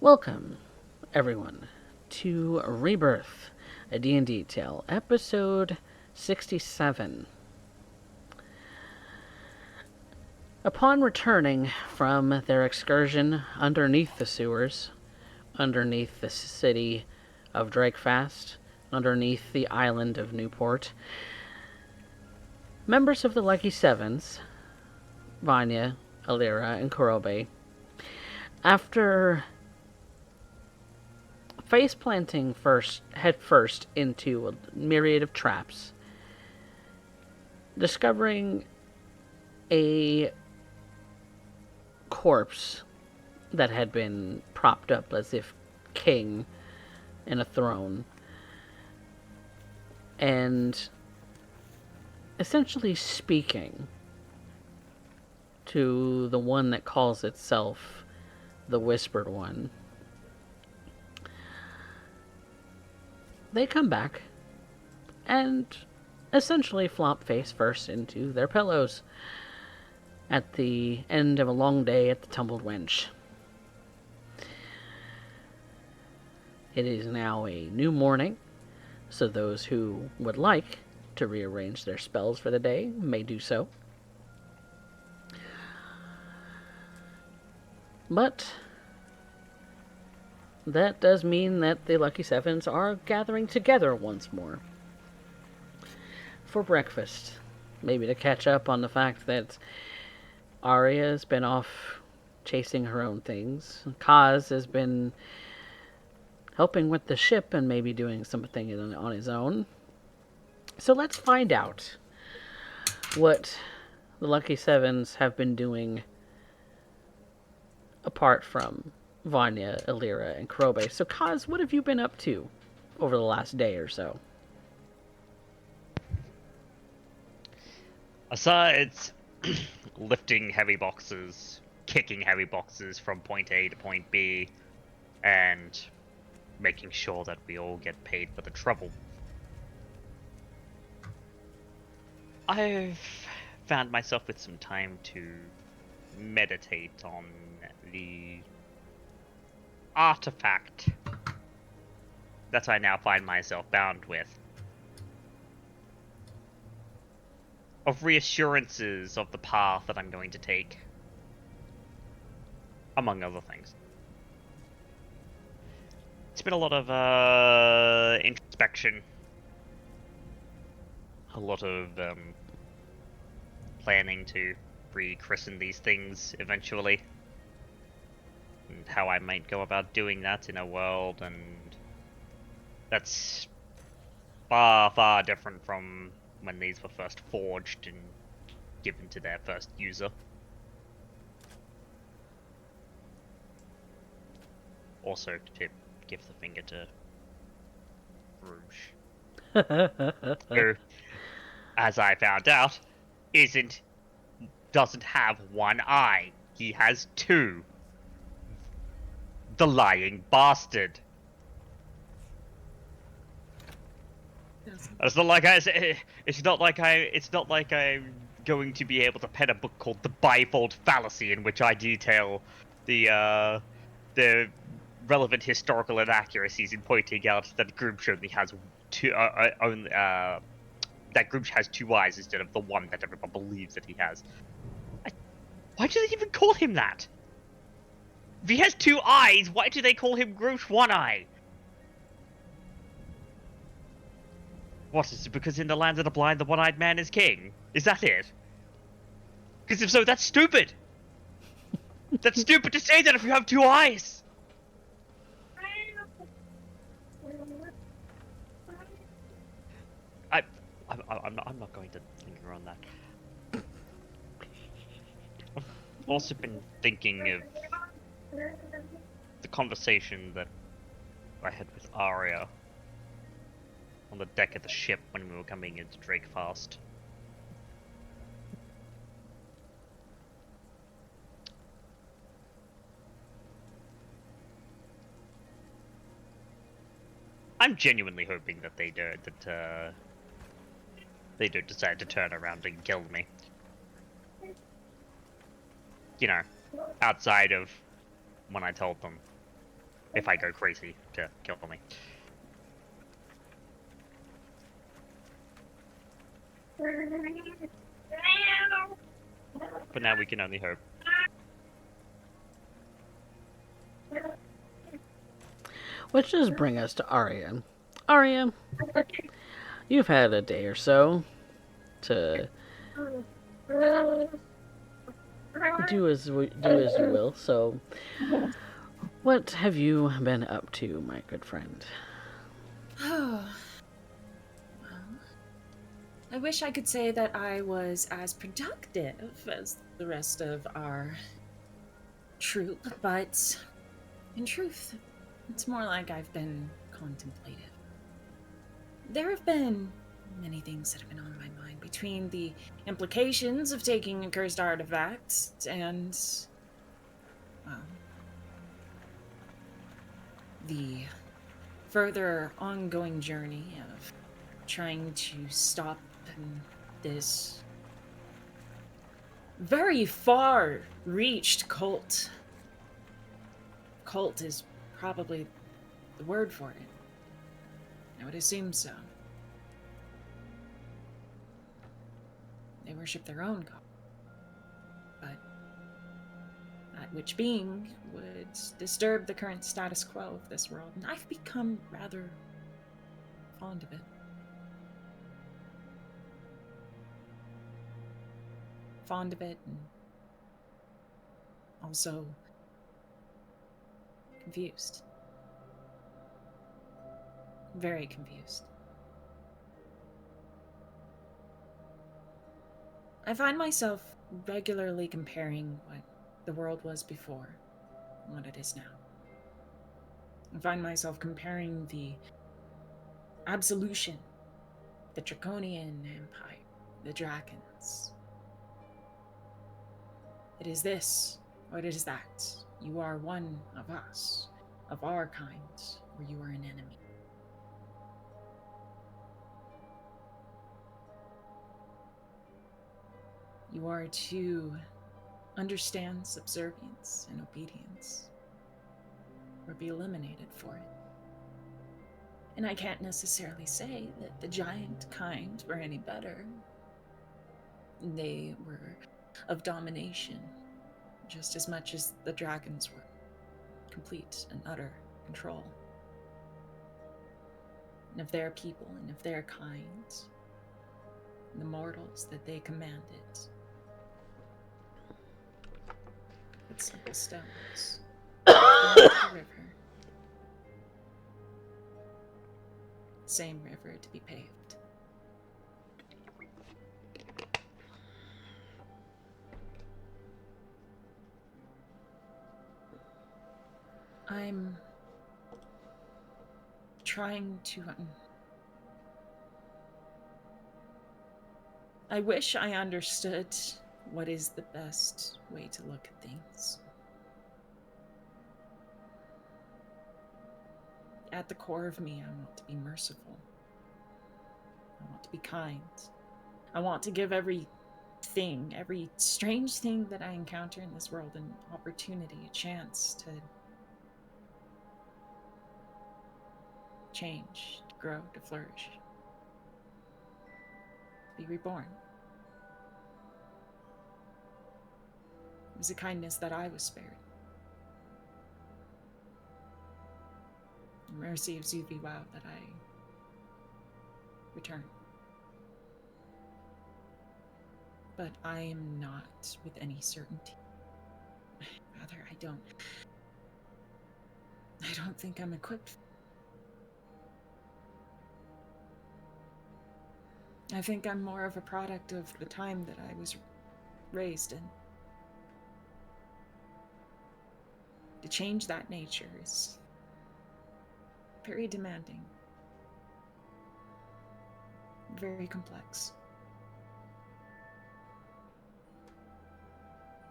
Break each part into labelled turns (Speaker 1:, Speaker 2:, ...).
Speaker 1: Welcome, everyone, to Rebirth, a D&D Tale, episode 67. Upon returning from their excursion underneath the sewers, underneath the city of Drakefast, underneath the island of Newport, members of the Lucky Sevens, Vanya, Alira, and Kurobe, after face planting head first into a myriad of traps, discovering a corpse that had been propped up as if king in a throne, and essentially speaking to the one that calls itself the Whispered One. They come back and essentially flop face first into their pillows at the end of a long day at the Tumbled Wench. It is now a new morning, so those who would like to rearrange their spells for the day may do so. But that does mean that the Lucky Sevens are gathering together once more for breakfast. Maybe to catch up on the fact that Arya has been off chasing her own things. Kaz has been helping with the ship and maybe doing something on his own. So let's find out what the Lucky Sevens have been doing apart from Vanya, Alira, and Kurobe. So, Kaz, what have you been up to over the last day or so?
Speaker 2: Aside lifting heavy boxes, kicking heavy boxes from point A to point B, and making sure that we all get paid for the trouble, I've found myself with some time to meditate on the artifact that I now find myself bound with, of reassurances of the path that I'm going to take, among other things. It's been a lot of introspection, a lot of planning to rechristen these things eventually, and how I might go about doing that in a world, and that's far, far different from when these were first forged and given to their first user. Also, to give the finger to Rouge, who, as I found out, doesn't have one eye. He has two. The lying bastard. It's not like I'm going to be able to pen a book called The Bifold Fallacy, in which I detail the relevant historical inaccuracies in pointing out that Grooch only has that Grooch has two eyes instead of the one that everyone believes that he has. Why do they even call him that? If he has two eyes, why do they call him Grooch One Eye? What, is it because in the land of the blind, the one-eyed man is king? Is that it? Because if so, that's stupid! That's stupid to say that if you have two eyes! I'm not going to linger on that. I've also been thinking of the conversation that I had with Arya on the deck of the ship when we were coming into Drakefast. I'm genuinely hoping that they don't decide to turn around and kill me. You know, outside of when I told them if I go crazy to kill me. But now we can only hope.
Speaker 1: Which does bring us to Arya. Arya, you've had a day or so to do as you will. So, what have you been up to, my good friend?
Speaker 3: Oh, well, I wish I could say that I was as productive as the rest of our troop, but in truth, it's more like I've been contemplative. There have been many things that have been on my mind between the implications of taking a cursed artifact and, well, the further ongoing journey of trying to stop this very far reached cult. Cult is probably the word for it. I would assume so. They worship their own god. But that which being would disturb the current status quo of this world, and I've become rather fond of it. Fond of it, and also confused. Very confused. I find myself regularly comparing what the world was before and what it is now. I find myself comparing the absolution, the Draconian Empire, the Dragons. It is this, or it is that. You are one of us, of our kind, or you are an enemy. You are to understand subservience and obedience, or be eliminated for it. And I can't necessarily say that the giant kind were any better. They were of domination, just as much as the dragons were. Complete and utter control. And of their people and of their kind, and the mortals that they commanded. With simple stones. Down the river. Same river to be paved. I'm trying to... I wish I understood what is the best way to look at things. At the core of me, I want to be merciful. I want to be kind. I want to give every strange thing that I encounter in this world an opportunity, a chance to change, to grow, to flourish, to be reborn. It was a kindness that I was spared. The mercy of Zuvi Wow that I returned. But I am not with any certainty. Rather, I don't think I'm equipped. I think I'm more of a product of the time that I was raised in. To change that nature is very demanding, very complex.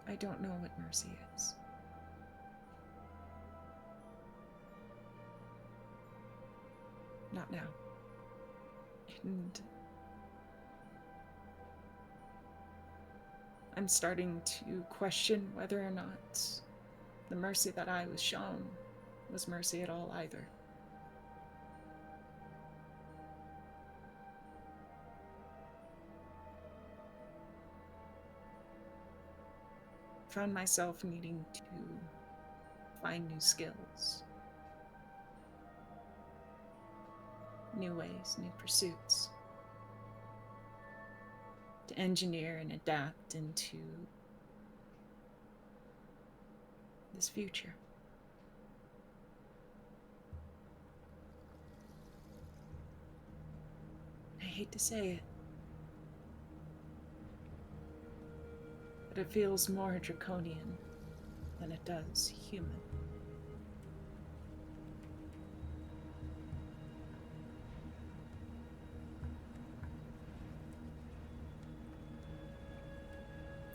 Speaker 3: I don't know what mercy is. Not now. And I'm starting to question whether or not the mercy that I was shown was mercy at all either. Found myself needing to find new skills, new ways, new pursuits, to engineer and adapt into this future. I hate to say it, but it feels more draconian than it does human.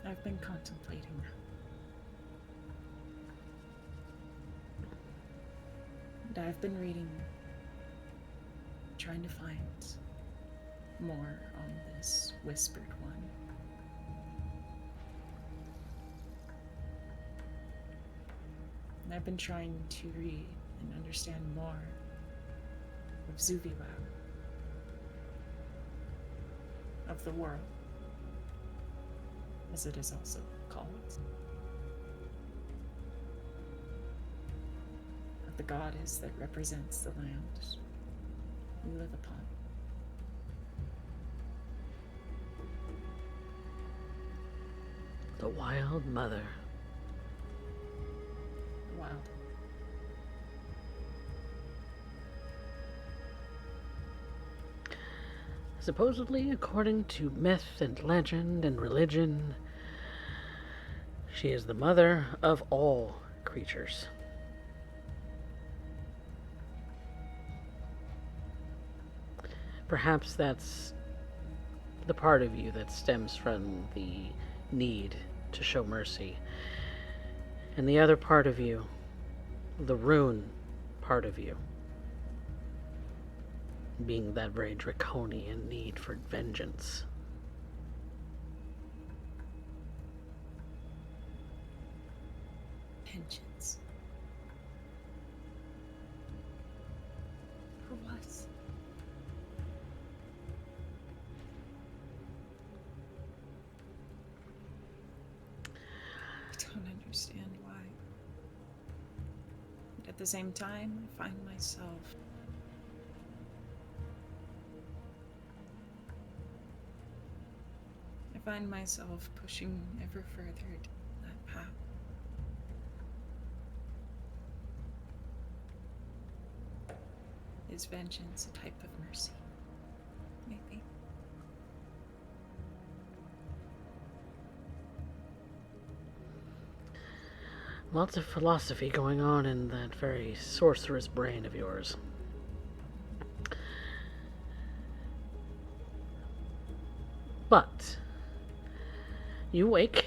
Speaker 3: I've been contemplating that. And I've been reading, trying to find more on this whispered one. And I've been trying to read and understand more of Zuviwao, of the world, as it is also called, of the goddess that represents the land we live upon.
Speaker 1: The Wild Mother.
Speaker 3: Wild.
Speaker 1: Supposedly, according to myth and legend and religion, she is the mother of all creatures. Perhaps that's the part of you that stems from the need to show mercy. And the other part of you, the rune part of you, being that very draconian need for vengeance.
Speaker 3: Vengeance. For what? I don't understand why. But at the same time, I find myself pushing ever further down that path. Is vengeance a type of mercy? Maybe.
Speaker 1: Lots of philosophy going on in that very sorcerous brain of yours. But you wake,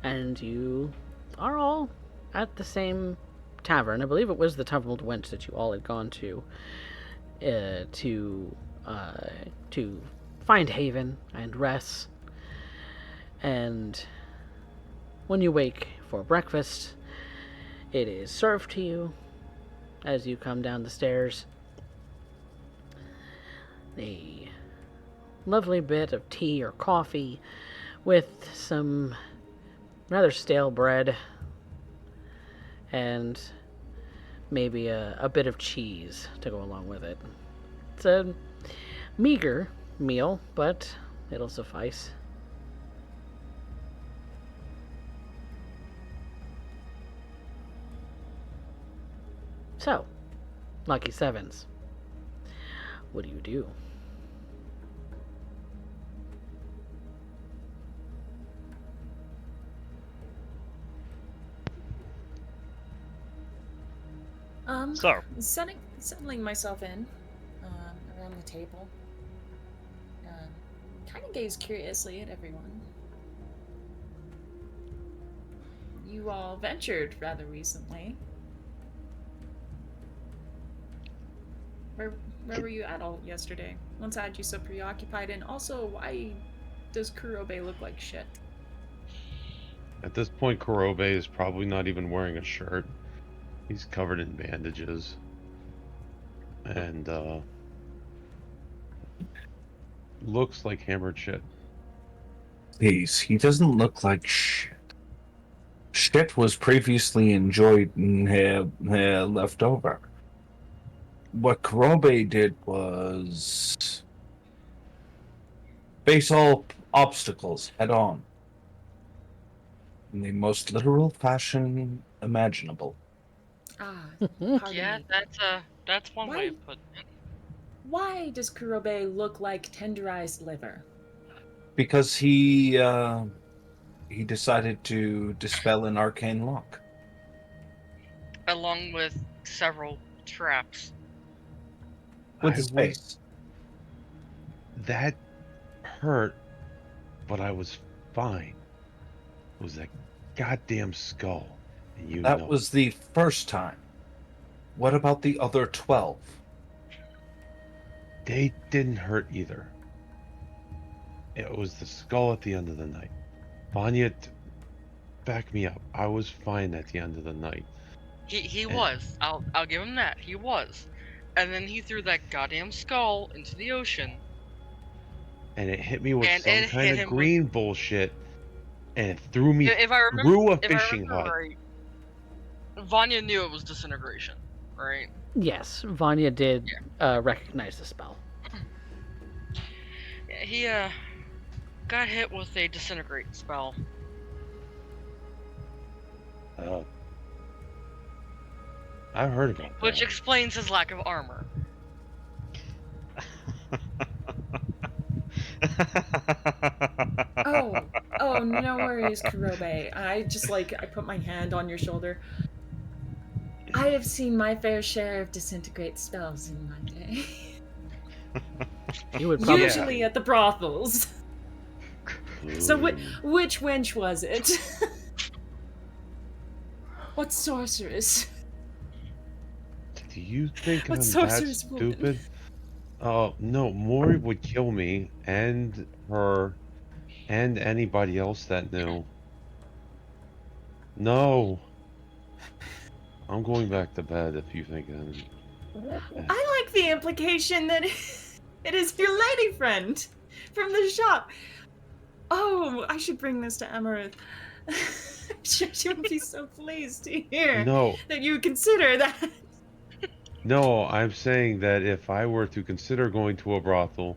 Speaker 1: and you are all at the same tavern. I believe it was the Tumbled Wench that you all had gone to find haven and rest. And when you wake for breakfast, it is served to you as you come down the stairs. A lovely bit of tea or coffee with some rather stale bread and maybe a bit of cheese to go along with it. It's a meager meal, but it'll suffice. So, Lucky Sevens, what do you do?
Speaker 2: So,
Speaker 3: Settling myself in around the table. Kind of gaze curiously at everyone. You all ventured rather recently. Where were you at all yesterday? Once I had you so preoccupied, and also, why does Kurobe look like shit?
Speaker 4: At this point, Kurobe is probably not even wearing a shirt. He's covered in bandages. And, looks like hammered shit.
Speaker 5: Please, he doesn't look like shit. Shit was previously enjoyed and left over. What Kurobe did was face all obstacles head on in the most literal fashion imaginable.
Speaker 3: Ah,
Speaker 1: Hmm.
Speaker 3: pardon
Speaker 6: Yeah,
Speaker 3: me.
Speaker 6: that's one way
Speaker 3: Why-
Speaker 6: of putting it.
Speaker 3: Why does Kurobe look like tenderized liver?
Speaker 5: Because he decided to dispel an arcane lock.
Speaker 6: Along with several traps.
Speaker 5: With
Speaker 4: I
Speaker 5: his
Speaker 4: was-
Speaker 5: face.
Speaker 4: That hurt, but I was fine. It was that goddamn skull. And you
Speaker 5: That
Speaker 4: know.
Speaker 5: was the first time. What about the other 12?
Speaker 4: They didn't hurt either. It was the skull at the end of the night. Vanya, back me up. I was fine at the end of the night.
Speaker 6: He
Speaker 4: And-
Speaker 6: was. I'll give him that. He was. And then he threw that goddamn skull into the ocean.
Speaker 4: And it hit me with
Speaker 6: And
Speaker 4: some
Speaker 6: it
Speaker 4: kind
Speaker 6: hit
Speaker 4: of
Speaker 6: him
Speaker 4: green bullshit. And it threw me
Speaker 6: If I remember,
Speaker 4: through a
Speaker 6: if I
Speaker 4: fishing
Speaker 6: remember
Speaker 4: hut.
Speaker 6: right, Vanya knew it was disintegration, right?
Speaker 1: Yes, Vanya did recognize the spell.
Speaker 6: Yeah, he got hit with a disintegrate spell.
Speaker 4: I heard about
Speaker 6: Which
Speaker 4: that.
Speaker 6: explains his lack of armor.
Speaker 3: Oh, no worries, Kurobe. I put my hand on your shoulder. I have seen my fair share of disintegrate spells in my day.
Speaker 1: You would probably.
Speaker 3: Usually at the brothels. So which wench was it? What sorceress?
Speaker 4: Do you think
Speaker 3: What
Speaker 4: I'm that
Speaker 3: sorceress woman?
Speaker 4: stupid? Oh, no. Mori would kill me and her and anybody else that knew. No. I'm going back to bed if you think I'm...
Speaker 3: I like the implication that it is your lady friend from the shop. Oh, I should bring this to Amaranth. I'm sure she would be so pleased to hear
Speaker 4: No,
Speaker 3: that you consider that.
Speaker 4: no, I'm saying that if I were to consider going to a brothel,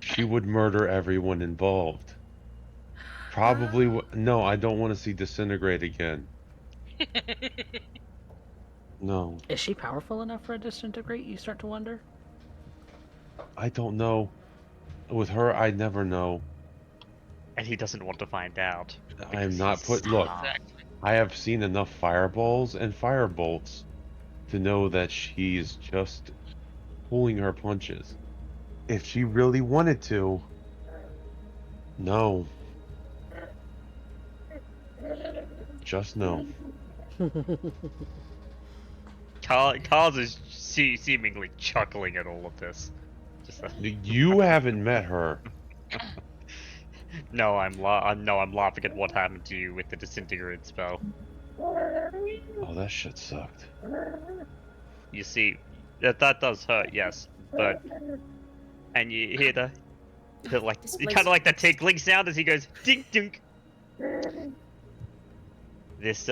Speaker 4: she would murder everyone involved. Probably, no, I don't want to see disintegrate again. No,
Speaker 1: Is she powerful enough for a disintegrate? You start to wonder.
Speaker 4: I don't know. With her, I never know.
Speaker 2: And he doesn't want to find out.
Speaker 4: I am
Speaker 2: because
Speaker 4: not
Speaker 2: he's
Speaker 4: put. Look,
Speaker 2: smart.
Speaker 6: Exactly.
Speaker 4: I have seen enough fireballs and firebolts to know that she's just pulling her punches. If she really wanted to, no. Just no.
Speaker 2: Carl's is seemingly chuckling at all of this. Just
Speaker 4: You haven't met her.
Speaker 2: no, I'm laughing at what happened to you with the disintegrate spell.
Speaker 4: Oh, that shit sucked.
Speaker 2: You see, that does hurt, yes, but and you hear the like
Speaker 3: This
Speaker 2: you
Speaker 3: place-
Speaker 2: kind of like the tickling sound as he goes dink dink. This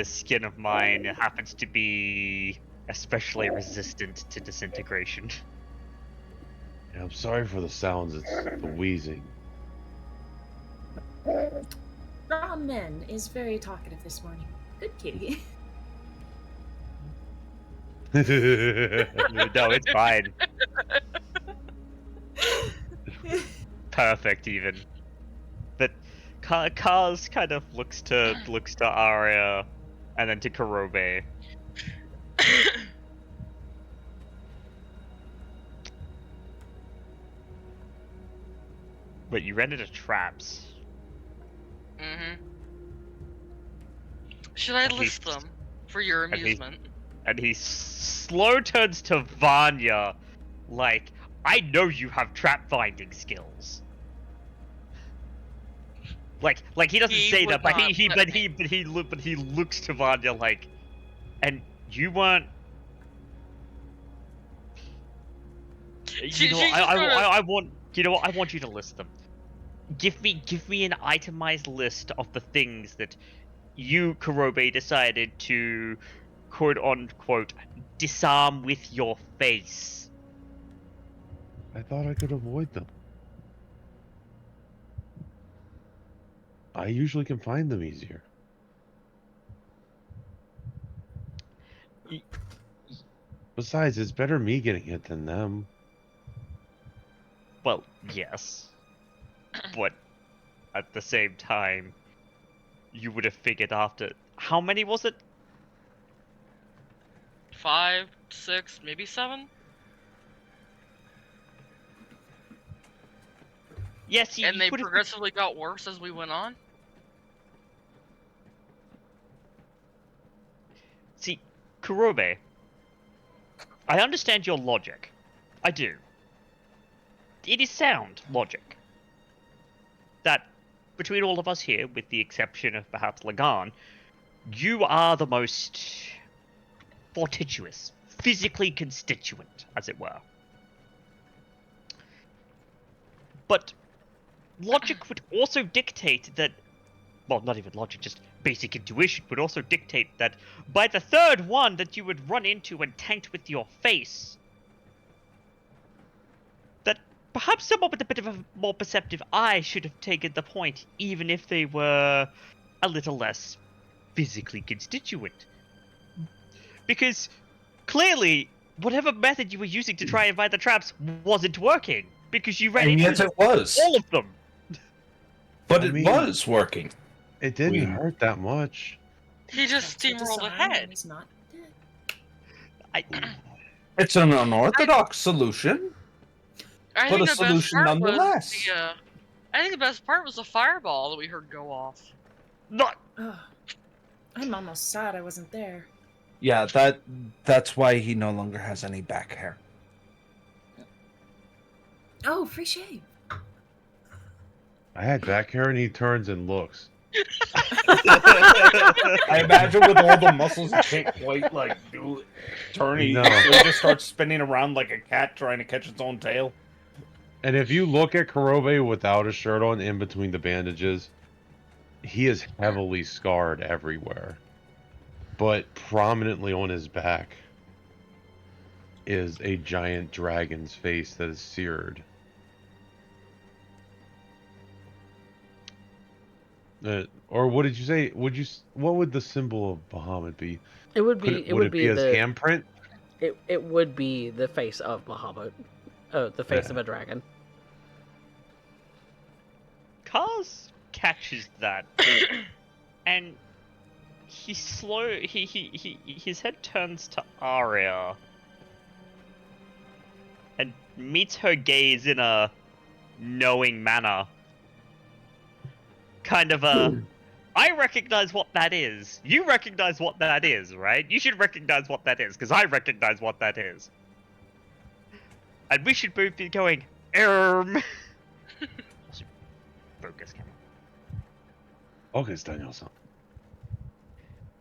Speaker 2: skin of mine happens to be especially resistant to disintegration.
Speaker 4: Yeah, I'm sorry for the sounds. It's the wheezing.
Speaker 3: Ramen is very talkative this morning. Good kitty.
Speaker 2: No, it's fine. Perfect, even. But Kaz kind of looks to Arya, and then to Kurobe. But you ran into traps.
Speaker 6: Mm-hmm. Should I
Speaker 2: At
Speaker 6: list
Speaker 2: least-
Speaker 6: them for your
Speaker 2: at least-
Speaker 6: amusement?
Speaker 2: And he slow turns to Vanya, like, I know you have trap finding skills. Like he doesn't
Speaker 6: He
Speaker 2: say
Speaker 6: would
Speaker 2: that, but
Speaker 6: not let me.
Speaker 2: but he looks to Vanya like, and you weren't. You know,
Speaker 6: She's just gonna.
Speaker 2: I want. You know what? I want you to list them. Give me an itemized list of the things that you, Kurobe, decided to quote unquote disarm with your face.
Speaker 4: I thought I could avoid them. I usually can find them easier.
Speaker 2: Y-
Speaker 4: Besides, it's better me getting hit than them.
Speaker 2: Well, yes, but at the same time, you would have figured after how many was it?
Speaker 6: 5, 6, maybe 7.
Speaker 2: Yes,
Speaker 6: And
Speaker 2: you
Speaker 6: they
Speaker 2: would have.
Speaker 6: progressively got worse as we went on.
Speaker 2: See, Kurobe, I understand your logic. I do. It is sound logic. That between all of us here, with the exception of perhaps Lagan, you are the most fortuitous, physically constituent, as it were. But logic would also dictate that, well, not even logic, just basic intuition would also dictate that by the third one that you would run into and tanked with your face, that perhaps someone with a bit of a more perceptive eye should have taken the point, even if they were a little less physically constituent. Because clearly, whatever method you were using to try and find the traps wasn't working, because you ran
Speaker 5: And
Speaker 2: into
Speaker 5: yet it was.
Speaker 2: all of them.
Speaker 5: But
Speaker 4: I
Speaker 5: it
Speaker 4: mean,
Speaker 5: was working.
Speaker 4: It didn't
Speaker 5: We-
Speaker 4: hurt that much.
Speaker 6: He just
Speaker 3: That's a
Speaker 6: steamrolled
Speaker 3: disarm
Speaker 6: ahead.
Speaker 3: and he's not dead.
Speaker 2: I,
Speaker 5: It's an unorthodox solution,
Speaker 6: I
Speaker 5: but
Speaker 6: think
Speaker 5: a
Speaker 6: the best
Speaker 5: solution
Speaker 6: part
Speaker 5: nonetheless.
Speaker 6: was I think the best part was the fireball that we heard go off.
Speaker 2: not
Speaker 3: Oh, I'm almost sad I wasn't there.
Speaker 5: Yeah, that's why he no longer has any back hair.
Speaker 3: Oh, free shave.
Speaker 4: I had back hair and he turns and looks.
Speaker 5: I imagine with all the muscles he can't quite like do it. Turn, he
Speaker 4: No.
Speaker 5: just starts spinning around like a cat trying to catch its own tail.
Speaker 4: And if you look at Kurobe without a shirt on in between the bandages, he is heavily scarred everywhere. But prominently on his back is a giant dragon's face that is seared. Or what did you say? What would the symbol of Bahamut be?
Speaker 1: It would be. It would be
Speaker 4: his
Speaker 1: the.
Speaker 4: handprint?
Speaker 1: It would be the face of Bahamut. The face of a dragon.
Speaker 2: Kaz catches that, and his head turns to Arya and meets her gaze in a knowing manner. Kind of a, I recognize what that is. You recognize what that is, right? You should recognize what that is, because I recognize what that is. And we should both be going, Also, focus camera.
Speaker 4: Focus, Danielson.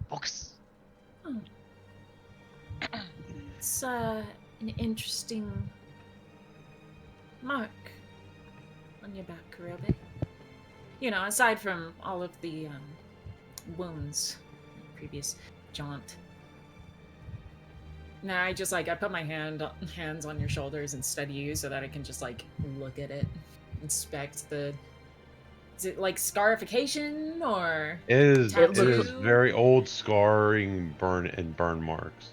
Speaker 2: Focus.
Speaker 3: It's an interesting mark on your back, Kurobe. You know, aside from all of the wounds in the previous jaunt. Now I just I put my hands on your shoulders and steady you so that I can just look at it, inspect the. Is it like scarification or?
Speaker 4: It is
Speaker 3: Tattoo?
Speaker 4: very old scarring, burn marks.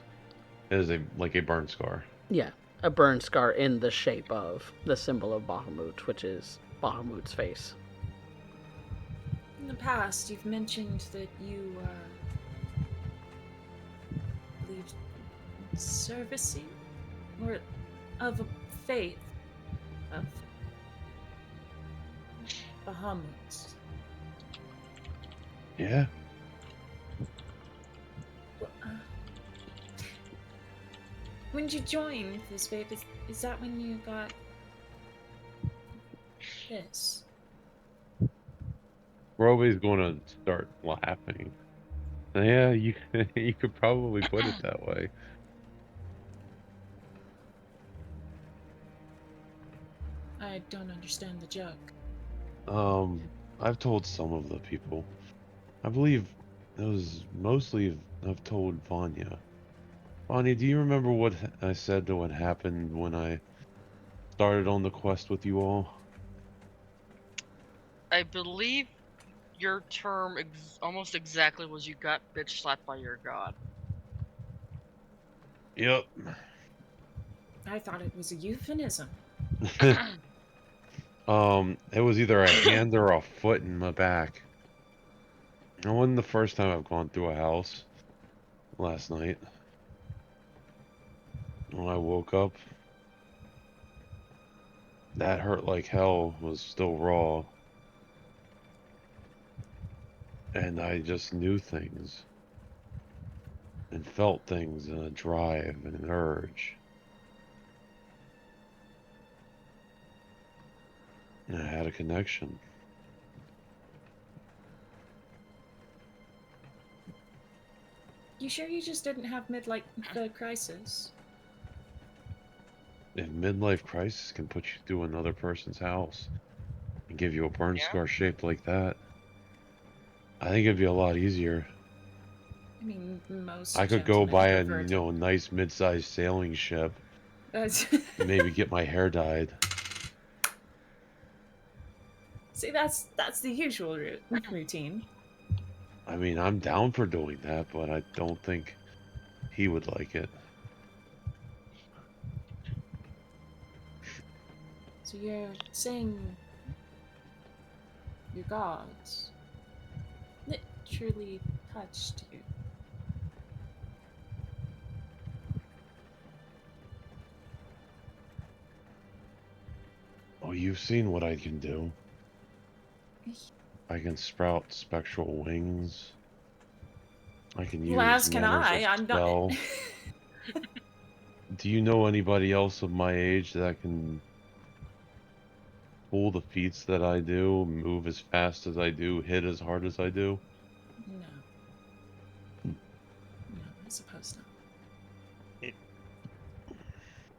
Speaker 4: It is a burn scar.
Speaker 1: Yeah, a burn scar in the shape of the symbol of Bahamut, which is Bahamut's face.
Speaker 3: In the past, you've mentioned that you believed in servicing, or of a faith of Bahamut.
Speaker 4: Yeah.
Speaker 3: When did you join this faith? Is that when you got this?
Speaker 4: Roby's gonna start laughing. Yeah, you you could probably put it that way.
Speaker 3: I don't understand the joke.
Speaker 4: I've told some of the people. I believe it was mostly I've told Vanya. Vanya, do you remember what I said to what happened when I started on the quest with you all?
Speaker 6: I believe your term almost exactly was you got bitch slapped by your god.
Speaker 4: Yep.
Speaker 3: I thought it was a euphemism.
Speaker 4: It was either a hand or a foot in my back. It wasn't the first time I've gone through a house last night. When I woke up, that hurt like hell was still raw. And I just knew things and felt things and a drive and an urge. And I had a connection.
Speaker 3: You sure you just didn't have midlife crisis?
Speaker 4: If midlife crisis can put you through another person's house and give you a burn
Speaker 6: Yeah.
Speaker 4: scar shaped like that, I think it'd be a lot easier.
Speaker 3: I mean, most
Speaker 4: I could go
Speaker 3: gentlemen
Speaker 4: buy a
Speaker 3: prefer to...
Speaker 4: nice mid-sized sailing ship,
Speaker 3: That's...
Speaker 4: maybe get my hair dyed.
Speaker 3: See, that's the usual routine.
Speaker 4: I mean, I'm down for doing that, but I don't think he would like it.
Speaker 3: So you're saying your gods literally touched you.
Speaker 4: Oh, you've seen what I can do. I can sprout spectral wings. I can use
Speaker 3: Well, as can
Speaker 4: men as
Speaker 3: I.
Speaker 4: a
Speaker 3: I'm not.
Speaker 4: spell. Do you know anybody else of my age that can pull the feats that I do, move as fast as I do, hit as hard as I do?
Speaker 3: No. No, I suppose not.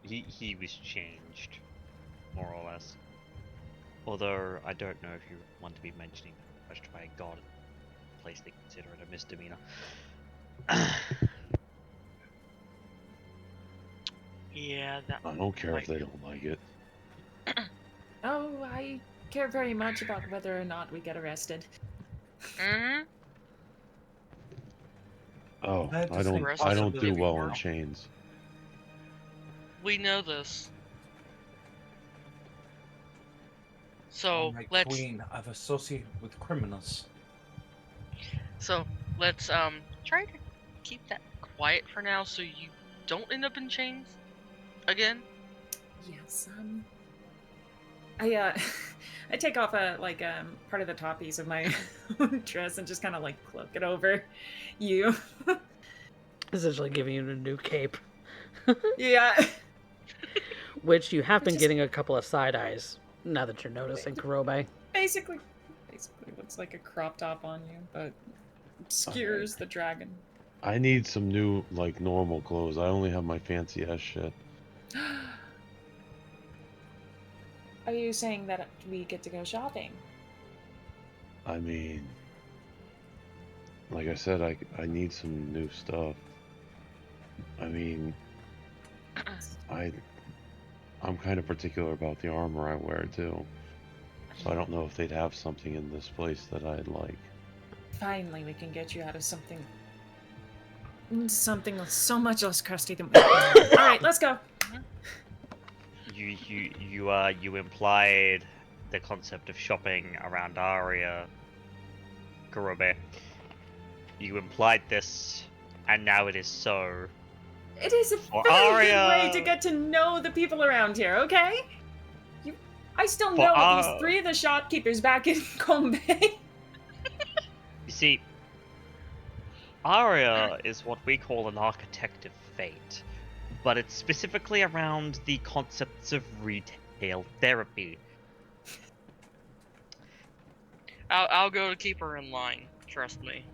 Speaker 2: He was changed, more or less. Although I don't know if you want to be mentioning touched by a god, a place they consider it a misdemeanor.
Speaker 6: Yeah, that.
Speaker 4: I don't care if
Speaker 6: might
Speaker 4: they
Speaker 6: be-
Speaker 4: don't like it.
Speaker 3: Oh, I care very much about whether or not we get arrested.
Speaker 6: Mhm.
Speaker 4: Oh,
Speaker 5: I had to
Speaker 4: I
Speaker 5: think
Speaker 4: don't do
Speaker 5: possibility
Speaker 4: well in
Speaker 5: now.
Speaker 4: chains.
Speaker 6: We know this. So
Speaker 5: Oh, my
Speaker 6: let's
Speaker 5: queen, I've associated with criminals.
Speaker 6: try to keep that quiet for now, so you don't end up in chains again.
Speaker 3: Yes, I I take off part of the top piece of my dress and just kind of like cloak it over you.
Speaker 1: Essentially giving you a new cape,
Speaker 3: Yeah.
Speaker 1: which you have been
Speaker 3: Just-
Speaker 1: getting a couple of side eyes now that you're noticing, Kurobe.
Speaker 3: Basically looks like a crop top on you, but obscures the dragon.
Speaker 4: I need some new, like, normal clothes. I only have my fancy ass shit.
Speaker 3: Are you saying that we get to go shopping?
Speaker 4: I mean, like I said, I need some new stuff. I mean, I'm kind of particular about the armor I wear too. So I don't know if they'd have something in this place that I'd like.
Speaker 3: Finally, we can get you out of something so much less crusty than we. All right, let's go.
Speaker 2: You implied the concept of shopping around Aria, Kurobe. You implied this, and now it is so.
Speaker 3: It is a
Speaker 2: For
Speaker 3: very good way
Speaker 2: Arya.
Speaker 3: to get to know the people around here, okay? I still
Speaker 2: For
Speaker 3: know at least 3 of the shopkeepers back in Kombay.
Speaker 2: You see, Aria is what we call an architect of fate, but it's specifically around the concepts of retail therapy.
Speaker 6: I'll go to keep her in line. Trust me.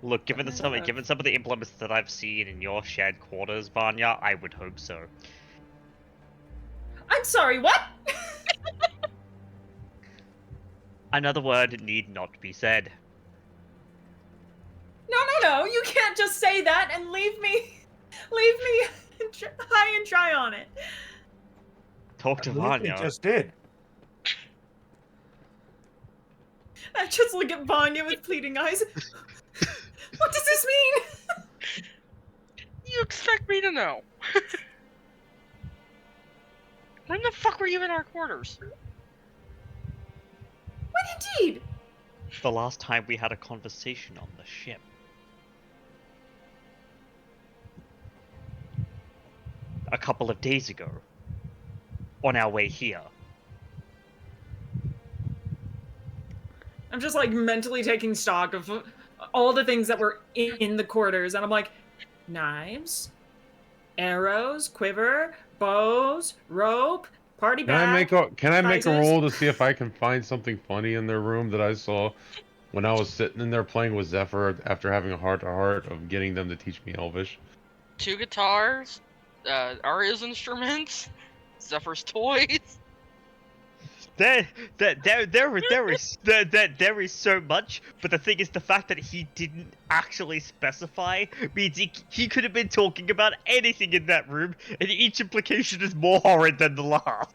Speaker 2: Look, given some of the implements that I've seen in your shared quarters, Vanya, I would hope so.
Speaker 3: I'm sorry, what?
Speaker 2: Another word need not be said.
Speaker 3: No, you can't just say that and leave me high and dry on it.
Speaker 2: Talk to
Speaker 5: I believe they
Speaker 2: Vanya.
Speaker 5: just did.
Speaker 3: I just look at Vanya with pleading eyes. What does this mean?
Speaker 6: You expect me to know? When the fuck were you in our quarters?
Speaker 3: When indeed?
Speaker 2: The last time we had a conversation on the ship. A couple of days ago. On our way here.
Speaker 3: I'm just like mentally taking stock of all the things that were in the quarters, and I'm like, knives, arrows, quiver, bows, rope, party bag.
Speaker 4: Can I make a
Speaker 3: prizes.
Speaker 4: roll to see if I can find something funny in their room that I saw when I was sitting in there playing with Zephyr after having a heart-to-heart of getting them to teach me Elvish?
Speaker 6: 2 guitars, Arya's instruments, Zephyr's toys.
Speaker 2: There is so much, but the thing is, the fact that he didn't actually specify means he could have been talking about anything in that room, and each implication is more horrid than the last.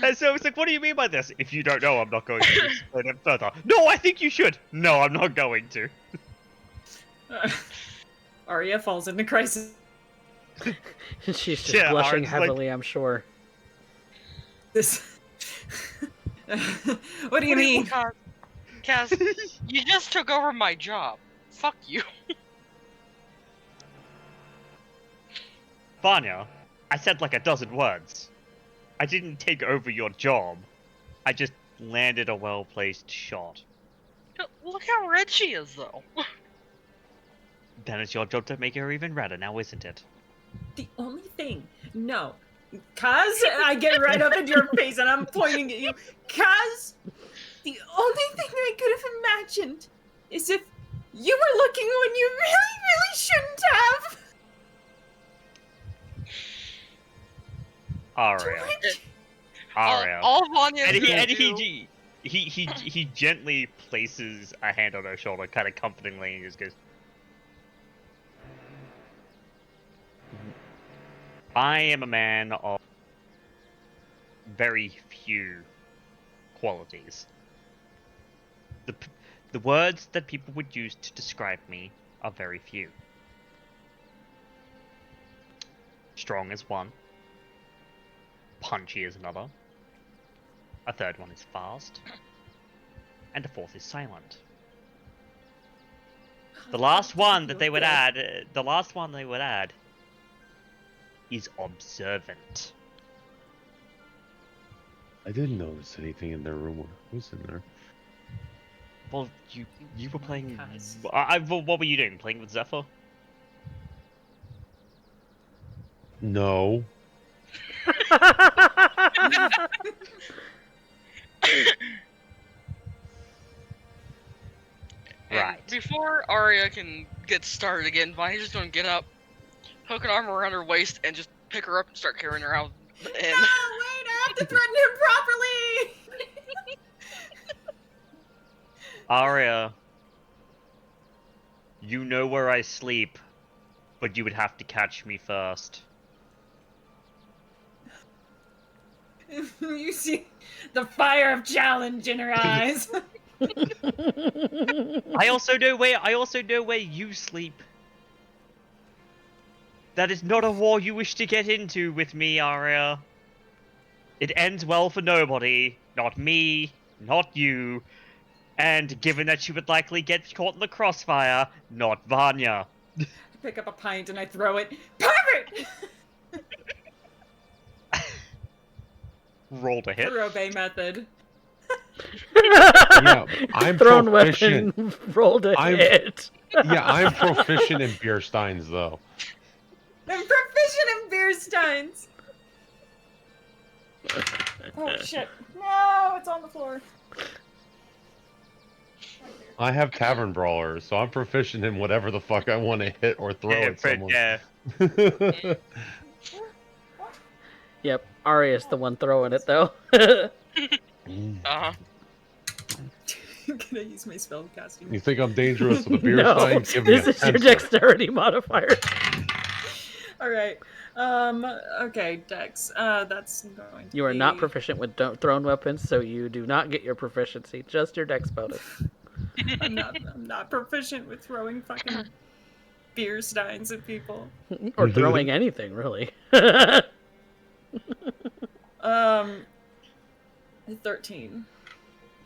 Speaker 2: And so it's like, what do you mean by this? If you don't know, I'm not going to explain it further. No, I think you should. No, I'm not going to.
Speaker 3: Arya falls into crisis.
Speaker 1: She's just
Speaker 2: Yeah,
Speaker 1: blushing
Speaker 2: Arya's like-
Speaker 1: heavily, I'm sure.
Speaker 3: This. What do you mean?
Speaker 6: Kaz, you just took over my job. Fuck you.
Speaker 2: Vanya, I said like a dozen words. I didn't take over your job. I just landed a well-placed shot.
Speaker 6: Look how red she is, though.
Speaker 2: Then it's your job to make her even redder now, isn't it?
Speaker 3: The only thing, no. Kaz, I get right up into your face and I'm pointing at you. Kaz, the only thing I could have imagined is if you were looking when you really, really shouldn't have.
Speaker 2: Aria.
Speaker 3: George.
Speaker 2: Aria.
Speaker 6: All Vanya
Speaker 2: And
Speaker 6: do...
Speaker 2: he gently places a hand on her shoulder, kind of comfortingly, and just goes, I am a man of very few qualities. The words that people would use to describe me are very few. Strong is one. Punchy is another. A third one is fast. And a fourth is silent. The last one that they would add, is observant.
Speaker 4: I didn't notice anything in their room. Who was in there?
Speaker 2: Well, you were playing.
Speaker 3: Kaz.
Speaker 2: What were you doing? Playing with Zephyr?
Speaker 4: No.
Speaker 6: And
Speaker 2: Right.
Speaker 6: before Arya can get started again, Vanya's just gonna get up, hook an arm around her waist, and just pick her up and start carrying her out.
Speaker 3: No,
Speaker 6: And
Speaker 3: wait, I have to threaten him properly!
Speaker 2: Aria, you know where I sleep, but you would have to catch me first.
Speaker 3: You see the fire of challenge in her eyes.
Speaker 2: I also know where you sleep. That is not a war you wish to get into with me, Aria. It ends well for nobody. Not me, not you. And given that she would likely get caught in the crossfire, not Vanya.
Speaker 3: I pick up a pint and I throw it. Pervert!
Speaker 2: Roll to hit.
Speaker 3: Robe method.
Speaker 4: Yeah, I'm
Speaker 1: Thrown
Speaker 4: proficient.
Speaker 1: weapon, rolled a
Speaker 4: I'm-
Speaker 1: hit.
Speaker 4: Yeah, I'm proficient in beer steins, though.
Speaker 3: I'm proficient steins. Oh shit! No, it's on the floor.
Speaker 4: I have tavern brawlers, so I'm proficient in whatever the fuck I want to hit or throw at someone.
Speaker 2: Yeah.
Speaker 1: Yep, Arya's the one throwing it though.
Speaker 6: Uh-huh.
Speaker 3: Can I use my spell casting?
Speaker 4: You think I'm dangerous with a beer
Speaker 1: No,
Speaker 4: stein? Give me a
Speaker 1: this is your
Speaker 4: pencil.
Speaker 1: dexterity modifier.
Speaker 3: All right. Okay, Dex. That's going to
Speaker 1: You are not
Speaker 3: be-
Speaker 1: proficient with thrown weapons, so you do not get your proficiency, just your dex bonus.
Speaker 3: I'm not proficient with throwing fucking beer steins at people.
Speaker 1: Or throwing anything, really.
Speaker 3: 13.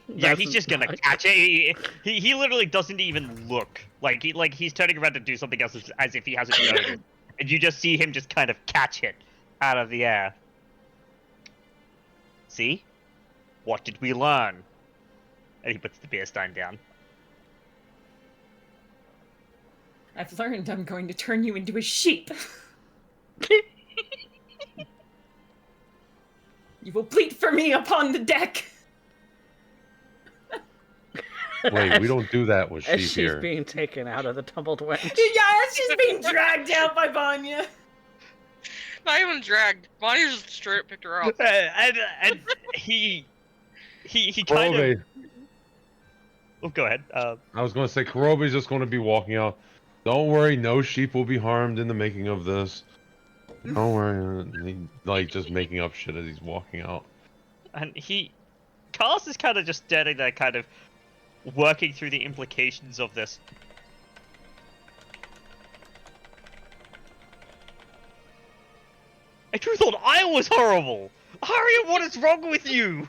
Speaker 2: Yeah,
Speaker 1: That's
Speaker 2: he's just gonna
Speaker 1: not-
Speaker 2: catch it. He literally doesn't even look. Like he's turning around to do something else as if he hasn't noticed. And you just see him just kind of catch it out of the air. See? What did we learn? And he puts the beer stein down.
Speaker 3: I've learned I'm going to turn you into a sheep. You will bleat for me upon the deck.
Speaker 4: Wait, we don't do that with
Speaker 1: As
Speaker 4: sheep
Speaker 1: she's
Speaker 4: here.
Speaker 1: being taken out of the tumbled wench.
Speaker 3: Yeah, she's being dragged out by Vanya.
Speaker 6: Not even dragged. Bonnie just straight up picked her up.
Speaker 2: And he kind of.
Speaker 4: Kurobe,
Speaker 2: Oh, go ahead.
Speaker 4: I was going to say, Kurobe's just going to be walking out. Don't worry, no sheep will be harmed in the making of this. Don't worry. Like, just making up shit as he's walking out.
Speaker 2: And Carlos is kind of just standing there, kind of working through the implications of this. I truly thought I was horrible! Arya, what is wrong with you?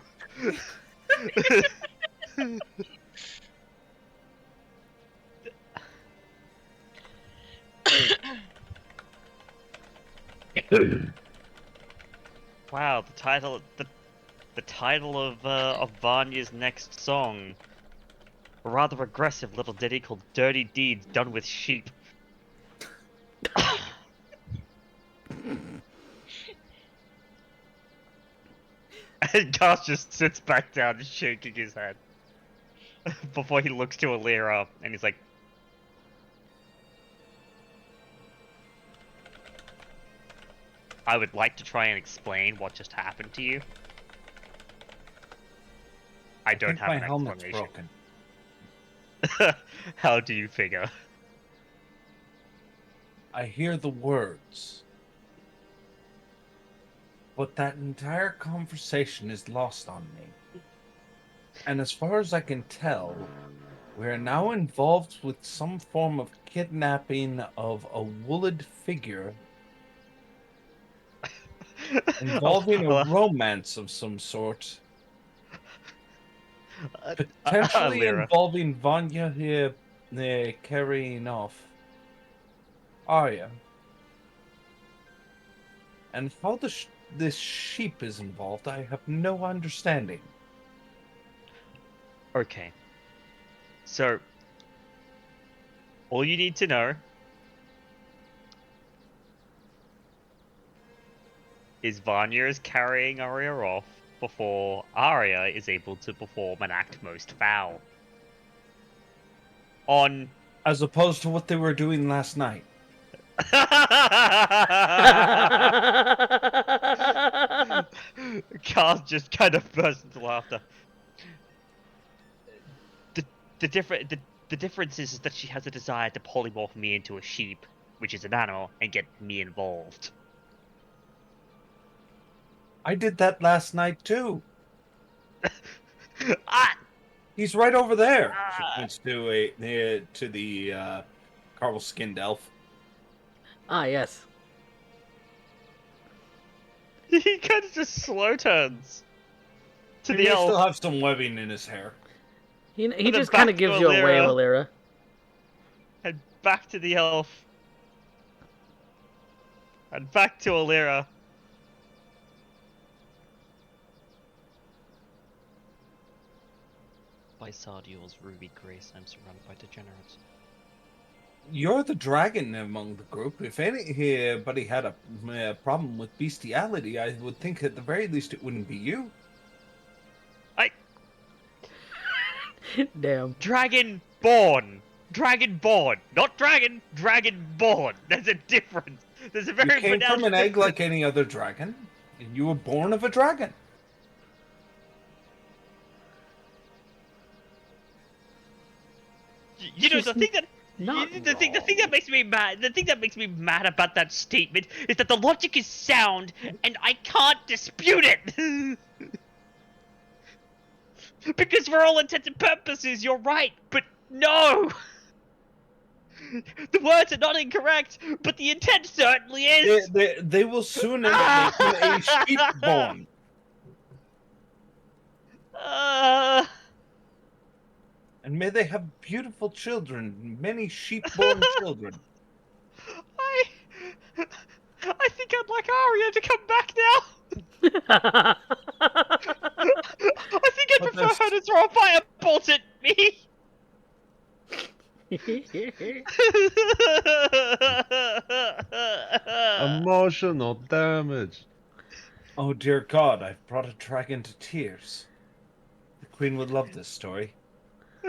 Speaker 2: Wow, the title of Vanya's next song. A rather aggressive little ditty called Dirty Deeds Done with Sheep. And Gus just sits back down shaking his head. Before he looks to Alira and he's like, I would like to try and explain what just happened to you. I don't have
Speaker 5: my
Speaker 2: an
Speaker 5: helmet's
Speaker 2: explanation.
Speaker 5: broken.
Speaker 2: How do you figure?
Speaker 5: I hear the words, but that entire conversation is lost on me. And as far as I can tell, we are now involved with some form of kidnapping of a wooled figure involving a romance of some sort. Potentially
Speaker 2: Alira.
Speaker 5: involving Vanya here carrying off Arya. And how this sheep is involved, I have no understanding.
Speaker 2: Okay. So, all you need to know is Vanya is carrying Arya off before Arya is able to perform an act most foul. On...
Speaker 5: As opposed to what they were doing last night.
Speaker 2: Carl just kind of burst into laughter. The difference is that she has a desire to polymorph me into a sheep, which is an animal, and get me involved.
Speaker 5: I did that last night too.
Speaker 2: Ah!
Speaker 5: He's right over there.
Speaker 2: Ah.
Speaker 5: She points to the Carvel skinned elf.
Speaker 1: Ah, yes.
Speaker 2: He kind of just slow turns to
Speaker 5: He
Speaker 2: the
Speaker 5: may
Speaker 2: elf.
Speaker 5: still have some webbing in his hair.
Speaker 1: He
Speaker 2: then
Speaker 1: just
Speaker 2: back
Speaker 1: kind of
Speaker 2: to
Speaker 1: gives you a wave,
Speaker 2: Alira.
Speaker 1: Alira.
Speaker 2: And back to the elf. And back to Alira. By Sardiel's ruby grace, I'm surrounded by degenerates.
Speaker 5: You're the dragon among the group. If anybody had a problem with bestiality, I would think at the very least it wouldn't be you.
Speaker 1: Damn.
Speaker 2: Dragonborn. Dragonborn. Not dragon, dragonborn. There's a difference. There's a very
Speaker 5: You came from an egg
Speaker 2: difference.
Speaker 5: like any other dragon, and you were born of a dragon.
Speaker 2: You know,
Speaker 1: She's
Speaker 2: the thing that
Speaker 1: not
Speaker 2: the thing that makes me mad, the thing that makes me mad about that statement is that the logic is sound and I can't dispute it. Because for all intents and purposes, you're right, but no. The words are not incorrect, but the intent certainly is.
Speaker 5: They will soon end up making a sheepborn. And may they have beautiful children, many sheep-born children.
Speaker 2: I think I'd like Arya to come back now. I think I'd prefer her to throw a firebolt at me.
Speaker 4: Emotional damage.
Speaker 5: Oh dear God, I've brought a dragon to tears. The Queen would love this story,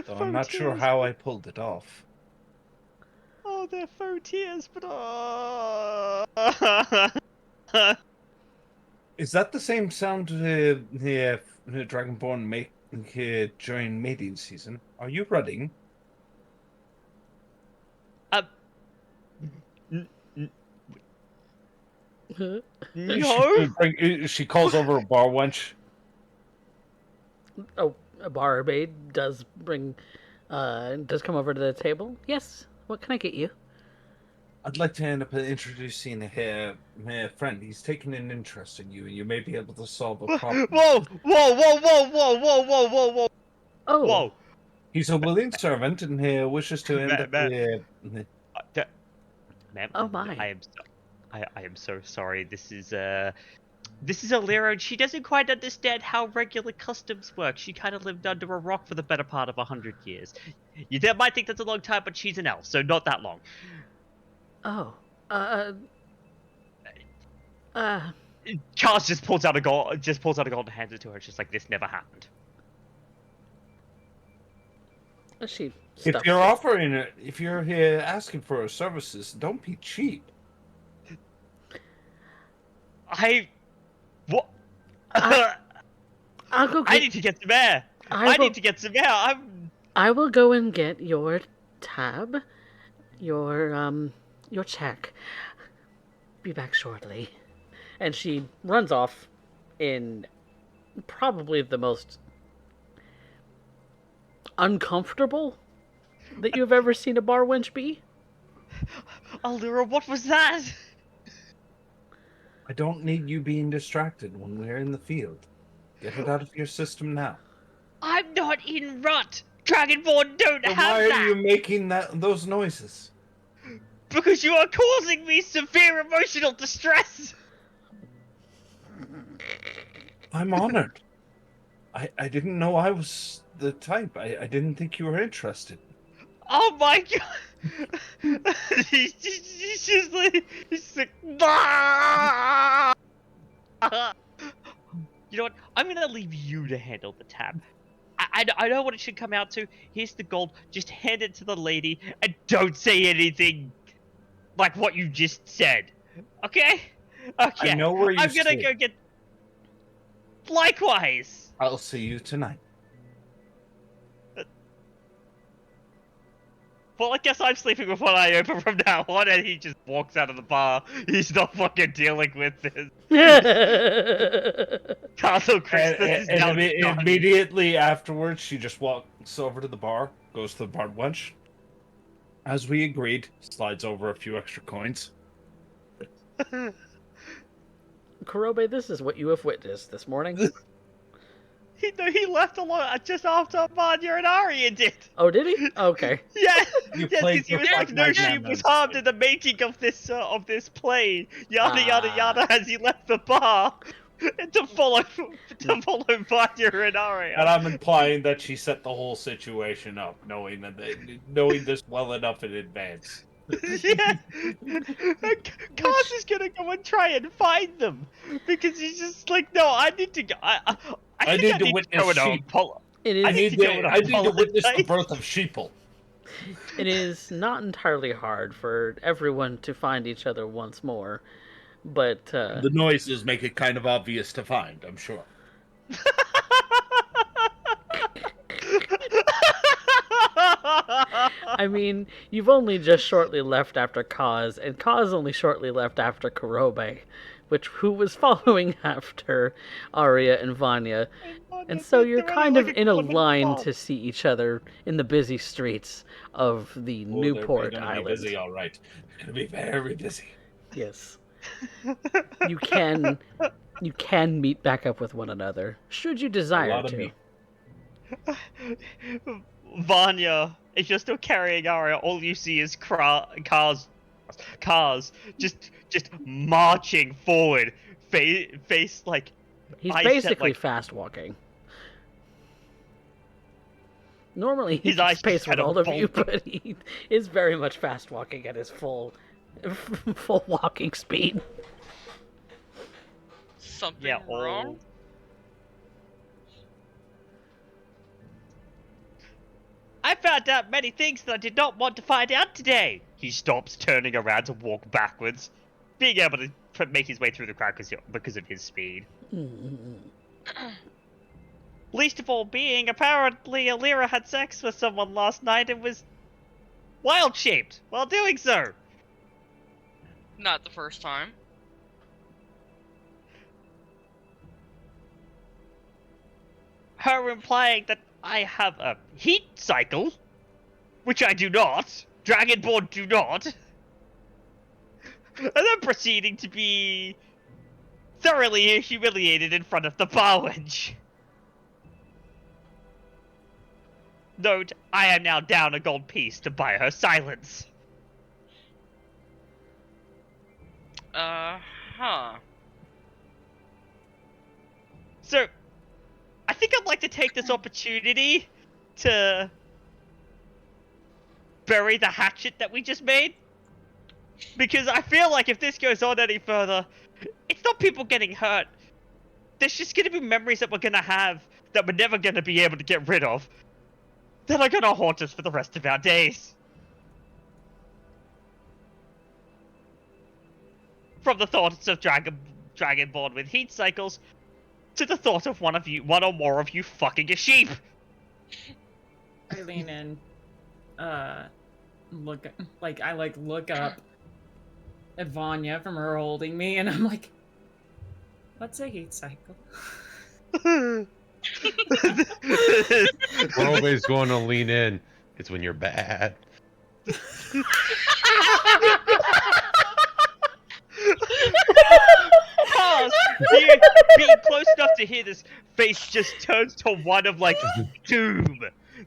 Speaker 5: though I'm not sure how I pulled it off.
Speaker 2: Oh, they're faux tears, but
Speaker 5: Is that the same sound Dragonborn make during mating season? Are you running?
Speaker 2: No.
Speaker 5: She calls over a bar wench.
Speaker 1: Oh, a barmaid does bring, does come over to the table. Yes, what can I get you?
Speaker 5: I'd like to end up introducing her friend. He's taken an interest in you, and you may be able to solve a problem.
Speaker 2: Whoa!
Speaker 1: Oh,
Speaker 2: Whoa!
Speaker 5: He's a willing servant, and he wishes to end up.
Speaker 2: Ma'am,
Speaker 1: Oh my.
Speaker 2: I am so sorry. This is Alira, and she doesn't quite understand how regular customs work. She kind of lived under a rock for the better part of 100 years. You might think that's a long time, but she's an elf, so not that long.
Speaker 1: oh,
Speaker 2: Charles just pulls out a gold and hands it to her. It's just like, this never happened.
Speaker 1: she
Speaker 5: If
Speaker 1: stuffs
Speaker 5: you're
Speaker 1: it.
Speaker 5: offering it, if you're here asking for her services, don't be cheap.
Speaker 2: What?
Speaker 1: I'll go
Speaker 2: I
Speaker 1: get,
Speaker 2: need to get some air. I need to get some air.
Speaker 1: I will go and get your tab, your check. Be back shortly. And she runs off in probably the most uncomfortable that you've ever seen a bar wench be.
Speaker 2: Alira, what was that?
Speaker 5: I don't need you being distracted when we're in the field. Get it out of your system now.
Speaker 2: I'm not in rut. Dragonborn don't
Speaker 5: Then
Speaker 2: have
Speaker 5: why
Speaker 2: that.
Speaker 5: are you making those noises?
Speaker 2: Because you are causing me severe emotional distress.
Speaker 5: I'm honored. I didn't know I was the type. I didn't think you were interested.
Speaker 2: Oh my god. He's just like, "Ah!" You know what? I'm gonna leave you to handle the tab. I know what it should come out to. Here's the gold. Just hand it to the lady and don't say anything like what you just said. Okay? Okay.
Speaker 5: I know where you
Speaker 2: I'm gonna
Speaker 5: stay.
Speaker 2: go get. Likewise.
Speaker 5: I'll see you tonight.
Speaker 2: Well, I guess I'm sleeping with one eye open from now on, and he just walks out of the bar. He's not fucking dealing with this. Castle Christmas is now done.
Speaker 5: Immediately afterwards, she just walks over to the bar, goes to the bar wench. As we agreed, slides over a few extra coins.
Speaker 1: Kurobe, this is what you have witnessed this morning.
Speaker 2: He left alone just after Vanya and Arya did.
Speaker 1: Oh, did he? Okay.
Speaker 2: Yeah,
Speaker 5: You
Speaker 2: yes,
Speaker 5: played
Speaker 2: because he was
Speaker 5: for
Speaker 2: like,
Speaker 5: Fight
Speaker 2: no
Speaker 5: Night
Speaker 2: sheep was
Speaker 5: Lemons.
Speaker 2: harmed in the making of this play. Yada yada yada. As he left the bar. to follow Vanya and Aria.
Speaker 5: And I'm implying that she set the whole situation up, knowing this well enough in advance.
Speaker 2: Yeah, Cars is gonna go and try and find them because he's just like, no, I need to go. I think
Speaker 5: need
Speaker 2: I
Speaker 5: to
Speaker 2: need
Speaker 5: witness
Speaker 2: to go and
Speaker 5: sheep.
Speaker 1: It
Speaker 2: I
Speaker 1: is.
Speaker 2: need to go and
Speaker 5: I need to witness the
Speaker 2: apologize.
Speaker 5: birth of sheeple.
Speaker 1: It is not entirely hard for everyone to find each other once more, but
Speaker 5: The noises make it kind of obvious to find, I'm sure.
Speaker 1: I mean, you've only just shortly left after Kaz, and Kaz only shortly left after Kurobe, who was following after Arya and Vanya. And so you're kind of in a line to see each other in the busy streets of the Newport
Speaker 5: They're
Speaker 1: Island.
Speaker 5: be busy, all right. They're gonna be very busy.
Speaker 1: Yes. You can meet back up with one another, should you desire to.
Speaker 5: meat.
Speaker 2: Vanya, if you're still carrying Aria, all you see is cars just marching forward, face like
Speaker 1: He's
Speaker 2: eyes
Speaker 1: basically
Speaker 2: set, like,
Speaker 1: fast walking. Normally he
Speaker 2: his eyes
Speaker 1: keeps pace
Speaker 2: just
Speaker 1: with
Speaker 2: kind
Speaker 1: all
Speaker 2: of
Speaker 1: of you, but he is very much fast walking at his full walking speed.
Speaker 6: Something wrong?
Speaker 2: I found out many things that I did not want to find out today. He stops, turning around to walk backwards, being able to make his way through the crowd because of his speed. Least of all being, apparently Alira had sex with someone last night and was wild-shaped while doing so.
Speaker 6: Not the first time.
Speaker 2: Her implying that I have a heat cycle, which I do not. Dragonborn do not. And then proceeding to be thoroughly humiliated in front of the bar wench. Note, I am now down a gold piece to buy her silence.
Speaker 6: Huh.
Speaker 2: So, I think I'd like to take this opportunity to bury the hatchet that we just made. Because I feel like if this goes on any further, it's not people getting hurt. There's just going to be memories that we're going to have that we're never going to be able to get rid of, that are going to haunt us for the rest of our days. From the thoughts of Dragonborn with heat cycles, to the thought of one or more of you fucking a sheep.
Speaker 3: I lean in, look up at Vanya from her holding me, and I'm like, "What's a heat cycle?"
Speaker 4: Robe's going to lean in. It's when you're bad.
Speaker 2: Cause being close enough to hear this, face just turns to one of like doom.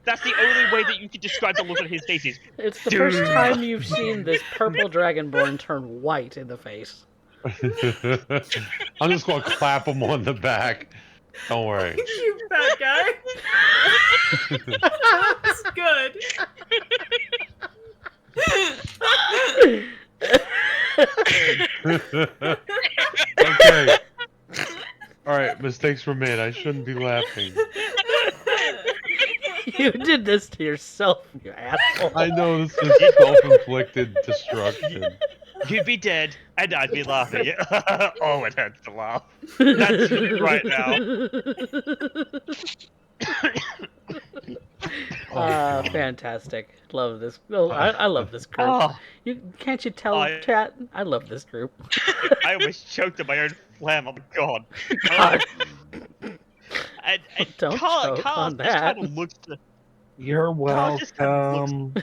Speaker 2: That's the only way that you can describe the look on his face. Is
Speaker 1: It's the
Speaker 2: doom.
Speaker 1: first time you've seen this purple dragonborn turn white in the face.
Speaker 4: I'm just going to clap him on the back. Don't worry.
Speaker 3: You fat guy. That's good.
Speaker 4: Okay. All right, mistakes were made. I shouldn't be laughing.
Speaker 1: You did this to yourself, you asshole.
Speaker 4: I know this is self-inflicted destruction.
Speaker 2: You'd be dead, and I'd be laughing. Oh, it hurts to laugh. That's you right now.
Speaker 1: Fantastic. Love this. Oh, I love this group.
Speaker 2: Oh,
Speaker 1: Can't you tell, chat? I love this group.
Speaker 2: I almost choked on my own phlegm. Oh my god.
Speaker 1: God.
Speaker 2: And
Speaker 1: Don't
Speaker 2: Carl
Speaker 1: choke on
Speaker 2: just
Speaker 1: that.
Speaker 2: kind of looks to...
Speaker 5: You're
Speaker 2: Carl just kind of
Speaker 5: welcome.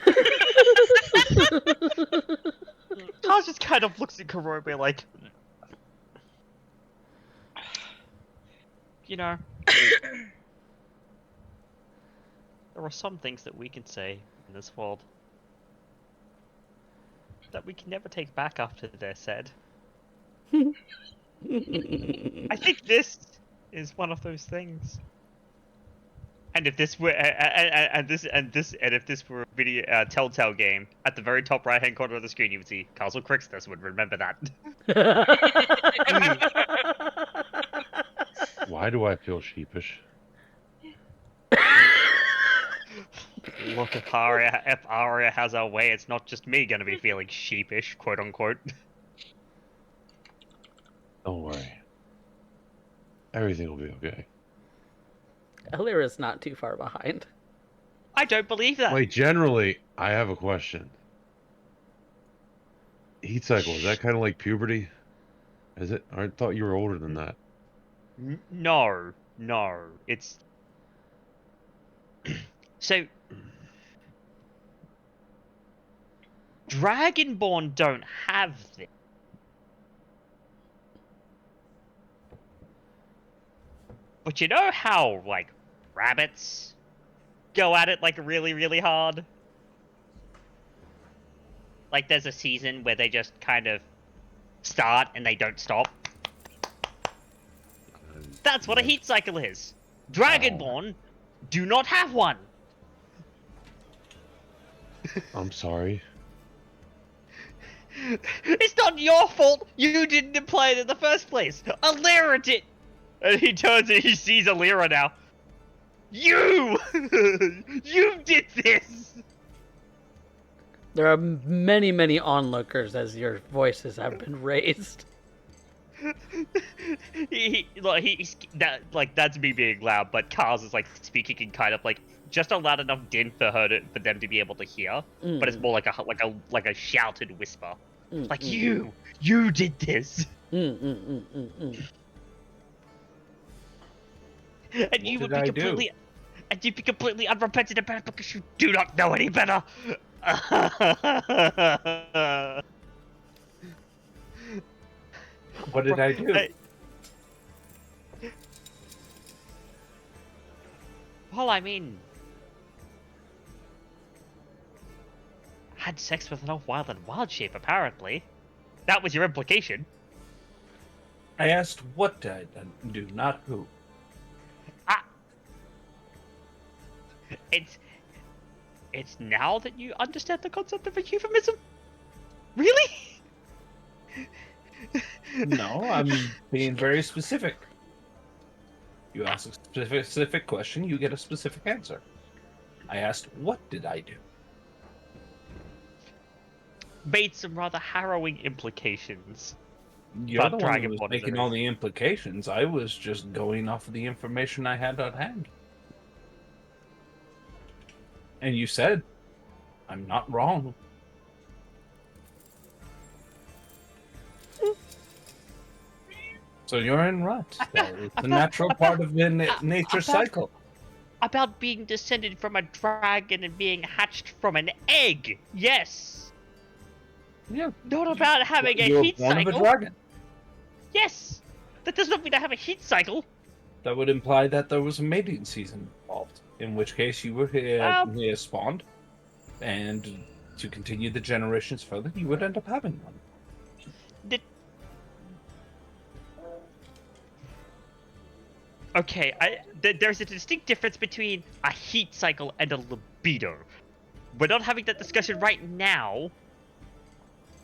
Speaker 2: Carl just kind of looks at Kurobe like... You know... There are some things that we can say in this world that we can never take back after they're said. I think this is one of those things. And if this were and if this were a video Telltale game, at the very top right hand corner of the screen you would see Castle Crixtus would remember that.
Speaker 4: Why do I feel sheepish?
Speaker 2: Look, if Aria has our way, it's not just me gonna be feeling sheepish, quote unquote.
Speaker 4: Don't worry. Everything will be okay.
Speaker 1: Alira's not too far behind.
Speaker 2: I don't believe that.
Speaker 4: Wait, generally, I have a question. Heat cycle, is that kind of like puberty? Is it? I thought you were older than that.
Speaker 2: No, it's so Dragonborn don't have this. But you know how, like, rabbits go at it, like, really, really hard? Like, there's a season where they just kind of start and they don't stop. That's what a heat cycle is. Dragonborn do not have one.
Speaker 4: I'm sorry.
Speaker 2: It's not your fault. You didn't imply it in the first place. Alira did. And he turns and he sees Alira now. You! You did this!
Speaker 1: There are many, many onlookers as your voices have been raised.
Speaker 2: That's me being loud, but Kaz is like speaking in kind of like just a loud enough din for them to be able to hear, but it's more like a shouted whisper. Like you did this. And you would be completely unrepentant about it because you do not know any better.
Speaker 5: What did I do?
Speaker 2: Well, I mean, had sex with an elf wild and wild shape, apparently. That was your implication.
Speaker 5: I asked what did I do, not who.
Speaker 2: It's now that you understand the concept of a euphemism? Really?
Speaker 5: No, I'm being very specific. You ask a specific question, you get a specific answer. I asked, what did I do?
Speaker 2: Made some rather harrowing implications.
Speaker 5: You're the
Speaker 2: But
Speaker 5: one who was
Speaker 2: Dragonborn
Speaker 5: making
Speaker 2: is
Speaker 5: all the implications. I was just going off of the information I had at hand. And you said, I'm not wrong. So you're in rut. It's a natural part of the nature cycle.
Speaker 2: About being descended from a dragon and being hatched from an egg. Yes.
Speaker 5: Yeah.
Speaker 2: Not about having a
Speaker 5: You're
Speaker 2: heat
Speaker 5: born of a
Speaker 2: cycle.
Speaker 5: dragon.
Speaker 2: Yes. That does not mean I have a heat cycle.
Speaker 5: That would imply that there was a mating season involved. In which case you were here spawned. And to continue the generations further, you would end up having one.
Speaker 2: Okay, there's a distinct difference between a heat cycle and a libido. We're not having that discussion right now.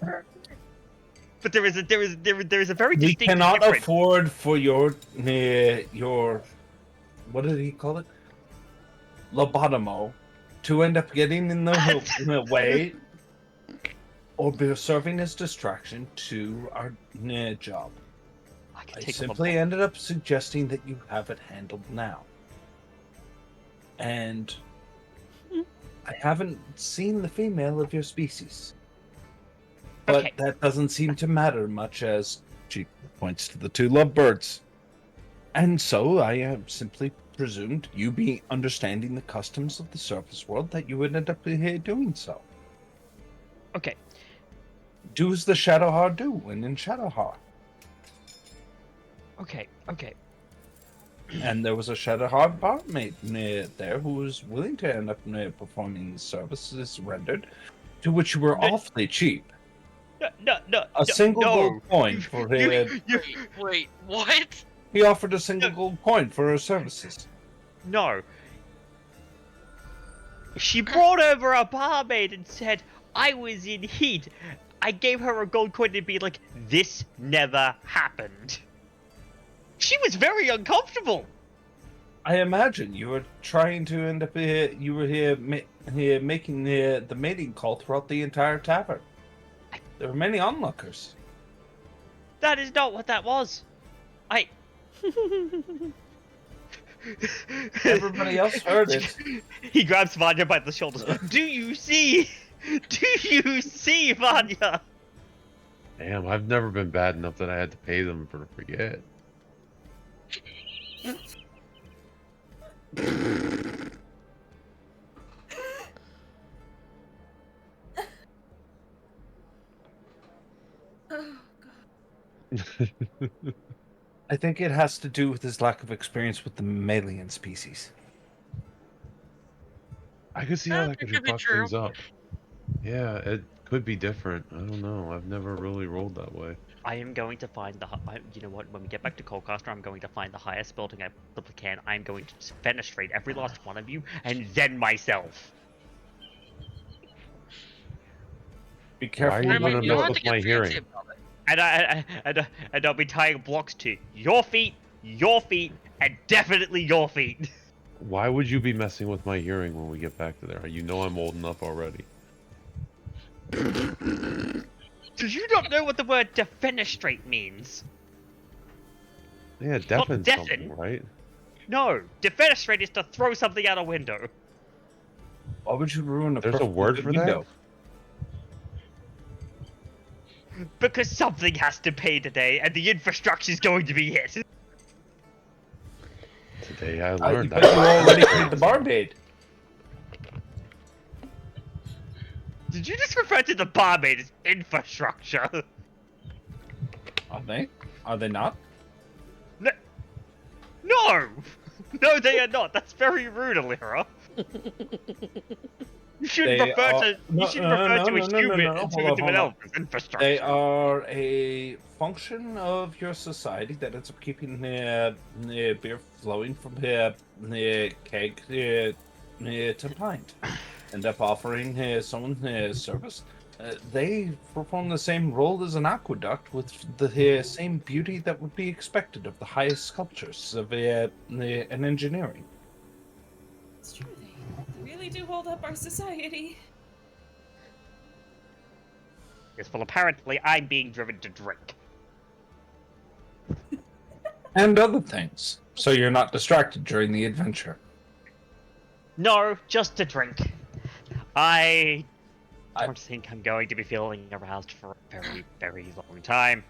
Speaker 2: But there is a very
Speaker 5: We
Speaker 2: distinct
Speaker 5: cannot
Speaker 2: difference.
Speaker 5: afford for your what did he call it? Lobotomo to end up getting in the way or be serving as distraction to our job. I simply ended up suggesting that you have it handled now. And I haven't seen the female of your species. But
Speaker 2: Okay.
Speaker 5: that doesn't seem to matter much as she points to the two lovebirds. And so I have simply presumed you be understanding the customs of the surface world that you would end up here doing so.
Speaker 2: Okay.
Speaker 5: Do as the Shadowheart do when in Shadowheart.
Speaker 2: Okay.
Speaker 5: And there was a Shadowheart barmaid there who was willing to end up performing the services rendered, to which you were awfully cheap.
Speaker 2: No,
Speaker 5: A single
Speaker 2: no.
Speaker 5: gold coin for his.
Speaker 6: Wait, what?
Speaker 5: He offered a single gold coin for her services.
Speaker 2: No. She brought over a barmaid and said I was in heat. I gave her a gold coin to be like, this never happened. She was very uncomfortable.
Speaker 5: I imagine you were trying to end up here. You were here making the mating call throughout the entire tavern. There were many onlookers.
Speaker 2: That is not what that was.
Speaker 5: Everybody else heard it.
Speaker 2: He grabs Vanya by the shoulders. Do you see? Do you see, Vanya?
Speaker 4: Damn, I've never been bad enough that I had to pay them for forget.
Speaker 3: Oh,
Speaker 5: I think it has to do with his lack of experience with the mammalian species.
Speaker 4: I could see how that
Speaker 6: That
Speaker 4: could
Speaker 6: could be
Speaker 4: fuck
Speaker 6: true.
Speaker 4: things up. Yeah, it could be different. I don't know. I've never really rolled that way.
Speaker 2: I am going to find you know what? When we get back to Colcaster, I'm going to find the highest building I possibly can. I'm going to just fenestrate every last one of you, and then myself.
Speaker 5: Be
Speaker 4: Why
Speaker 5: careful.
Speaker 4: are you
Speaker 6: I mean,
Speaker 4: gonna
Speaker 6: you don't
Speaker 4: mess
Speaker 6: have
Speaker 4: with
Speaker 6: to get
Speaker 4: my
Speaker 6: fancy
Speaker 4: hearing?
Speaker 6: about it.
Speaker 2: And I'll be tying blocks to your feet, and definitely your feet.
Speaker 4: Why would you be messing with my hearing when we get back to there? You know I'm old enough already.
Speaker 2: Did you not know what the word defenestrate means?
Speaker 4: Yeah, deafen
Speaker 2: deafen.
Speaker 4: something, right?
Speaker 2: No, defenestrate is to throw something out a window.
Speaker 5: Why would you ruin a
Speaker 4: There's a
Speaker 5: perfectly
Speaker 4: word
Speaker 5: good
Speaker 4: for that?
Speaker 5: window?
Speaker 2: Because something has to pay today, and the infrastructure's going to be hit.
Speaker 4: Today I
Speaker 5: You
Speaker 4: learned
Speaker 5: bet you already paid the barmaid.
Speaker 2: Did you just refer to the barmaid as infrastructure?
Speaker 5: Are they? Are they not?
Speaker 2: No! No, they are not. That's very rude, Alira. You shouldn't
Speaker 5: They
Speaker 2: refer
Speaker 5: are-
Speaker 2: to
Speaker 5: no,
Speaker 2: you shouldn't refer to a
Speaker 5: no,
Speaker 2: human
Speaker 5: no.
Speaker 2: to
Speaker 5: Hold
Speaker 2: an
Speaker 5: on.
Speaker 2: elf as infrastructure.
Speaker 5: They are a function of your society that ends up keeping beer flowing from keg to pint. End up offering someone service. They perform the same role as an aqueduct with the same beauty that would be expected of the highest sculptures of an engineering.
Speaker 3: it's true. They really do hold up our society.
Speaker 2: Yes, well, apparently I'm being driven to drink.
Speaker 5: And other things. So you're not distracted during the adventure.
Speaker 2: No, just to drink. I don't think I'm going to be feeling aroused for a very, very long time.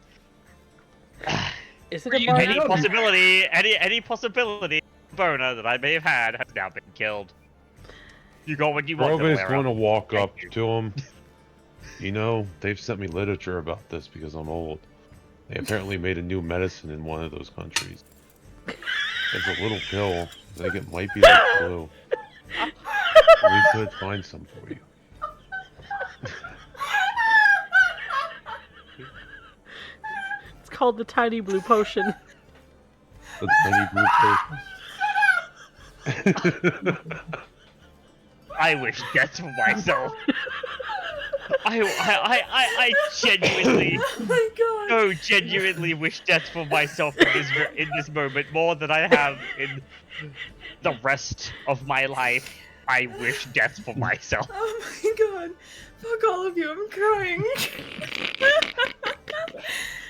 Speaker 1: Is it
Speaker 6: Were
Speaker 1: a
Speaker 6: you
Speaker 1: bar?
Speaker 2: Any possibility boner that I may have had has now been killed. You got what you want.
Speaker 4: Provis want to walk
Speaker 2: Thank
Speaker 4: up
Speaker 2: you.
Speaker 4: to him. You know, they've sent me literature about this because I'm old. They apparently made a new medicine in one of those countries. It's a little pill. I think it might be like flu. We could find some for you.
Speaker 1: It's called the Tiny Blue Potion.
Speaker 4: The tiny blue potion.
Speaker 2: I wish death for myself. I genuinely,
Speaker 3: Oh my god.
Speaker 2: so genuinely wish death for myself in this moment more than I have in the rest of my life. I wish death for myself.
Speaker 3: Oh my god. Fuck all of you, I'm crying.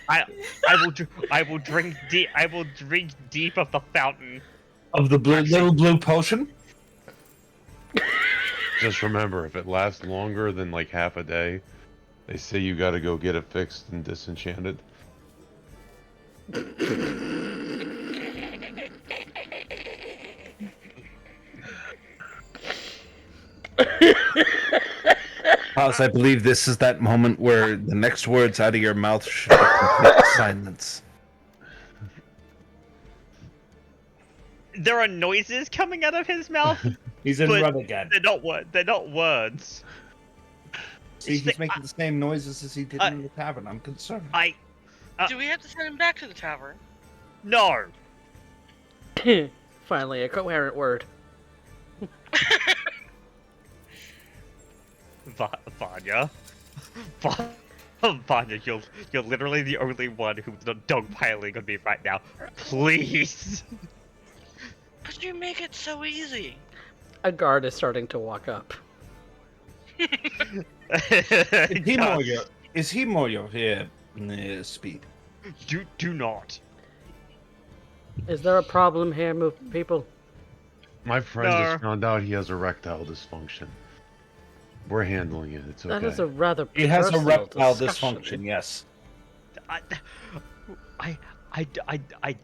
Speaker 2: I will drink deep. I will drink deep of the fountain.
Speaker 5: Of the little blue potion?
Speaker 4: Just remember, if it lasts longer than like half a day, they say you gotta go get it fixed and disenchanted.
Speaker 5: Paz, I believe this is that moment where the next words out of your mouth should be complete silence.
Speaker 2: There are noises coming out of his mouth,
Speaker 5: He's in
Speaker 2: But-
Speaker 5: run again.
Speaker 2: they're not words.
Speaker 5: See,
Speaker 2: It's
Speaker 5: he's
Speaker 2: the-
Speaker 5: making the same noises as he did in the tavern. I'm concerned.
Speaker 6: Do we have to send him back to the tavern?
Speaker 2: No!
Speaker 1: Finally, a coherent word.
Speaker 2: Vanya. Vanya, you're literally the only one who's not dogpiling on me right now. Please!
Speaker 6: But you make it so easy.
Speaker 1: A guard is starting to walk up.
Speaker 5: Is he more your speed?
Speaker 2: Do not.
Speaker 1: Is there a problem here, people?
Speaker 4: My friend
Speaker 2: No.
Speaker 4: just found out he has erectile dysfunction. We're handling it. It's okay.
Speaker 1: That is a rather
Speaker 5: He has a
Speaker 1: personal
Speaker 5: reptile
Speaker 1: discussion.
Speaker 5: dysfunction. Yes.
Speaker 2: I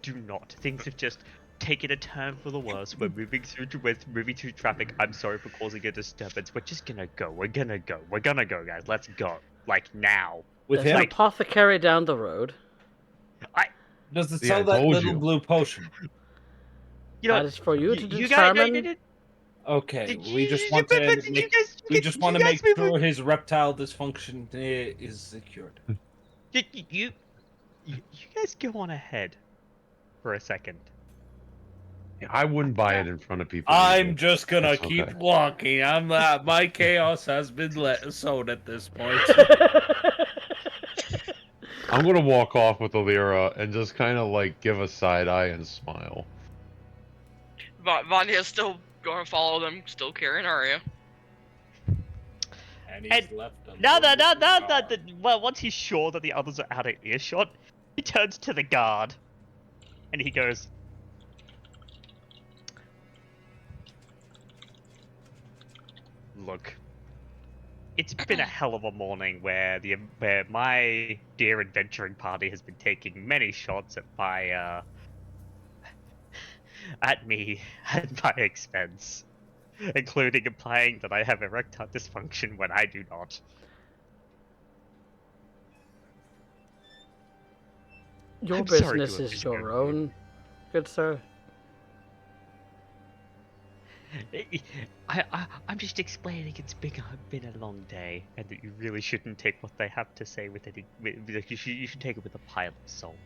Speaker 2: do not. Things have just taken a turn for the worse. We're moving through traffic. I'm sorry for causing a disturbance. We're just gonna go. We're gonna go, guys. Let's go. Like now.
Speaker 5: With
Speaker 1: There's
Speaker 5: him,
Speaker 1: an apothecary down the road.
Speaker 5: does it
Speaker 4: Yeah,
Speaker 5: sell
Speaker 4: I
Speaker 5: that
Speaker 4: told
Speaker 5: little
Speaker 4: you.
Speaker 5: blue potion?
Speaker 2: You know,
Speaker 1: That is for you to
Speaker 2: you guys,
Speaker 1: determine.
Speaker 5: Okay,
Speaker 2: Did
Speaker 5: we
Speaker 2: you-
Speaker 5: just
Speaker 2: you-
Speaker 5: want
Speaker 2: but-
Speaker 5: to
Speaker 2: but did you
Speaker 5: make,
Speaker 2: guys-
Speaker 5: we
Speaker 2: you-
Speaker 5: just
Speaker 2: you
Speaker 5: want to
Speaker 2: guys
Speaker 5: make
Speaker 2: move-
Speaker 5: sure his reptile dysfunction is cured.
Speaker 2: you guys go on ahead for a second.
Speaker 4: I wouldn't buy it in front of people.
Speaker 5: I'm
Speaker 4: either.
Speaker 5: just gonna
Speaker 4: That's
Speaker 5: keep
Speaker 4: okay.
Speaker 5: walking. I'm my chaos has been sown at this point.
Speaker 4: I'm gonna walk off with Alira and just kind of like give a side eye and smile.
Speaker 6: Vanya's still going to follow them, still carrying Arya.
Speaker 5: And
Speaker 2: And
Speaker 5: left
Speaker 2: well, once he's sure that the others are out of earshot, he turns to the guard, and he goes, "Look, it's been a hell of a morning where my dear adventuring party has been taking many shots at my at me at my expense, including implying that I have erectile dysfunction when I do not."
Speaker 1: Your
Speaker 2: I'm sorry to
Speaker 1: business
Speaker 2: have
Speaker 1: is your
Speaker 2: disturbed you.
Speaker 1: own, good sir.
Speaker 2: I'm just explaining it's been a long day, and that you really shouldn't take what they have to say with any. You should take it with a pile of salt.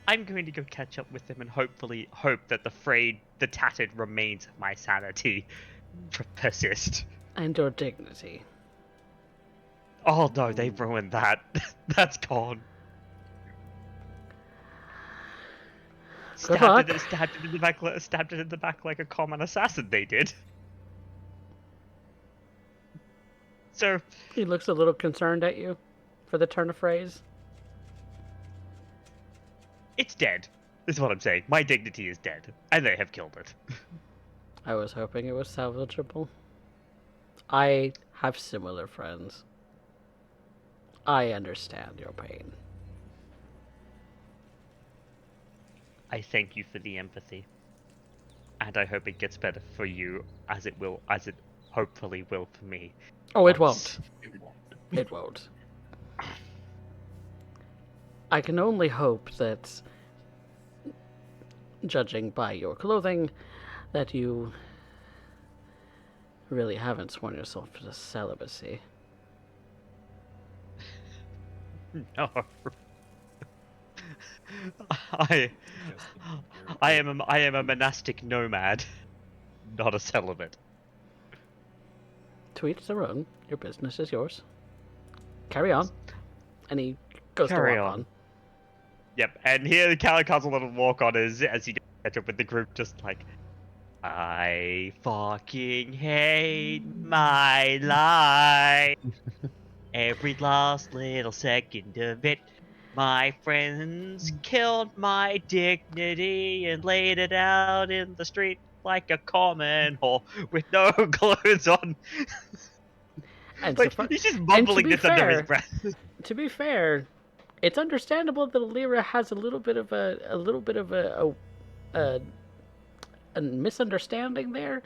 Speaker 2: I'm going to go catch up with them and hopefully hope that the tattered remains of my sanity persist.
Speaker 1: And your dignity.
Speaker 2: Oh no, they've ruined that. That's gone.
Speaker 1: Good luck.
Speaker 2: Stabbed it in the back like a common assassin. They did. So
Speaker 1: He looks a little concerned at you for the turn of phrase.
Speaker 2: it's dead. Is what I'm saying. My dignity is dead, and they have killed it.
Speaker 1: I was hoping it was salvageable. I have similar friends. I understand your pain.
Speaker 2: I thank you for the empathy, and I hope it gets better for you, as it hopefully will for me.
Speaker 1: Oh, it
Speaker 2: once.
Speaker 1: won't. It won't. I can only hope that, judging by your clothing, that you really haven't sworn yourself to celibacy.
Speaker 2: No. I am a monastic nomad, not a celibate.
Speaker 1: To each their own. Your business is yours. Carry on. And he goes
Speaker 2: Carry
Speaker 1: to walk
Speaker 2: on.
Speaker 1: on.
Speaker 2: Yep, and here Calicon's a little walk on as he catch up with the group, just like, I fucking hate my life. Every last little second of it. My friends killed my dignity and laid it out in the street like a common whore with no clothes on.
Speaker 1: And
Speaker 2: Like,
Speaker 1: so
Speaker 2: he's just mumbling
Speaker 1: be
Speaker 2: this under his
Speaker 1: fair-
Speaker 2: breath.
Speaker 1: To be fair, it's understandable that Alira has a little bit of a misunderstanding there,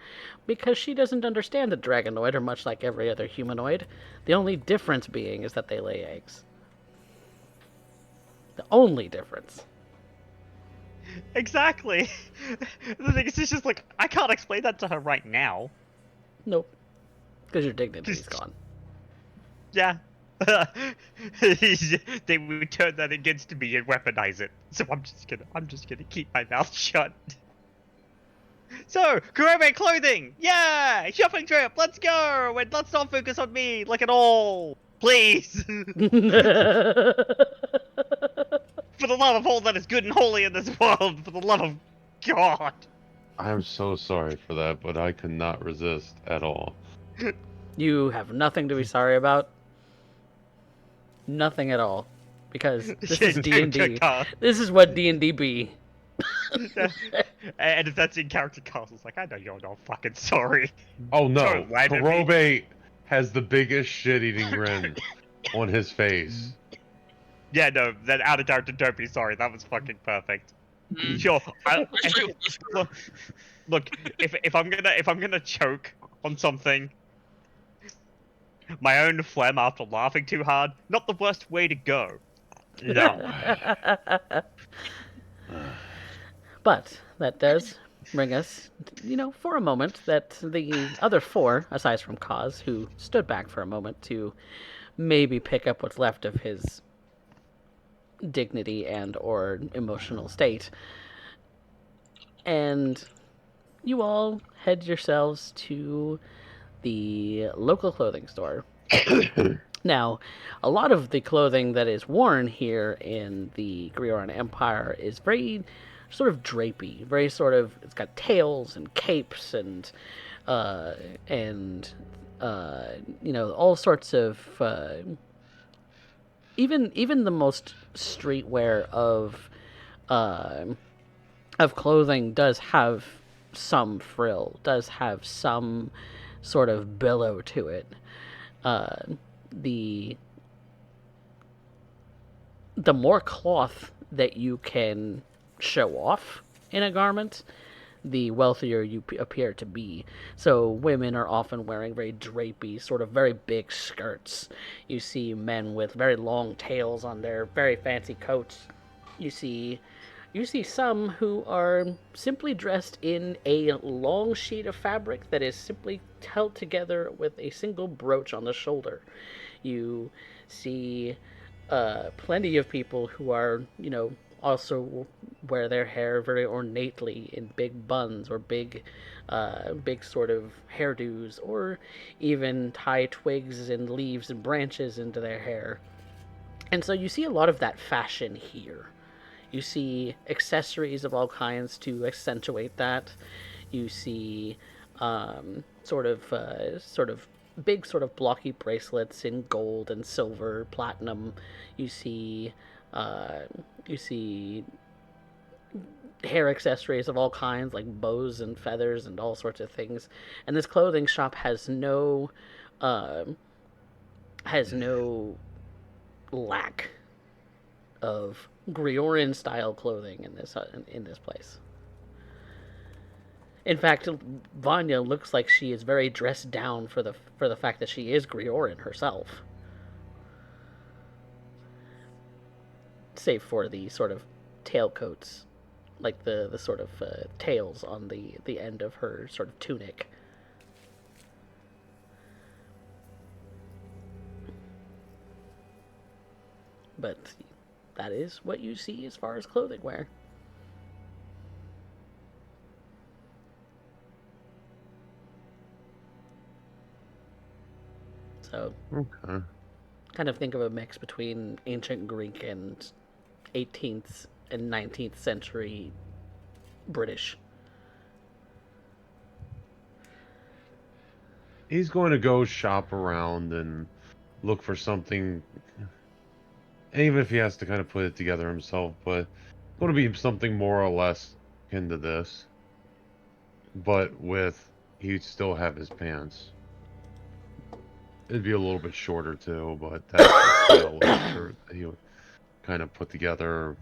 Speaker 1: because she doesn't understand the dragonoid, or much like every other humanoid. The only difference being is that they lay eggs. The only difference.
Speaker 2: Exactly. The thing is, it's just like, I can't explain that to her right now.
Speaker 1: Nope. Because your dignity is
Speaker 2: Just-
Speaker 1: gone.
Speaker 2: Yeah. They would turn that against me and weaponize it. So I'm just gonna keep my mouth shut. So, Kurobe clothing! Yeah! Shopping trip, let's go! And let's not focus on me, like at all! Please! For the love of all that is good and holy in this world, for the love of God!
Speaker 4: I'm so sorry for that, but I could not resist at all.
Speaker 1: You have nothing to be sorry about. Nothing at all. Because this is D&D. This is what D&D be.
Speaker 2: And if that's in character cast, it's like, I know you're not fucking sorry.
Speaker 4: Oh no,
Speaker 2: Don't lie to me.
Speaker 4: Kurobe has the biggest shit-eating grin on his face.
Speaker 2: Yeah, no, that out of character, don't be sorry. That was fucking perfect.
Speaker 6: Mm.
Speaker 2: Sure.
Speaker 6: Especially with this group.
Speaker 2: Look, if I'm gonna choke on something, my own phlegm after laughing too hard, not the worst way to go. No.
Speaker 1: But that does bring us, for a moment, that the other four, aside from Kaz, who stood back for a moment to maybe pick up what's left of his dignity and or emotional state, and you all head yourselves to the local clothing store. Now, a lot of the clothing that is worn here in the Grioran Empire is very sort of drapey, very sort of, it's got tails and capes and all sorts of, even the most streetwear of clothing does have some frill, does have some sort of billow to it. The more cloth that you can show off in a garment, the wealthier you appear to be. So women are often wearing very drapey, sort of very big skirts. You see men with very long tails on their very fancy coats. You see some who are simply dressed in a long sheet of fabric that is simply held together with a single brooch on the shoulder. You see plenty of people who are, also wear their hair very ornately in big buns or big sort of hairdos, or even tie twigs and leaves and branches into their hair. And so you see a lot of that fashion here. You see accessories of all kinds to accentuate that. You see sort of big sort of blocky bracelets in gold and silver, platinum. You see hair accessories of all kinds, like bows and feathers and all sorts of things. And this clothing shop has no lack of Grioran style clothing in this place. In fact, Vanya looks like she is very dressed down for the fact that she is Grioran herself. Save for the sort of tailcoats, like the sort of tails on the end of her sort of tunic. But that is what you see as far as clothing wear. So,
Speaker 4: Okay.
Speaker 1: kind of think of a mix between ancient Greek and 18th and 19th century British.
Speaker 4: He's going to go shop around and look for something, even if he has to kind of put it together himself, but it's going to be something more or less akin to this. But he'd still have his pants. It'd be a little bit shorter too, but that's the style of shirt that he would kind of put together.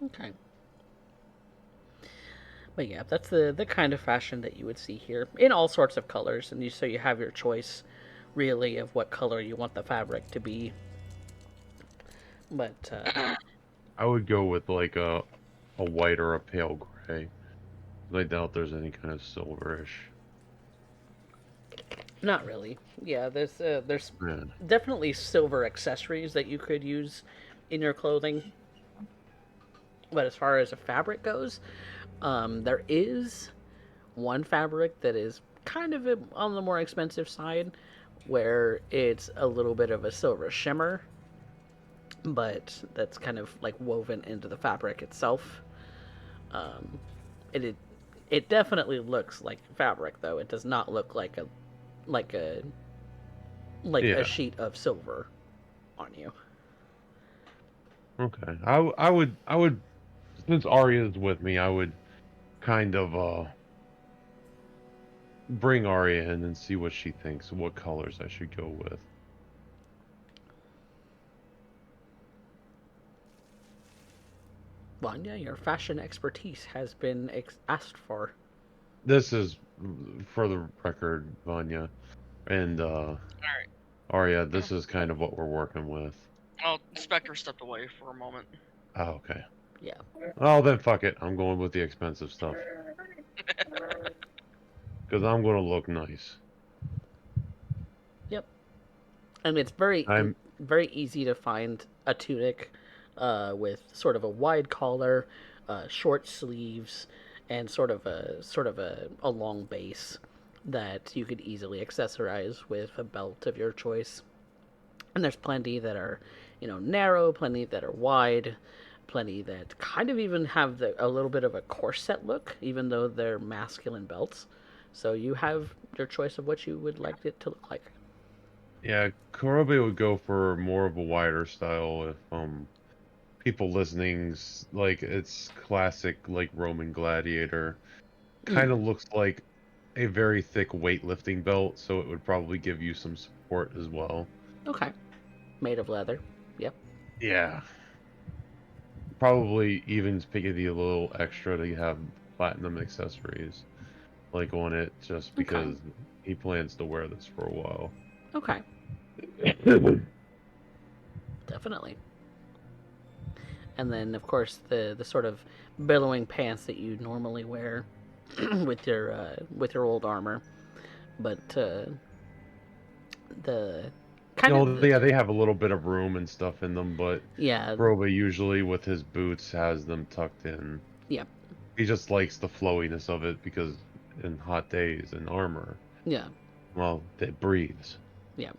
Speaker 1: Okay. But yeah, that's the kind of fashion that you would see here in all sorts of colors, and so you have your choice, really, of what color you want the fabric to be. But
Speaker 4: I would go with like a white or a pale gray. I doubt there's any kind of silverish.
Speaker 1: Not really. Yeah, there's
Speaker 4: Yeah.
Speaker 1: definitely silver accessories that you could use in your clothing. But as far as a fabric goes, there is one fabric that is kind of on the more expensive side, where it's a little bit of a silver shimmer, but that's kind of like woven into the fabric itself. Um, it it definitely looks like fabric, though. It does not look like a like a
Speaker 4: Yeah.
Speaker 1: sheet of silver on you.
Speaker 4: Okay. I would since Arya's with me, I would kind of bring Arya in and see what she thinks, what colors I should go with.
Speaker 1: Vanya, your fashion expertise has been asked for.
Speaker 4: This is for the record, Vanya and
Speaker 6: Alright.
Speaker 4: Arya, this is kind of what we're working with.
Speaker 6: Well, Spectre stepped away for a moment.
Speaker 4: Oh, okay.
Speaker 1: Yeah.
Speaker 4: Oh, then fuck it. I'm going with the expensive stuff. Because I'm going to look nice.
Speaker 1: Yep. And it's very
Speaker 4: I'm
Speaker 1: very easy to find a tunic with sort of a wide collar, short sleeves, and sort of a long base that you could easily accessorize with a belt of your choice. And there's plenty that are, narrow, plenty that are wide, plenty that kind of even have a little bit of a corset look, even though they're masculine belts. So you have your choice of what you would like it to look like.
Speaker 4: Yeah, Kurobe would go for more of a wider style if people listening's like it's classic like Roman gladiator. Kind of looks like a very thick weightlifting belt, so it would probably give you some support as well.
Speaker 1: Okay. Made of leather. Yep.
Speaker 4: Yeah. Probably even picking a little extra to have platinum accessories like on it just
Speaker 1: Okay.
Speaker 4: because he plans to wear this for a while.
Speaker 1: Okay. Definitely. And then, of course, the sort of billowing pants that you normally wear with your old armor, but the kind
Speaker 4: No,
Speaker 1: of
Speaker 4: yeah, they have a little bit of room and stuff in them, but
Speaker 1: yeah
Speaker 4: Groba usually with his boots has them tucked in.
Speaker 1: yeah
Speaker 4: He just likes the flowiness of it because in hot days in armor,
Speaker 1: yeah
Speaker 4: well, it breathes.
Speaker 1: yeah.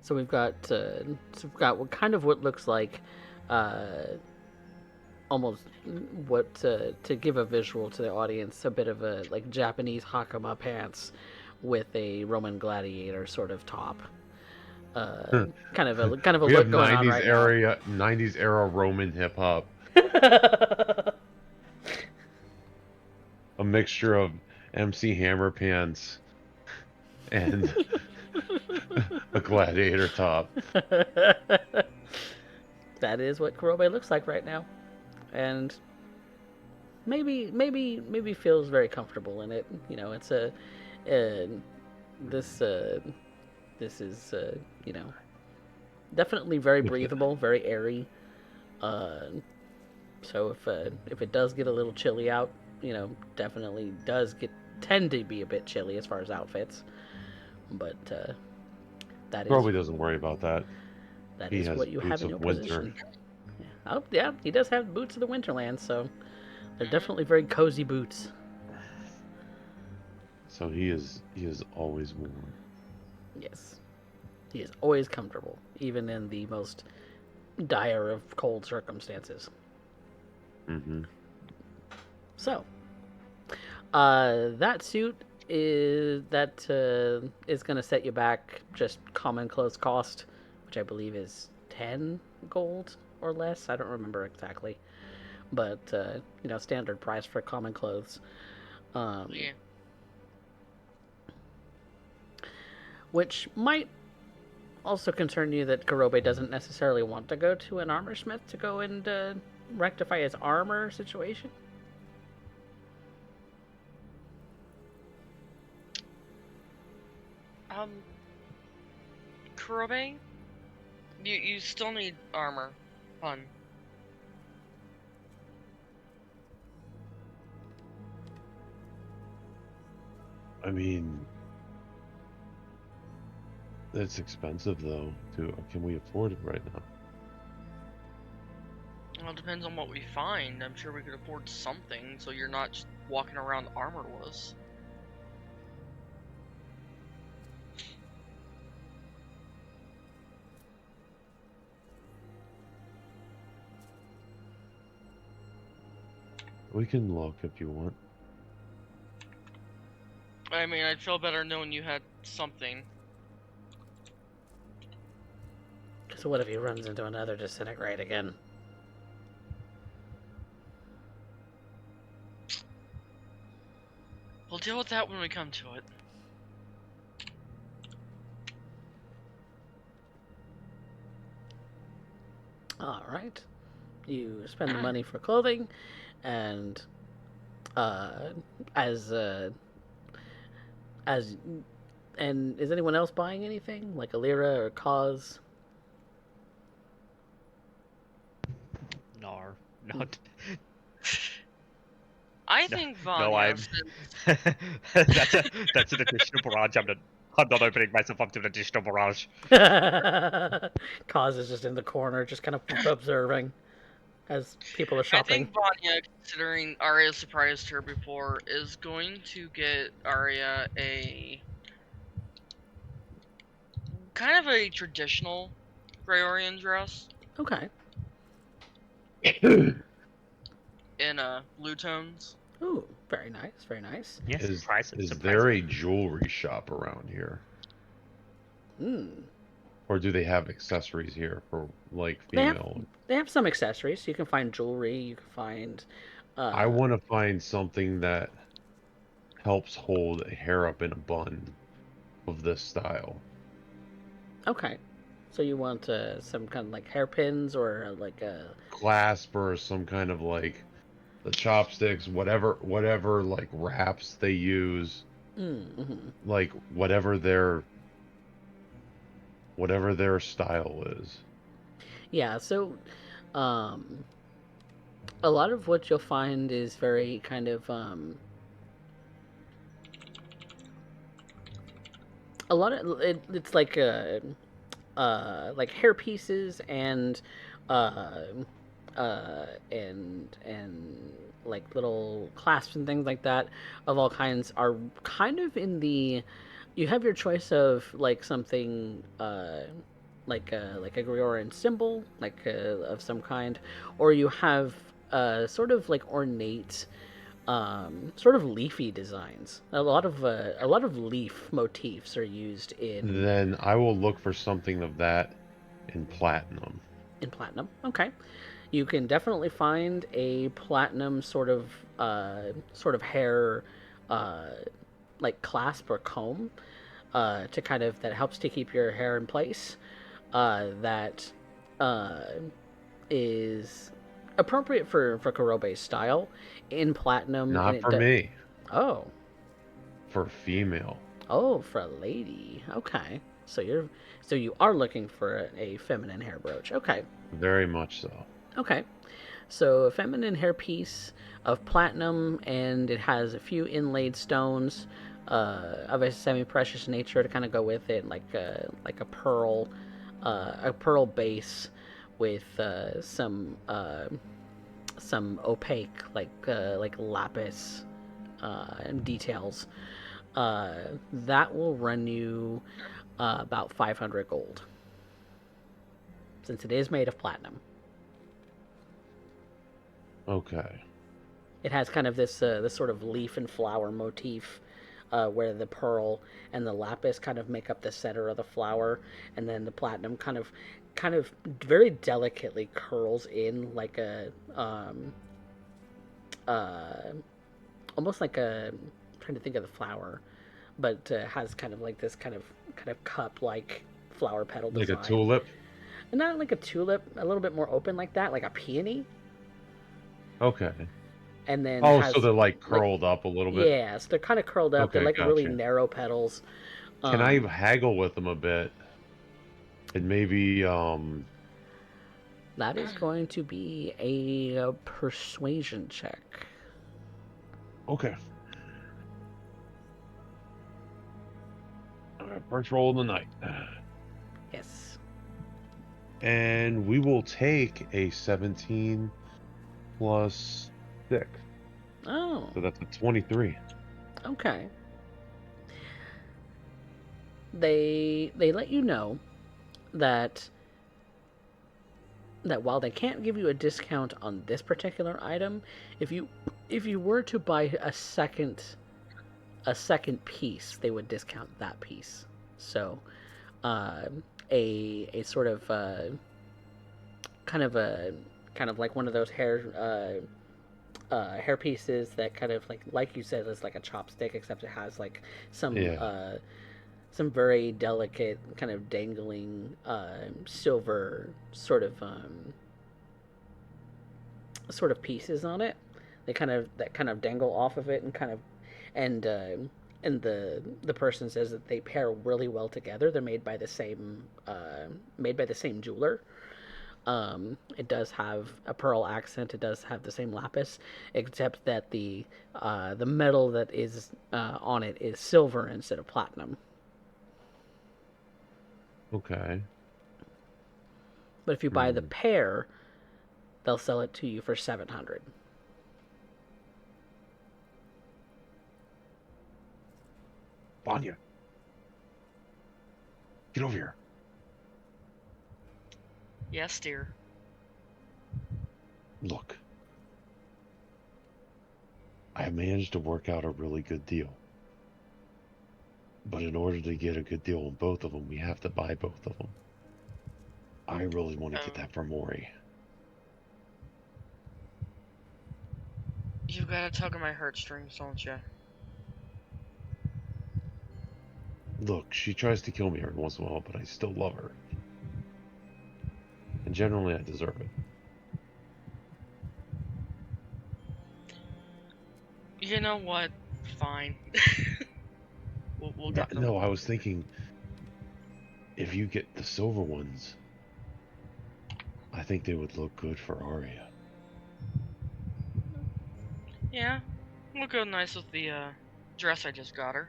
Speaker 1: So we've got what looks like uh, almost what to give a visual to the audience, a bit of a like Japanese hakama pants with a Roman gladiator sort of top. Kind of a
Speaker 4: We have
Speaker 1: look going on right now.
Speaker 4: 90s era Roman hip hop, a mixture of MC Hammer pants and a gladiator top.
Speaker 1: That is what Kurobe looks like right now, and maybe feels very comfortable in it. It's uh, this this is definitely very breathable, very airy. Uh, so if it does get a little chilly out, definitely does tend to be a bit chilly as far as outfits. But that is
Speaker 4: Probably doesn't worry about that.
Speaker 1: that
Speaker 4: He
Speaker 1: is
Speaker 4: has
Speaker 1: what you have
Speaker 4: boots
Speaker 1: in
Speaker 4: of
Speaker 1: your
Speaker 4: winter.
Speaker 1: possession. Yeah. Oh yeah, he does have boots of the Winterland, so they're
Speaker 6: Mhm.
Speaker 1: definitely very cozy boots.
Speaker 4: So he is always warm.
Speaker 1: Yes, he is always comfortable, even in the most dire of cold circumstances.
Speaker 4: Mm-hmm.
Speaker 1: So, that suit is going to set you back just common clothes cost, which I believe is 10 gold or less. I don't remember exactly, but standard price for common clothes.
Speaker 6: Yeah.
Speaker 1: Which might also concern you that Kurobe doesn't necessarily want to go to an armor smith to go and rectify his armor situation.
Speaker 6: Um, Kurobe, you still need armor. Fun.
Speaker 4: I mean, It's expensive though. Can we afford it right now?
Speaker 6: Well, it depends on what we find. I'm sure we could afford something, so you're not just walking around armorless.
Speaker 4: We can look if you want.
Speaker 6: I mean, I'd feel better knowing you had something.
Speaker 1: So what if he runs into another disintegrate again?
Speaker 6: We'll deal with that when we come to it.
Speaker 1: All right. You spend the money for clothing, and uh, as as and is anyone else buying anything like Alira or Cause?
Speaker 2: No, not.
Speaker 6: I think
Speaker 2: No,
Speaker 6: Vanya,
Speaker 2: I'm. That's an additional barrage. I'm not opening myself up to an additional barrage.
Speaker 1: Cause is just in the corner, just kind of observing as people are
Speaker 6: I
Speaker 1: shopping.
Speaker 6: think Vanya, considering Arya surprised her before, is going to get Arya a kind of a traditional Greyorian dress
Speaker 1: Okay.
Speaker 6: in blue tones.
Speaker 1: Ooh, very nice, very nice.
Speaker 2: Yes,
Speaker 4: Is
Speaker 2: surprise.
Speaker 4: there a jewelry shop around here?
Speaker 1: Hmm.
Speaker 4: Or do they have accessories here for like
Speaker 1: They have
Speaker 4: female?
Speaker 1: they have some accessories. You can find jewelry. You can find.
Speaker 4: I want to find something that helps hold hair up in a bun of this style.
Speaker 1: Okay. So you want some kind of like hairpins or like a.
Speaker 4: Clasp or some kind of like the chopsticks, whatever like wraps they use,
Speaker 1: Mm-hmm.
Speaker 4: like whatever their style is.
Speaker 1: Yeah. So, um, a lot of what you'll find is very kind of a lot of it's like hair pieces and uh and like little clasps and things like that of all kinds are kind of in the you have your choice of like something like a Gregorian symbol like of some kind, or you have sort of like ornate sort of leafy designs. A lot of leaf motifs are used
Speaker 4: Then I will look for something of that in platinum.
Speaker 1: in platinum. Okay, you can definitely find a platinum sort of hair uh, like clasp or comb to kind of that helps to keep your hair in place. That uh, is appropriate for Kurobe's style in platinum, and
Speaker 4: Not
Speaker 1: it
Speaker 4: for me,
Speaker 1: oh
Speaker 4: for female.
Speaker 1: oh for a lady. Okay, so you are looking for a feminine hair brooch. Okay,
Speaker 4: Very much so.
Speaker 1: okay. So a feminine hairpiece of platinum, and it has a few inlaid stones of a semi-precious nature to kind of go with it, like a pearl base with some opaque like lapis details. That will run you about 500 gold, since it is made of platinum.
Speaker 4: Okay.
Speaker 1: It has kind of this sort of leaf and flower motif, where the pearl and the lapis kind of make up the center of the flower, and then the platinum kind of very delicately curls in like a uh, almost like a I'm trying to think of the flower, but has kind of like this kind of cup like flower petal
Speaker 4: Like a
Speaker 1: design.
Speaker 4: tulip?
Speaker 1: And not like a tulip, a little bit more open like that, like a peony.
Speaker 4: Okay.
Speaker 1: And then
Speaker 4: Oh,
Speaker 1: has
Speaker 4: so they're like
Speaker 1: like
Speaker 4: curled up a little bit?
Speaker 1: yeah, so they're kind of curled up. They're
Speaker 4: Okay,
Speaker 1: like really
Speaker 4: gotcha.
Speaker 1: narrow petals.
Speaker 4: Can I
Speaker 1: Um,
Speaker 4: haggle with them a bit? And maybe,
Speaker 1: that is going to be a persuasion check.
Speaker 4: okay. All right, first roll of the night.
Speaker 1: Yes.
Speaker 4: And we will take a 17 plus 6.
Speaker 1: Oh,
Speaker 4: So that's a 23.
Speaker 1: okay. They let you know that while they can't give you a discount on this particular item, if you were to buy a second piece, they would discount that piece. So, uh, a sort of kind of a kind of like one of those hair pieces that kind of like you said is like a chopstick, except it has like
Speaker 4: Yeah.
Speaker 1: some very delicate kind of dangling silver sort of pieces on it. That kind of dangle off of it and kind of and the person says that they pair really well together. They're made by the same jeweler. It does have a pearl accent. It does have the same lapis, except that the metal that is on it is silver instead of platinum.
Speaker 4: Okay.
Speaker 1: But if you buy the pair, they'll sell it to you for 700.
Speaker 4: Vanya, get over here.
Speaker 6: Yes, dear.
Speaker 4: Look. I have managed to work out a really good deal. But in order to get a good deal on both of them, we have to buy both of them. I really want to get that for Maury.
Speaker 6: You've got a tug on my heartstrings, don't you?
Speaker 4: Look, she tries to kill me every once in a while, but I still love her. And generally, I deserve it.
Speaker 6: You know what? Fine. we'll get them.
Speaker 4: No, I was thinking, if you get the silver ones, I think they would look good for Arya.
Speaker 6: Yeah, look go nice with the dress I just got her.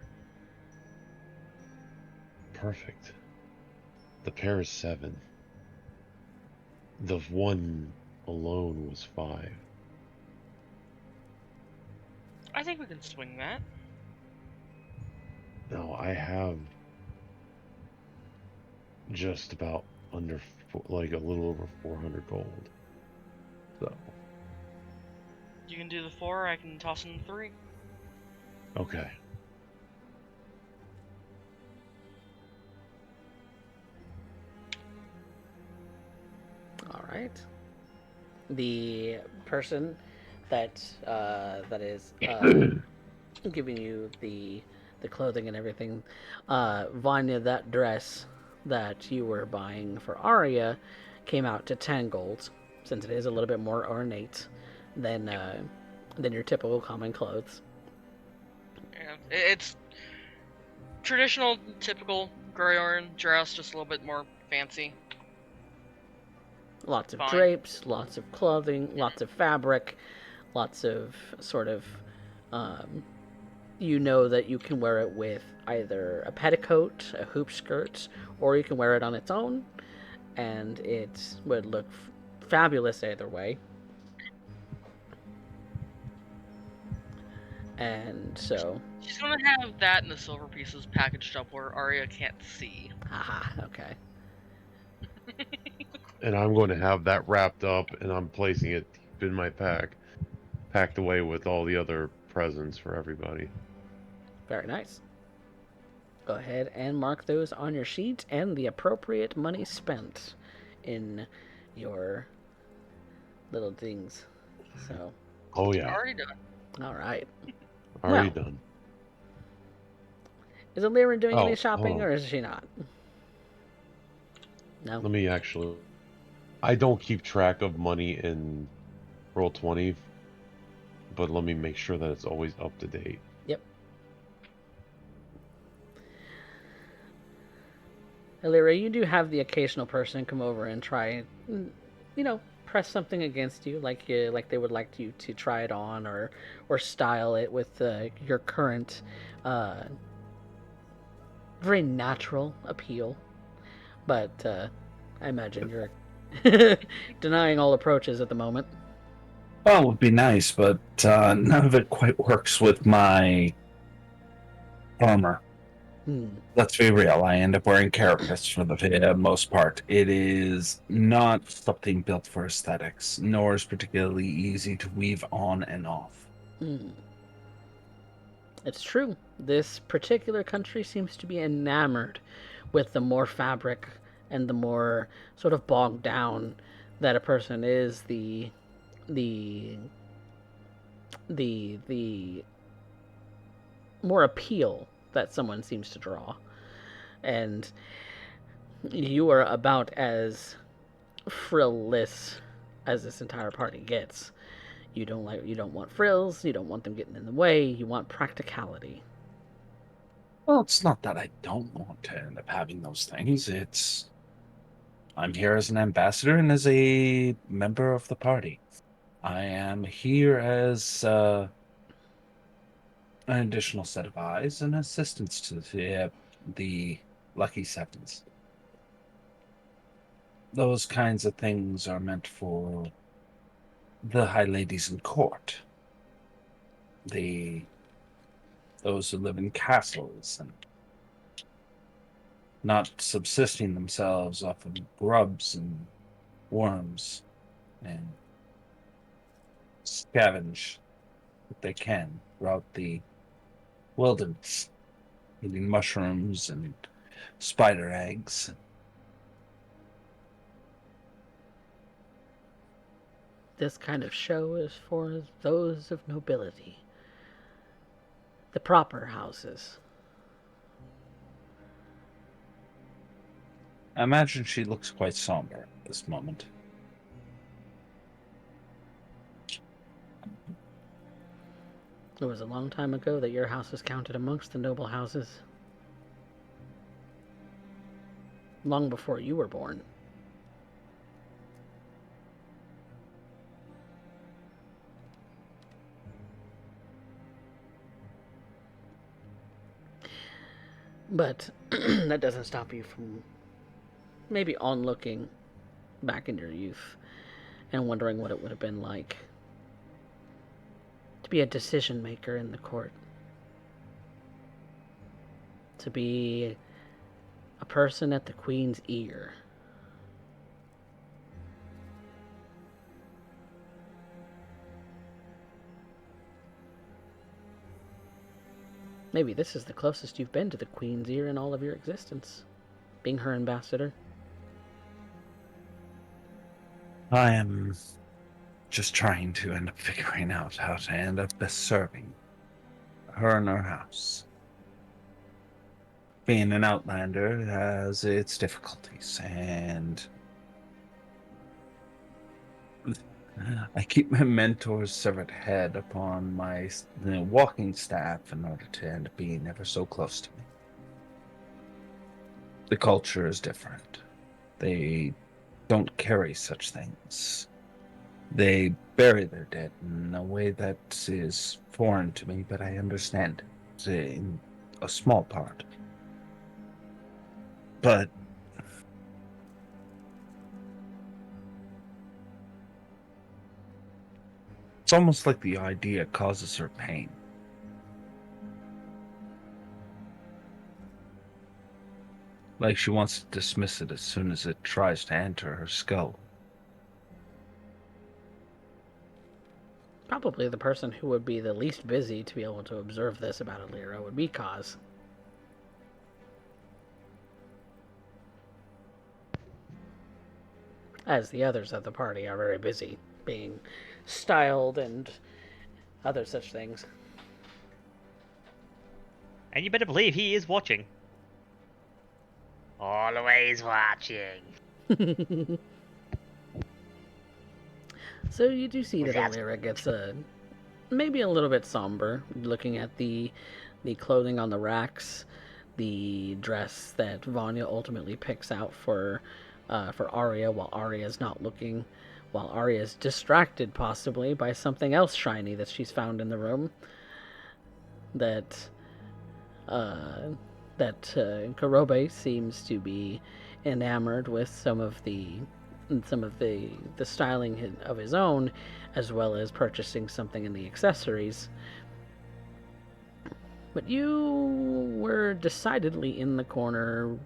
Speaker 4: Perfect. The pair is 7. The one alone was 5.
Speaker 6: I think we can swing that.
Speaker 4: No, I have just about under, like a little over 400 gold. So,
Speaker 6: You can do the 4, I can toss in the 3.
Speaker 4: okay.
Speaker 1: All right. The person that is giving you the clothing and everything, Vanya, that dress that you were buying for Arya came out to 10 gold, since it is a little bit more ornate than your typical common clothes.
Speaker 6: Yeah, it's traditional, typical Greyhorn dress, just a little bit more fancy.
Speaker 1: Lots of
Speaker 6: Fine.
Speaker 1: drapes, lots of clothing, lots of fabric, lots of sort of, you know that you can wear it with either a petticoat, a hoop skirt, or you can wear it on its own, and it would look fabulous either way. And so,
Speaker 6: She's gonna have that and the silver pieces packaged up where Arya can't see.
Speaker 1: haha, okay.
Speaker 4: And I'm going to have that wrapped up, and I'm placing it deep in my pack, packed away with all the other presents for everybody.
Speaker 1: Very nice. Go ahead and mark those on your sheet and the appropriate money spent in your little things. So,
Speaker 4: Oh yeah,
Speaker 6: Already done.
Speaker 1: all right.
Speaker 4: already
Speaker 1: Well,
Speaker 4: done.
Speaker 1: Is Alira doing any
Speaker 4: Oh,
Speaker 1: shopping,
Speaker 4: hold
Speaker 1: or
Speaker 4: on.
Speaker 1: is she not? No.
Speaker 4: Let me actually. I don't keep track of money in Roll20, but let me make sure that it's always up to date.
Speaker 1: Yep. Alira, you do have the occasional person come over and try, press something against you, like they would like you to try it on or style it with your current very natural appeal. but I imagine you're denying all approaches at the moment.
Speaker 5: Well, it would be nice, but none of it quite works with my armor. Let's be real, I end up wearing carapace for the most part. It is not something built for aesthetics, nor is particularly easy to weave on and off.
Speaker 1: It's true. This particular country seems to be enamored with the more fabric and the more sort of bogged down that a person is, the more appeal that someone seems to draw. And you are about as frillless as this entire party gets. You don't want frills, you don't want them getting in the way, you want practicality.
Speaker 5: Well, it's not that I don't want to end up having those things. I'm here as an ambassador and as a member of the party. I am here as an additional set of eyes and assistance to the Lucky Sevens. Those kinds of things are meant for the high ladies in court. Those who live in castles and not subsisting themselves off of grubs and worms and scavenge what they can throughout the wilderness, eating mushrooms and spider eggs.
Speaker 1: This kind of show is for those of nobility. The proper houses.
Speaker 5: I imagine she looks quite somber at this moment.
Speaker 1: It was a long time ago that your house was counted amongst the noble houses. Long before you were born. But that doesn't stop you from maybe onlooking back in your youth and wondering what it would have been like to be a decision maker in the court. To be a person at the Queen's ear. Maybe this is the closest you've been to the Queen's ear in all of your existence, being her ambassador.
Speaker 5: I am just trying to end up figuring out how to end up best serving her and her house. Being an outlander has its difficulties, and I keep my mentor's severed head upon my walking staff in order to end up being ever so close to me. The culture is different. They don't carry such things. They bury their dead in a way that is foreign to me, but I understand it in a small part. But it's almost like the idea causes her pain. Like she wants to dismiss it as soon as it tries to enter her skull.
Speaker 1: Probably the person who would be the least busy to be able to observe this about Alira would be Kaz. As the others of the party are very busy being styled and other such things.
Speaker 2: And you better believe he is watching. Always watching.
Speaker 1: So you do see that Alira gets maybe a little bit somber, looking at the clothing on the racks, the dress that Vanya ultimately picks out for Arya while Arya's not looking, while Arya's distracted possibly by something else shiny that she's found in the room. That Karobe seems to be enamored with some of the styling of his own, as well as purchasing something in the accessories. But you were decidedly in the corner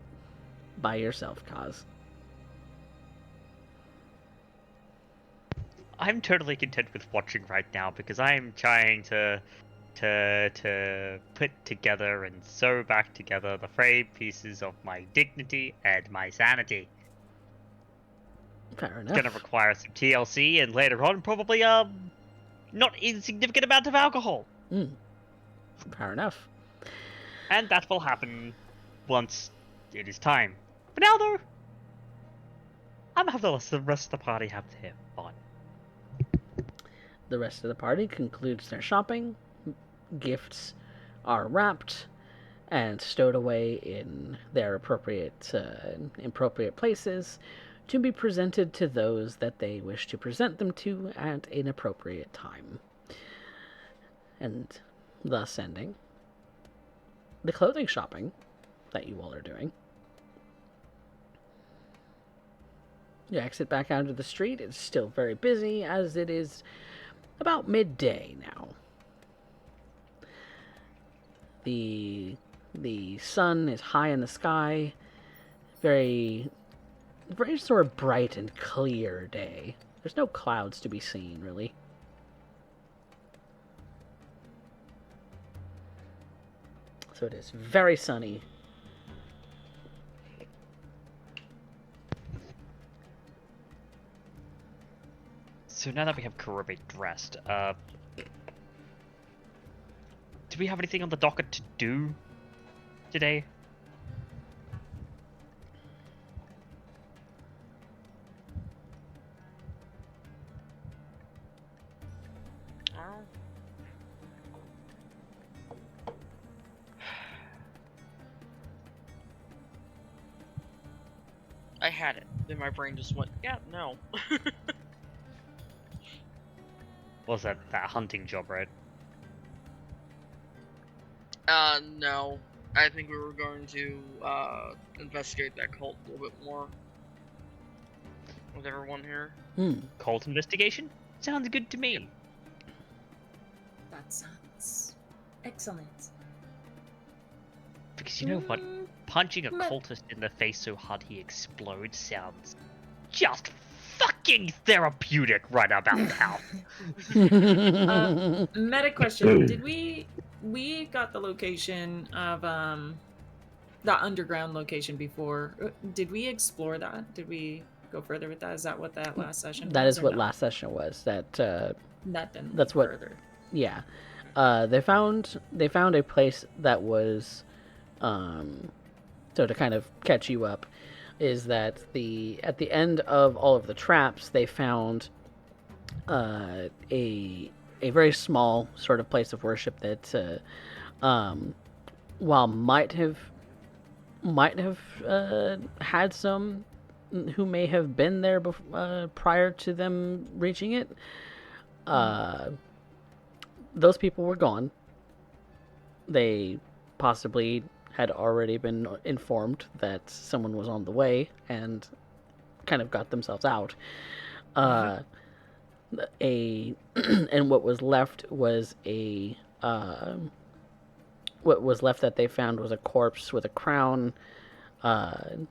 Speaker 1: by yourself, Kaz.
Speaker 2: I'm totally content with watching right now because I am trying to put together and sew back together the frayed pieces of my dignity and my sanity.
Speaker 1: Fair
Speaker 2: It's
Speaker 1: enough.
Speaker 2: gonna require some TLC and later on probably not insignificant amount of alcohol.
Speaker 1: Fair enough.
Speaker 2: And that will happen once it is time. For now though, I'm gonna have the rest of the party have their fun.
Speaker 1: The rest of the party concludes their shopping. Gifts are wrapped and stowed away in their appropriate places to be presented to those that they wish to present them to at an appropriate time. And thus ending the clothing shopping that you all are doing. You exit back out into the street. It's still very busy, as it is about midday now. The sun is high in the sky. Very sort of bright and clear day. There's no clouds to be seen, really. So it is very sunny.
Speaker 2: So now that we have Kurobe dressed, do we have anything on the docket to do today?
Speaker 6: I had it. Then my brain just went, yeah, no.
Speaker 2: What was that hunting job, right?
Speaker 6: No. I think we were going to, investigate that cult a little bit more. With everyone here.
Speaker 2: Cult investigation? Sounds good to me.
Speaker 3: That sounds excellent.
Speaker 2: Because you know what? Punching a cultist in the face so hard he explodes sounds just fucking therapeutic right about now.
Speaker 3: Meta question: did we got the location of the underground location before? Did we explore that? Did we go further with that? Is that what that last session?
Speaker 1: That
Speaker 3: was,
Speaker 1: is
Speaker 3: or
Speaker 1: what
Speaker 3: no?
Speaker 1: last session was. That
Speaker 3: didn't
Speaker 1: that's
Speaker 3: lead
Speaker 1: what-
Speaker 3: further.
Speaker 1: yeah. They found a place that was so to kind of catch you up, is that at the end of all of the traps, they found a very small sort of place of worship that while might have had some who may have been there prior to them reaching it. Those people were gone. They possibly had already been informed that someone was on the way and kind of got themselves out. And what was left was what was left that they found was a corpse with a crown on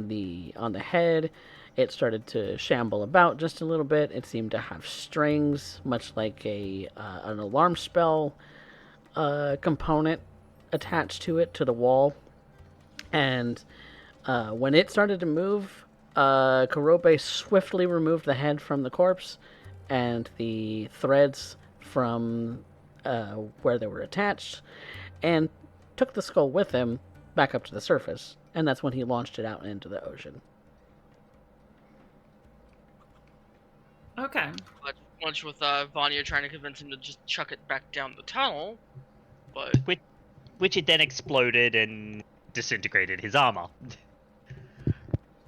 Speaker 1: the head. It started to shamble about just a little bit. It seemed to have strings, much like an alarm spell component attached to it, to the wall. And when it started to move, Kurobe swiftly removed the head from the corpse and the threads from where they were attached, and took the skull with him back up to the surface. And that's when he launched it out into the ocean.
Speaker 3: Okay.
Speaker 6: Much with Vanya trying to convince him to just chuck it back down the tunnel, but
Speaker 2: Which it then exploded and disintegrated his armor.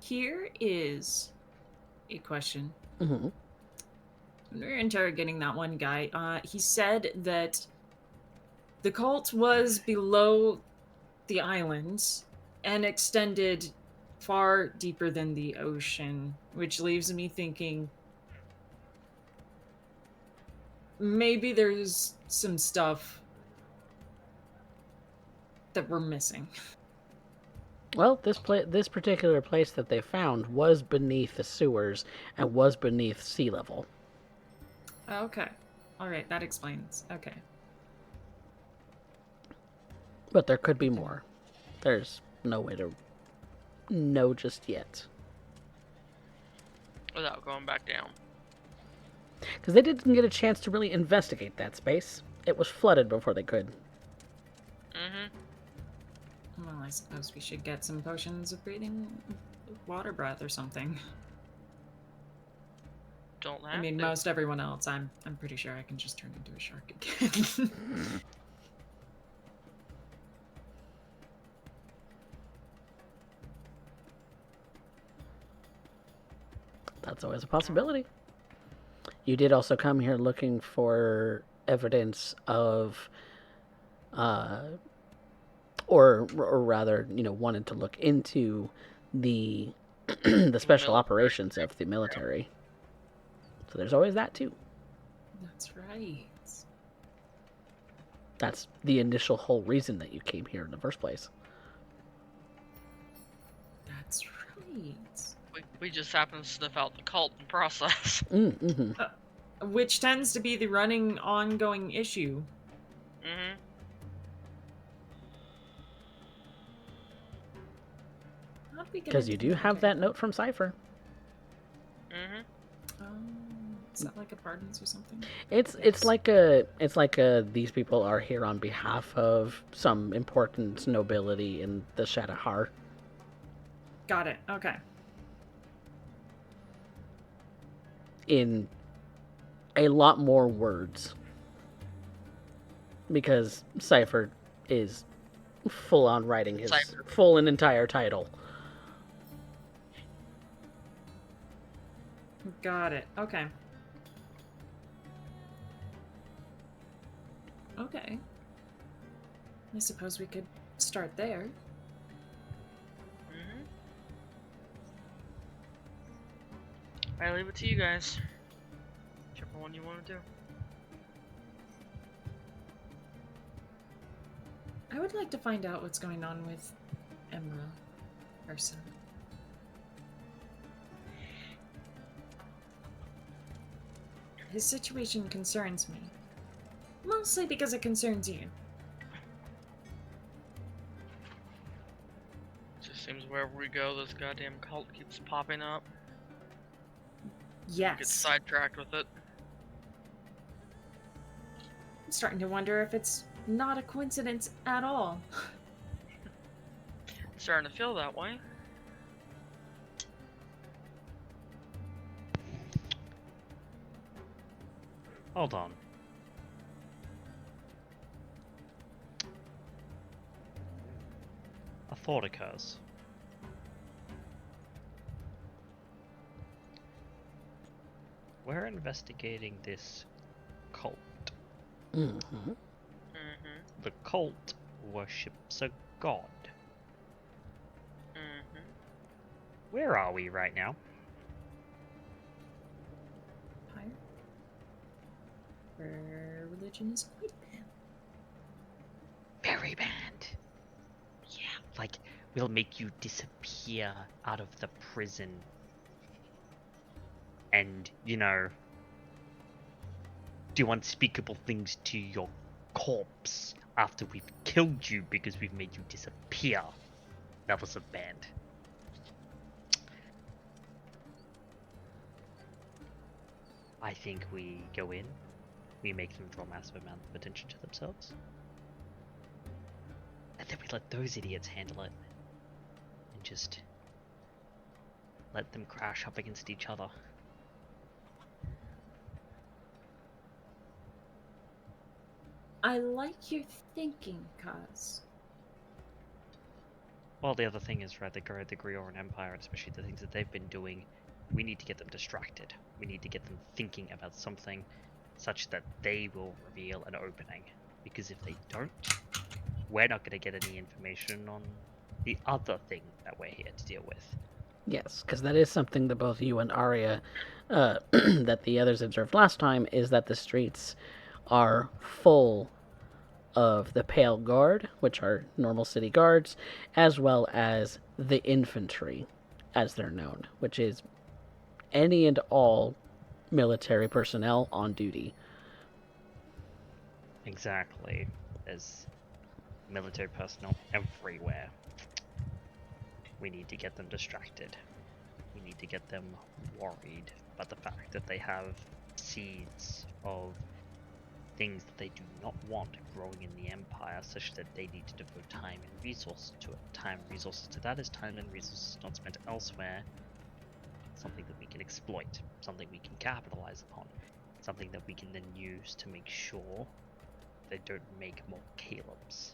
Speaker 3: Here is a question.
Speaker 1: Mm-hmm.
Speaker 3: When we were interrogating that one guy, he said that the cult was below the islands and extended far deeper than the ocean, which leaves me thinking maybe there's some stuff that we're missing.
Speaker 1: Well, this particular place that they found was beneath the sewers and was beneath sea level.
Speaker 3: Okay. All right, that explains. Okay.
Speaker 1: But there could be more. There's no way to know just yet.
Speaker 6: Without going back down.
Speaker 1: Because they didn't get a chance to really investigate that space. It was flooded before they could.
Speaker 6: Mm-hmm.
Speaker 3: Well, I suppose we should get some potions of breathing water breath or something.
Speaker 6: Don't have
Speaker 3: I mean,
Speaker 6: to.
Speaker 3: most everyone else, I'm pretty sure I can just turn into a shark again.
Speaker 1: That's always a possibility. You did also come here looking for evidence of, or rather, wanted to look into the the special operations of the military. So there's always that too.
Speaker 3: That's right.
Speaker 1: That's the initial whole reason that you came here in the first place.
Speaker 3: That's right.
Speaker 6: We just happened to sniff out the cult in process.
Speaker 1: Mm-hmm.
Speaker 3: Which tends to be the running, ongoing issue.
Speaker 6: Mm-hmm.
Speaker 3: How did we get
Speaker 1: Because you
Speaker 3: into
Speaker 1: do
Speaker 3: the
Speaker 1: have
Speaker 3: military?
Speaker 1: that note from Cypher.
Speaker 6: Mm-hmm.
Speaker 3: Is that like a pardons or something?
Speaker 1: It's
Speaker 3: Yes.
Speaker 1: like these people are here on behalf of some important nobility in the Shadowhar.
Speaker 3: Got it. Okay.
Speaker 1: In a lot more words. Because Cypher is full on writing his
Speaker 6: Cypher.
Speaker 1: full and entire title.
Speaker 3: Got it. Okay. Okay. I suppose we could start there.
Speaker 6: Mm-hmm. I leave it to you guys. Whichever one you want to do.
Speaker 3: I would like to find out what's going on with Emra, our son. His situation concerns me. Mostly because it concerns you.
Speaker 6: Just seems wherever we go, this goddamn cult keeps popping up. Get
Speaker 3: Yes.
Speaker 6: sidetracked with it.
Speaker 3: I'm starting to wonder if it's not a coincidence at all.
Speaker 6: Starting to feel that way.
Speaker 2: Hold on. A thought occurs. We're investigating this cult.
Speaker 1: Mm-hmm.
Speaker 6: Mm-hmm.
Speaker 2: The cult worships a god.
Speaker 6: Mm-hmm.
Speaker 2: Where are we right now?
Speaker 3: Empire? Where religion is quite banned.
Speaker 2: Very banned. Yeah, like, we'll make you disappear out of the prison. And, do unspeakable things to your corpse after we've killed you because we've made you disappear. That was a band. I think we go in, we make them draw massive amount of attention to themselves, and then we let those idiots handle it, and just let them crash up against each other.
Speaker 3: I like your thinking, Kaz.
Speaker 2: Well, the other thing is, right, the Grior Empire, and especially the things that they've been doing, we need to get them distracted. We need to get them thinking about something such that they will reveal an opening. Because if they don't, we're not going to get any information on the other thing that we're here to deal with.
Speaker 1: Yes, because that is something that both you and Arya, that the others observed last time, is that the streets are full of the Pale Guard, which are normal city guards, as well as the infantry, as they're known, which is any and all military personnel on duty.
Speaker 2: Exactly. There's military personnel everywhere. We need to get them distracted. We need to get them worried about the fact that they have seeds of things that they do not want growing in the Empire, such that they need to devote time and resources to it. Time and resources to that is time and resources not spent elsewhere. Something that we can exploit, something we can capitalize upon, something that we can then use to make sure they don't make more Calebs.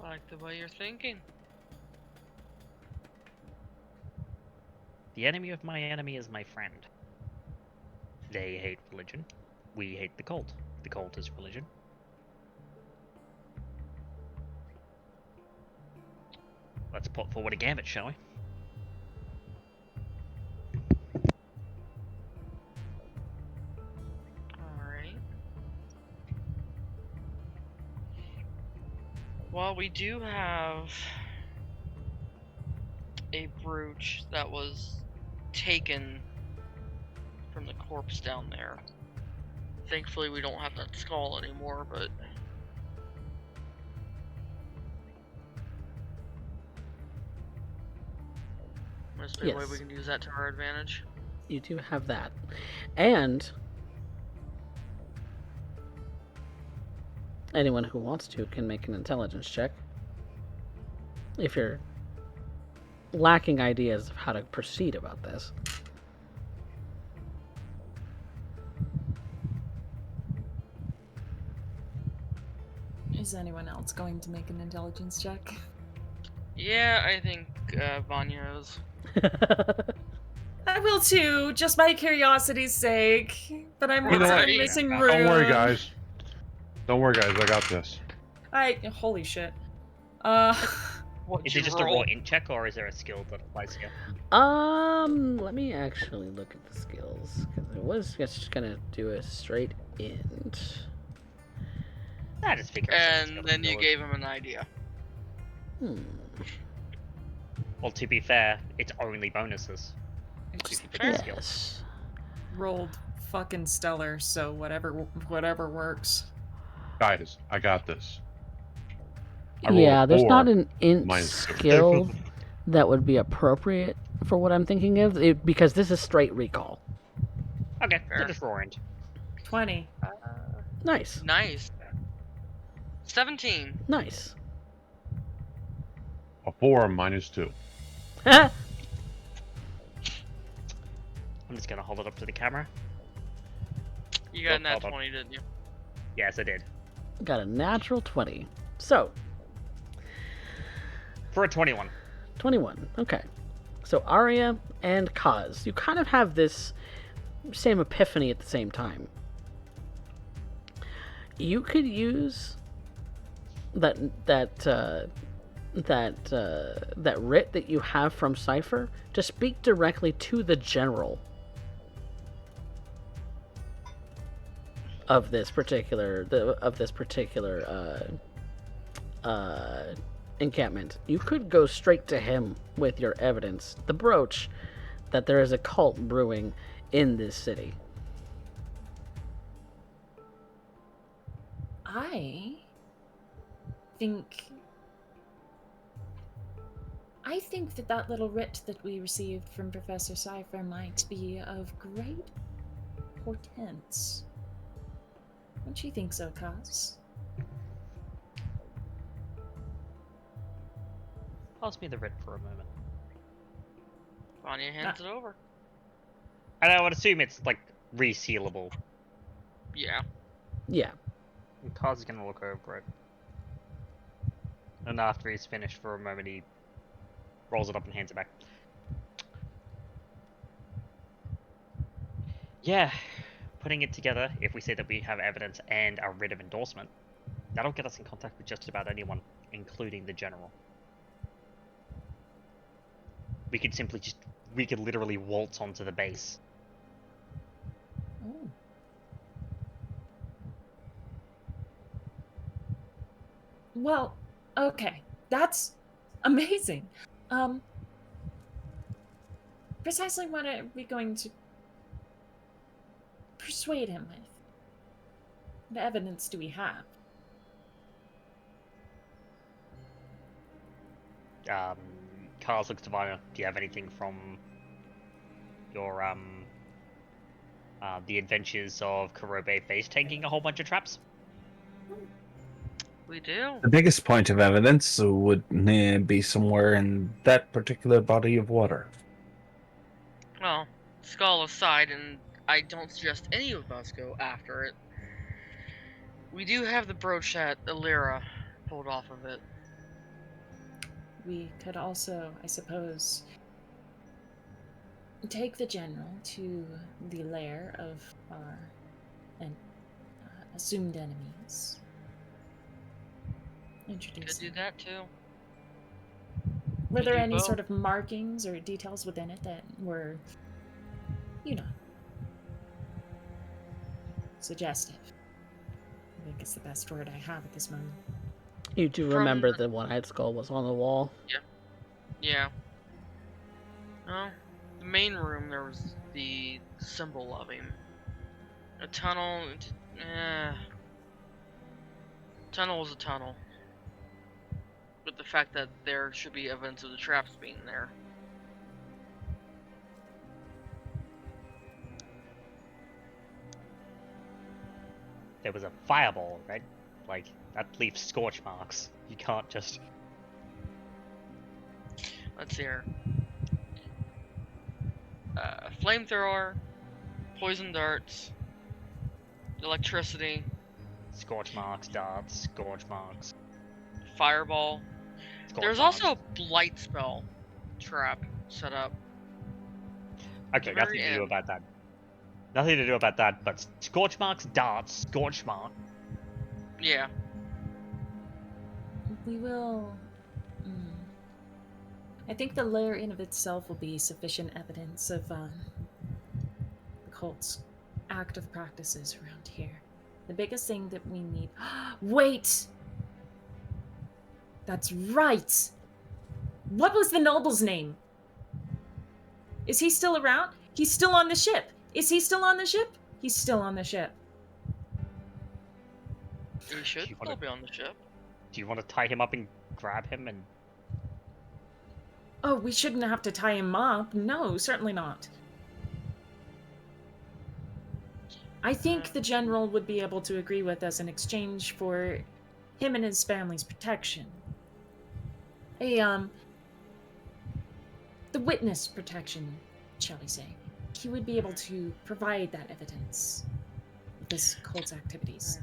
Speaker 6: I like the way you're thinking.
Speaker 2: The enemy of my enemy is my friend. They hate religion. We hate the cult. The cult is religion. Let's put forward a gambit, shall we?
Speaker 6: Alright. Well, we do have a brooch that was taken from the corpse down there. Thankfully, we don't have that skull anymore, but must be a way we
Speaker 1: Yes.
Speaker 6: can use that to our advantage.
Speaker 1: You do have that. And anyone who wants to can make an intelligence check. If you're lacking ideas of how to proceed about this.
Speaker 3: Is anyone else going to make an intelligence check?
Speaker 6: Yeah, I think Vanya is.
Speaker 3: I will too, just by curiosity's sake. But I'm
Speaker 6: You know what?
Speaker 3: missing
Speaker 6: Don't
Speaker 3: room.
Speaker 4: Don't worry, guys. Don't worry, guys. I got this.
Speaker 3: Holy shit.
Speaker 6: What
Speaker 2: Is it just a raw int check, or is there a skill that applies here?
Speaker 1: Let me actually look at the skills, because it was just gonna do a straight int.
Speaker 2: I just figured.
Speaker 6: And then you gave him an idea.
Speaker 2: Well, to be fair, it's only bonuses.
Speaker 3: I
Speaker 2: You
Speaker 3: just
Speaker 2: can pick a skill.
Speaker 1: Yes.
Speaker 3: rolled fucking stellar, so whatever works.
Speaker 4: Guys, I got this. I rolled
Speaker 1: Yeah,
Speaker 4: a
Speaker 1: there's
Speaker 4: 4
Speaker 1: not an int
Speaker 4: minus 2.
Speaker 1: skill that would be appropriate for what I'm thinking of, because this is straight recall.
Speaker 2: Okay, so
Speaker 6: Fair.
Speaker 2: just raw int.
Speaker 3: 20.
Speaker 1: Nice.
Speaker 6: Nice. 17.
Speaker 1: Nice.
Speaker 4: A 4 minus 2.
Speaker 2: I'm just gonna hold it up to the camera.
Speaker 6: You got
Speaker 2: Oh,
Speaker 6: that
Speaker 2: hold on.
Speaker 6: 20, didn't you?
Speaker 2: Yes, I did.
Speaker 1: Got a natural 20. So,
Speaker 2: For a 21.
Speaker 1: 21. Okay. So Arya and Kaz, you kind of have this same epiphany at the same time. You could use that writ that you have from Cypher to speak directly to the general of this particular encampment. You could go straight to him with your evidence, the brooch, that there is a cult brewing in this city.
Speaker 3: I think that little writ that we received from Professor Cypher might be of great portents. Don't you think so, Kaz?
Speaker 2: Pass me the writ for a moment.
Speaker 6: Vanya hands it over.
Speaker 2: And I would assume it's, like, resealable.
Speaker 6: Yeah.
Speaker 1: Yeah.
Speaker 2: And Kaz is gonna look over it. And after he's finished for a moment, he rolls it up and hands it back. Yeah, putting it together, if we say that we have evidence and a writ of endorsement, that'll get us in contact with just about anyone, including the general. We could literally waltz onto the base.
Speaker 3: Oh. Well, okay. That's amazing. Precisely what are we going to persuade him with? What evidence do we have?
Speaker 2: Carlos looks to Vina. Do you have anything from your the adventures of Kurobe face tanking a whole bunch of traps?
Speaker 6: We do.
Speaker 5: The biggest point of evidence would be somewhere in that particular body of water.
Speaker 6: Well, skull aside, and I don't suggest any of us go after it. We do have the brooch that Illyra pulled off of it.
Speaker 3: We could also, I suppose, take the general to the lair of our assumed enemies. Introduce
Speaker 6: Could do
Speaker 3: him.
Speaker 6: that too.
Speaker 3: Were
Speaker 6: Could
Speaker 3: there
Speaker 6: do
Speaker 3: any
Speaker 6: both.
Speaker 3: sort of markings or details within it that were, suggestive? I think it's the best word I have at this moment.
Speaker 1: You do
Speaker 6: From
Speaker 1: remember the one-eyed skull was on the wall.
Speaker 6: Yeah. Well, the main room, there was the symbol of him. A tunnel. Tunnel was a tunnel. But the fact that there should be evidence of the traps being there.
Speaker 2: There was a fireball, right? Like, that leaves scorch marks. You can't just...
Speaker 6: Let's see here. Flamethrower, poison darts, electricity,
Speaker 2: Scorch marks, darts, scorch marks.
Speaker 6: fireball.
Speaker 2: Scorch
Speaker 6: There's
Speaker 2: marks.
Speaker 6: also a blight spell trap set up.
Speaker 2: Okay,
Speaker 6: the
Speaker 2: nothing
Speaker 6: very
Speaker 2: to do
Speaker 6: end.
Speaker 2: about that. Nothing to do about that, but scorch marks, darts, scorch mark.
Speaker 6: Yeah.
Speaker 3: We will. I think the lair in of itself will be sufficient evidence of the cult's active practices around here. The biggest thing that we need. Wait! That's right! What was the noble's name? Is he still around? He's still on the ship. Is he still on the ship? He's still on the ship.
Speaker 6: He should
Speaker 2: Do you
Speaker 6: still
Speaker 2: wanna-
Speaker 6: be on the ship.
Speaker 2: Do you want to tie him up and grab him and...
Speaker 3: Oh, we shouldn't have to tie him up. No, certainly not. I think the general would be able to agree with us in exchange for him and his family's protection. The witness protection, shall we say. He would be able to provide that evidence of this cult's activities.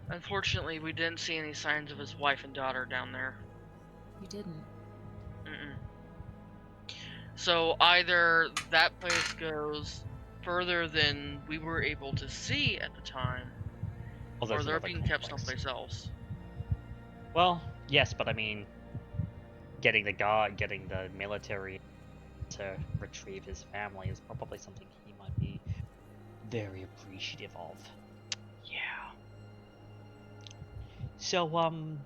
Speaker 6: Unfortunately, we didn't see any signs of his wife and daughter down there.
Speaker 3: You didn't.
Speaker 6: Mm-mm. So either that place goes further than we were able to see at the time,
Speaker 2: Oh,
Speaker 6: or
Speaker 2: there's
Speaker 6: they're
Speaker 2: another
Speaker 6: being kept
Speaker 2: complex.
Speaker 6: someplace else.
Speaker 2: Well, yes, but I mean, getting the military to retrieve his family is probably something he might be very appreciative of. Yeah. So, do you want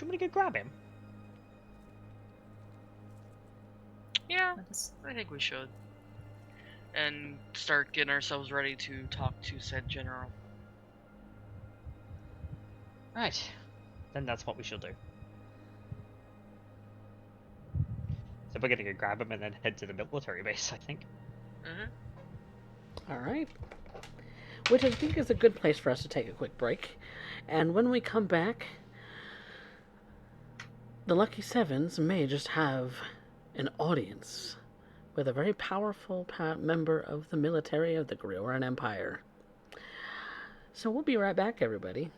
Speaker 2: me to go grab him?
Speaker 6: Yeah,
Speaker 3: Let us-
Speaker 6: I think we should. And start getting ourselves ready to talk to said general.
Speaker 2: Right. Then that's what we shall do. So we're gonna go grab him and then head to the military base, I think.
Speaker 6: Mm-hmm.
Speaker 1: All right. Which I think is a good place for us to take a quick break. And when we come back, the Lucky Sevens may just have an audience with a very powerful member of the military of the Grioran Empire. So we'll be right back, everybody.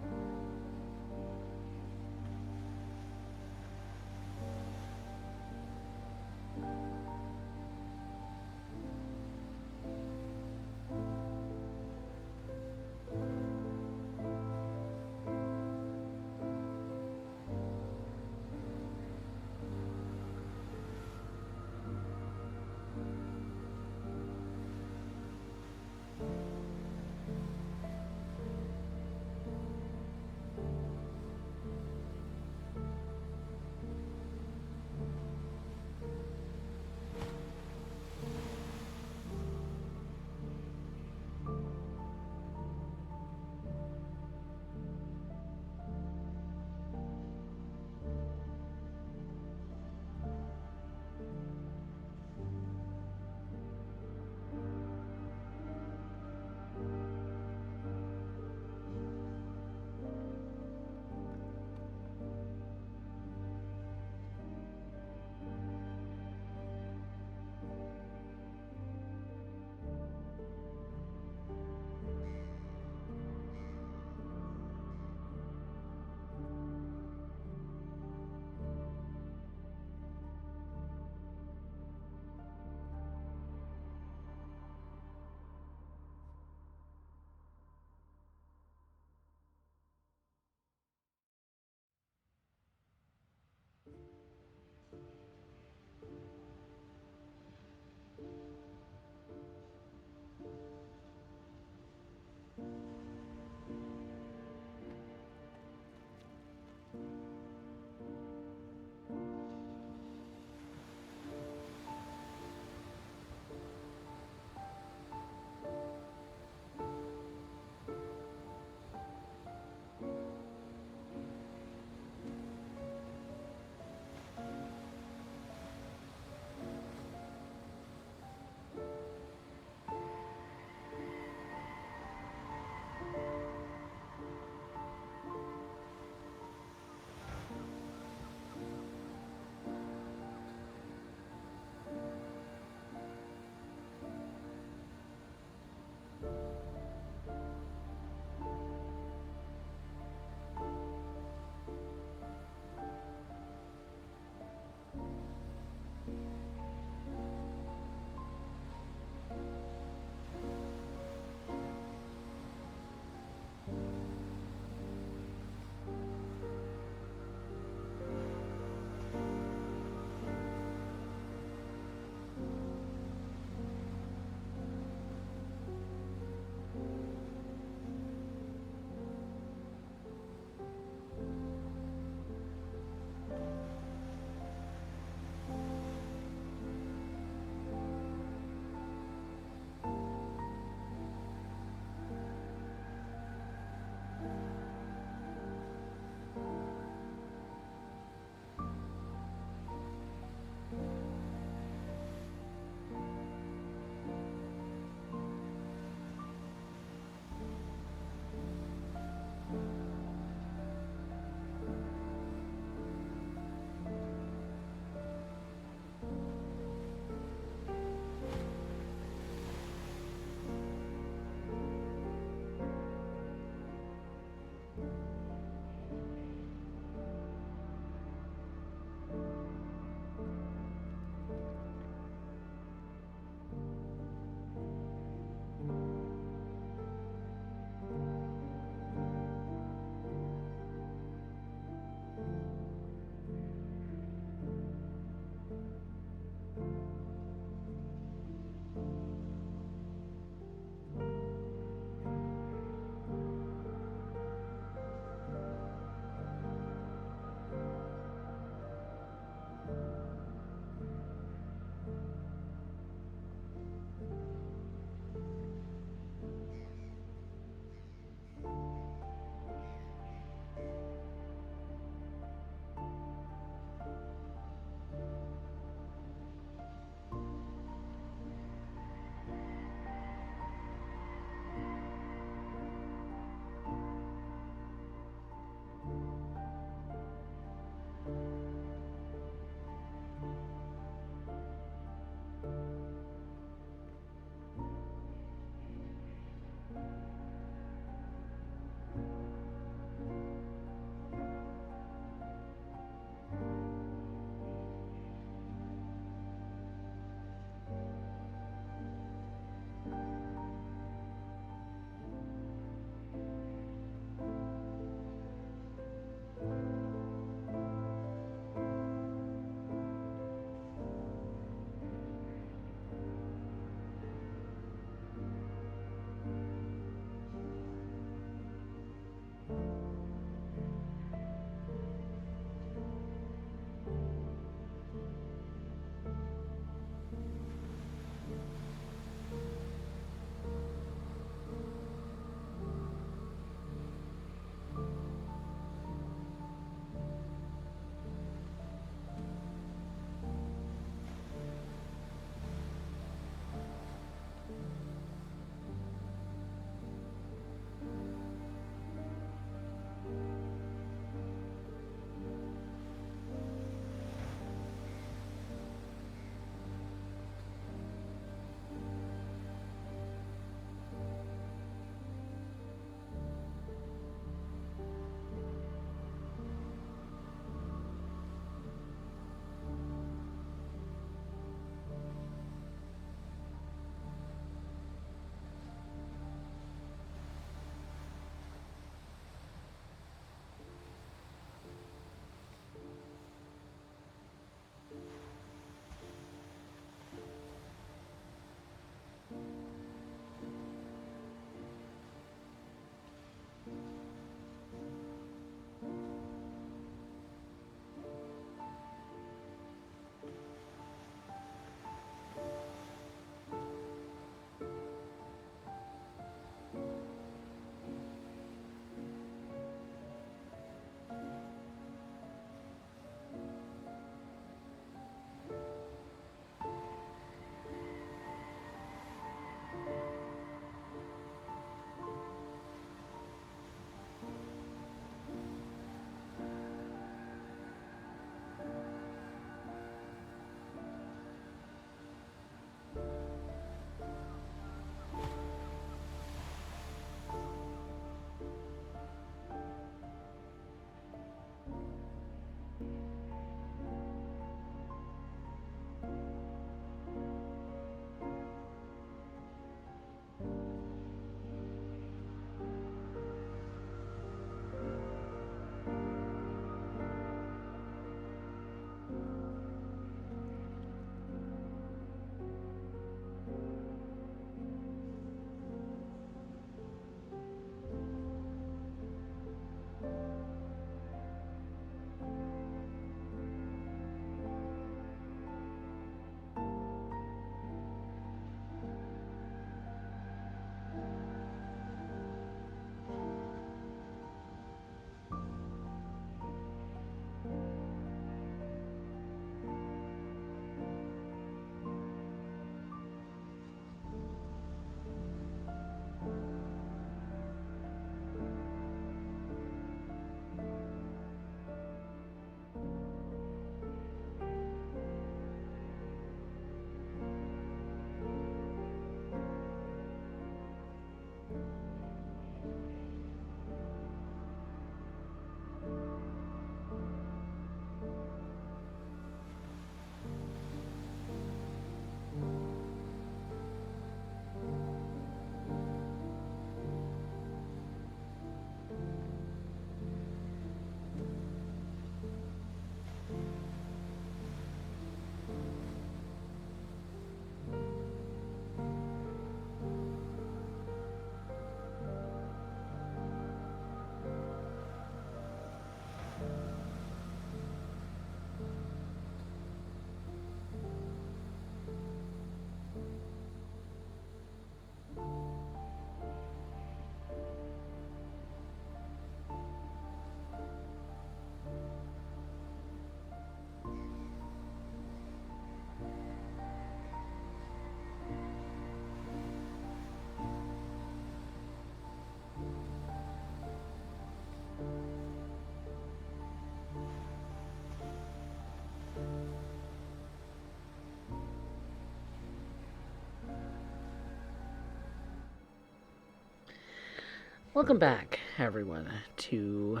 Speaker 1: Welcome back, everyone, to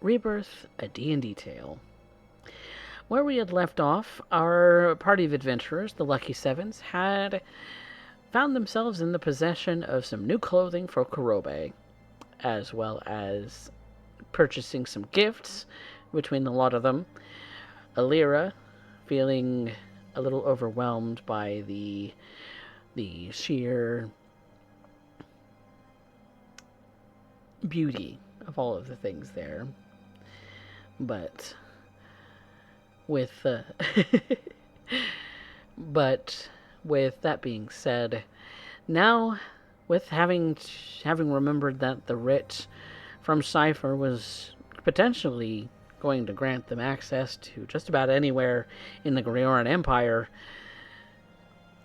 Speaker 1: Rebirth, a D&D Tale. Where we had left off, our party of adventurers, the Lucky Sevens, had found themselves in the possession of some new clothing for Kurobe, as well as purchasing some gifts between the lot of them. Alira, feeling a little overwhelmed by the sheer beauty of all of the things there. But with but with that being said, now with having remembered that the writ from Cypher was potentially going to grant them access to just about anywhere in the Greoran Empire,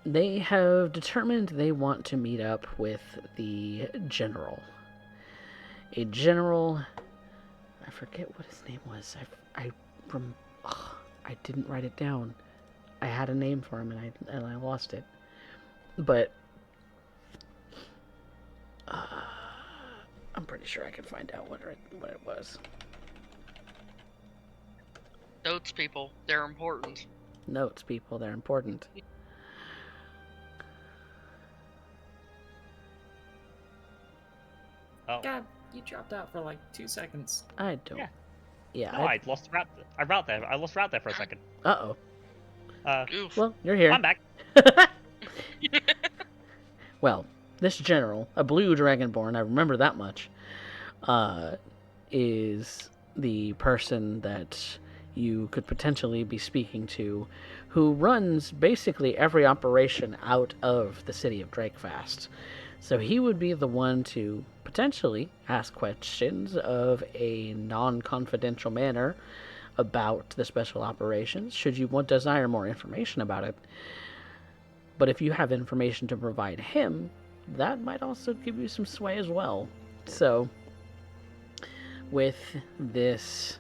Speaker 1: they have determined they want to meet up with the general. A general, I forget what his name was. I didn't write it down. I had a name for him and I lost it. But I'm pretty sure I can find out what it was.
Speaker 6: Notes, people. They're important.
Speaker 1: Notes, people, they're important.
Speaker 2: Oh.
Speaker 3: God, you dropped out for like 2 seconds.
Speaker 1: I don't. Yeah.
Speaker 2: No, I lost route. I lost route there for a second.
Speaker 1: Uh-oh.
Speaker 6: Oof.
Speaker 1: Well, you're here.
Speaker 2: I'm back.
Speaker 1: Well, this general, a blue dragonborn, I remember that much, is the person that you could potentially be speaking to, who runs basically every operation out of the city of Drakefast. So he would be the one to potentially ask questions of a non-confidential manner about the special operations, should you desire more information about it. But if you have information to provide him, that might also give you some sway as well. So, with this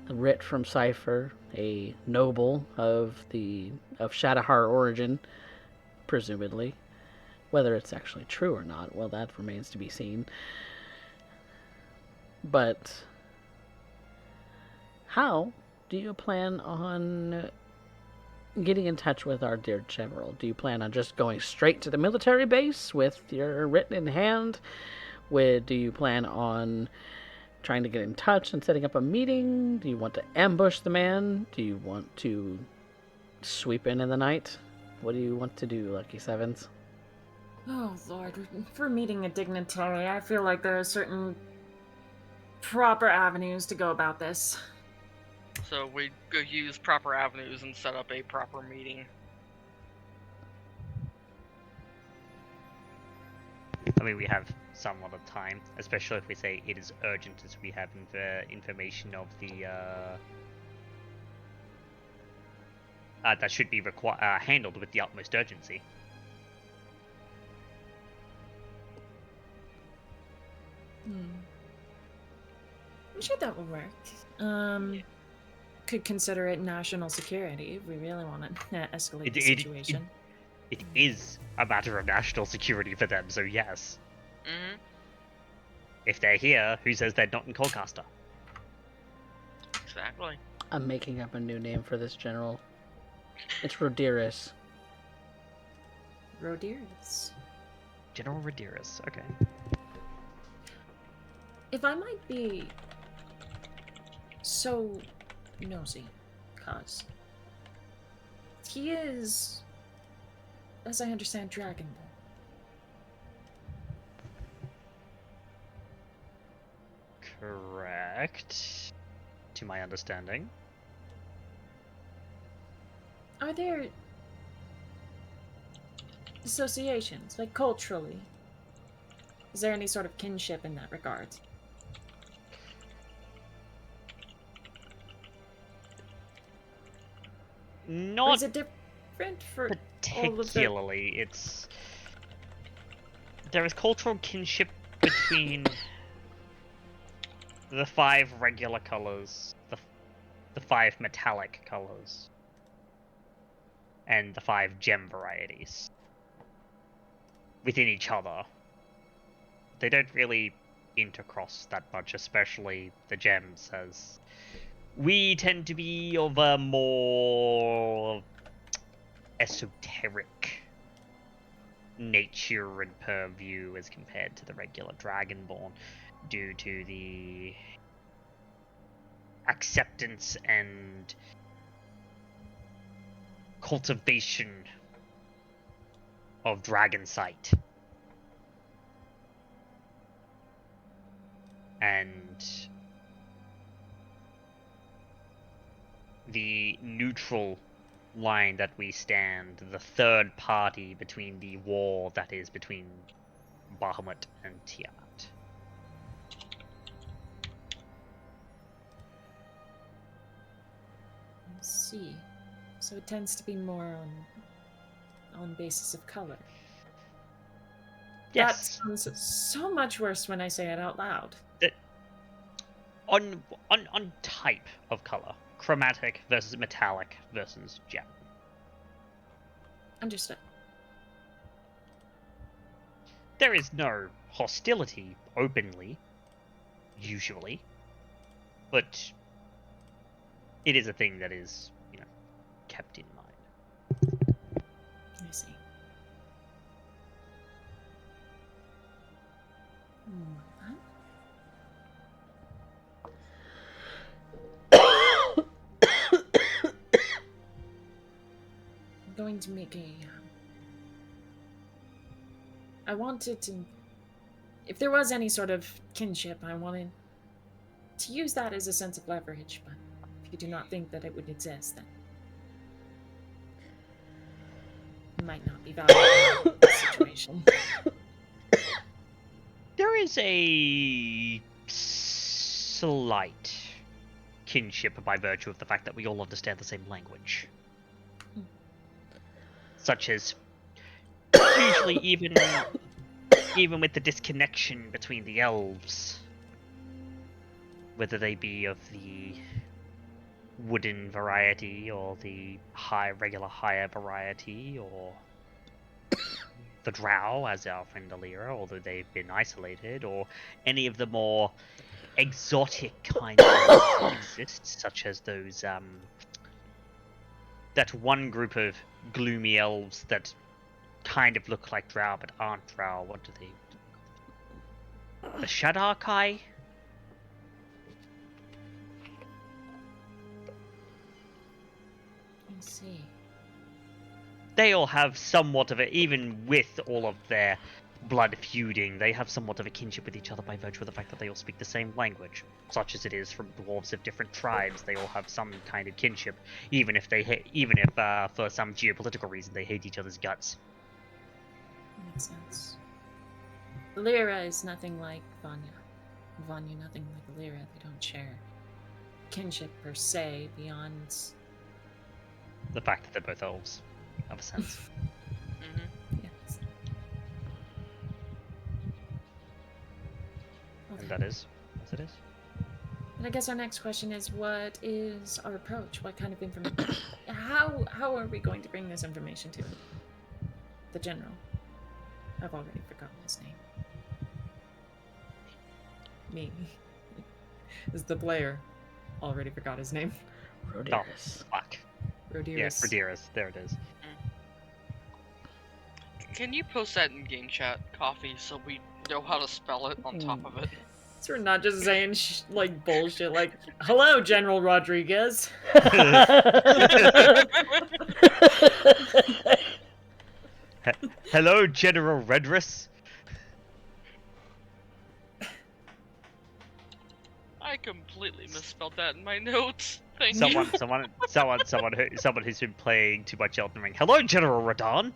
Speaker 1: writ from Cypher, a noble of Shadowheart origin, presumably, whether it's actually true or not, well, that remains to be seen. But how do you plan on getting in touch with our dear general? Do you plan on just going straight to the military base with your writ in hand? Do you plan on trying to get in touch and setting up a meeting? Do you want to ambush the man? Do you want to sweep in the night? What do you want to do, Lucky Sevens?
Speaker 3: Oh, Lord. For meeting a dignitary, I feel like there are certain proper avenues to go about this.
Speaker 6: So we go use proper avenues and set up a proper meeting.
Speaker 2: I mean, we have somewhat of time, especially if we say it is urgent, as we have information of the that should be handled with the utmost urgency.
Speaker 3: I'm sure that will work. Could consider it national security if we really want to escalate the situation.
Speaker 2: It is a matter of national security for them, so yes.
Speaker 6: Mm-hmm.
Speaker 2: If they're here, who says they're not in Colcaster?
Speaker 6: Exactly.
Speaker 1: I'm making up a new name for this general. It's Rodiris.
Speaker 3: Rodiris.
Speaker 2: General Rodiris, okay.
Speaker 3: If I might be so nosy, cause he is, as I understand, Dragonborn.
Speaker 2: Correct. To my understanding.
Speaker 3: Are there associations, like culturally? Is there any sort of kinship in that regard? Or
Speaker 2: Not
Speaker 3: is it different for all of the...
Speaker 2: particularly. There is cultural kinship between the 5 regular colors, the 5 metallic colors, and the 5 gem varieties. Within each other, they don't really intercross that much, especially the gems, as we tend to be of a more esoteric nature and purview as compared to the regular Dragonborn, due to the acceptance and cultivation of dragon sight. And the neutral line that we stand, the third party between the war that is between Bahamut and Tiamat.
Speaker 3: I see. So it tends to be more on basis of color.
Speaker 2: Yes.
Speaker 3: That sounds so much worse when I say it out loud.
Speaker 2: On type of color. Chromatic versus metallic versus gem.
Speaker 3: Understood.
Speaker 2: There is no hostility openly, usually, but it is a thing that is, kept in mind.
Speaker 3: I see. I'm going to make I wanted to... If there was any sort of kinship, I wanted to use that as a sense of leverage, but if you do not think that it would exist, then it might not be valuable in this situation.
Speaker 2: There is a slight kinship by virtue of the fact that we all understand the same language. Such as, usually even with the disconnection between the elves, whether they be of the wooden variety or the regular higher variety, or the drow, as our friend Alira, although they've been isolated, or any of the more exotic kinds of elves that exist, such as those that one group of gloomy elves that kind of look like drow but aren't drow. What do they? The Shadarkai?
Speaker 3: I see.
Speaker 2: They all have somewhat of it, even with all of their blood feuding, they have somewhat of a kinship with each other by virtue of the fact that they all speak the same language. Such as it is from dwarves of different tribes, they all have some kind of kinship, even if for some geopolitical reason they hate each other's guts.
Speaker 3: Makes sense. Lyra is nothing like Vanya. Vanya nothing like Lyra. They don't share kinship per se beyond
Speaker 2: The fact that they're both elves, of a sense.
Speaker 3: yes.
Speaker 2: And that is as it is.
Speaker 3: And I guess our next question is, what is our approach? What kind of information? How are we going to bring this information to the general? I've already forgotten his name. Me. Is the player. Already forgot his name.
Speaker 1: Rodiris.
Speaker 2: Fuck.
Speaker 3: Rodiris.
Speaker 2: Yeah, Rodiris. There it is.
Speaker 6: Can you post that in game chat, Coffee, so we know how to spell it on top of it?
Speaker 3: So we're not just saying like bullshit like, hello, General Rodriguez.
Speaker 2: Hello, General Redrus.
Speaker 6: I completely misspelled that in my notes. Thank
Speaker 2: Someone who's been playing too much Elden Ring. Hello, General Radon.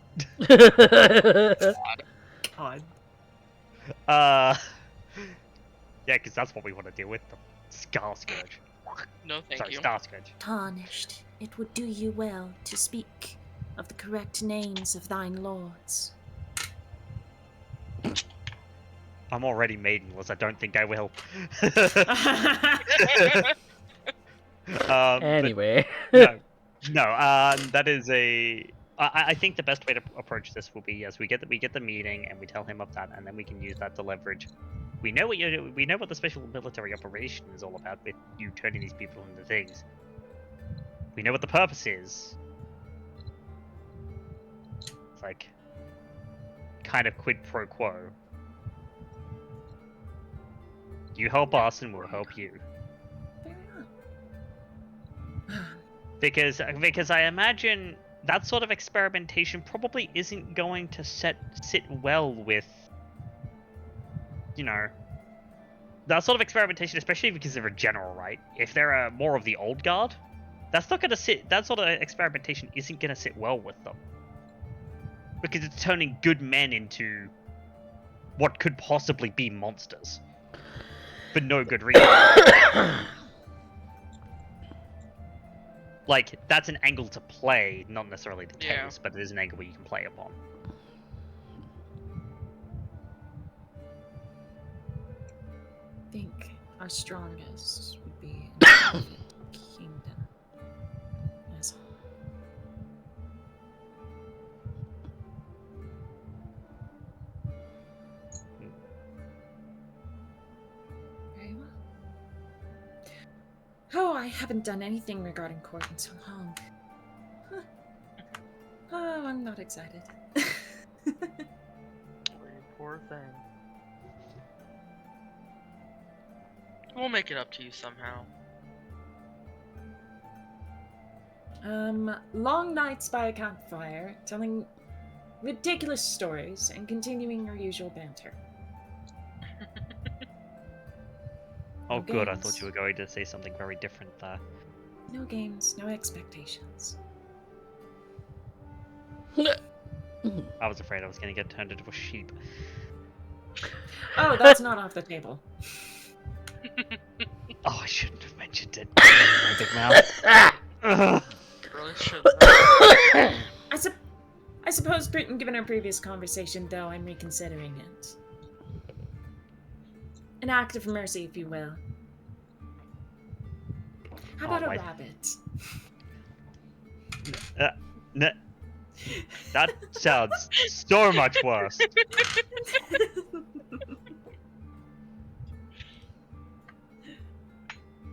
Speaker 3: God.
Speaker 2: Yeah, because that's what we want to deal with. The Scar Scourge.
Speaker 6: you. No, thank
Speaker 2: Sorry,
Speaker 6: you.
Speaker 2: Star Scourge.
Speaker 7: Tarnished, it would do you well to speak of the correct names of thine lords.
Speaker 2: I'm already maidenless. I don't think I will.
Speaker 1: Anyway.
Speaker 2: No, that is a I think the best way to approach this will be, yes, we get the meeting and we tell him of that, and then we can use that to leverage. We know what the special military operation is all about with you turning these people into things. We know what the purpose is. It's like kind of quid pro quo. You help us and we'll help you.
Speaker 3: Fair enough.
Speaker 2: Because I imagine that sort of experimentation probably isn't going to sit well with, you know, that sort of experimentation, especially because they're a general, right? If they're more of the old guard, that's not going to sit. That sort of experimentation isn't going to sit well with them, because it's turning good men into what could possibly be monsters for no good reason. Like, that's an angle to play, not necessarily the case, but it is an angle where you can play upon.
Speaker 3: I think our strongest would be in the kingdom. Yes. Very well. Oh, I haven't done anything regarding court in so long. Huh. Oh, I'm not excited.
Speaker 6: Poor thing. We'll make it up to you somehow.
Speaker 3: Long nights by a campfire, telling ridiculous stories, and continuing our usual banter.
Speaker 2: Oh,
Speaker 3: No
Speaker 2: good. I
Speaker 3: games.
Speaker 2: thought you were going to say something very different there.
Speaker 3: No games, no expectations.
Speaker 2: I was afraid I was going to get turned into a sheep.
Speaker 3: Oh, that's not off the table.
Speaker 2: Oh, I shouldn't have mentioned it. My big mouth. Ugh.
Speaker 6: Really should.
Speaker 3: I suppose, given our previous conversation, though, I'm reconsidering it. An act of mercy, if you will. How about a
Speaker 2: my-
Speaker 3: rabbit?
Speaker 2: That sounds so much worse.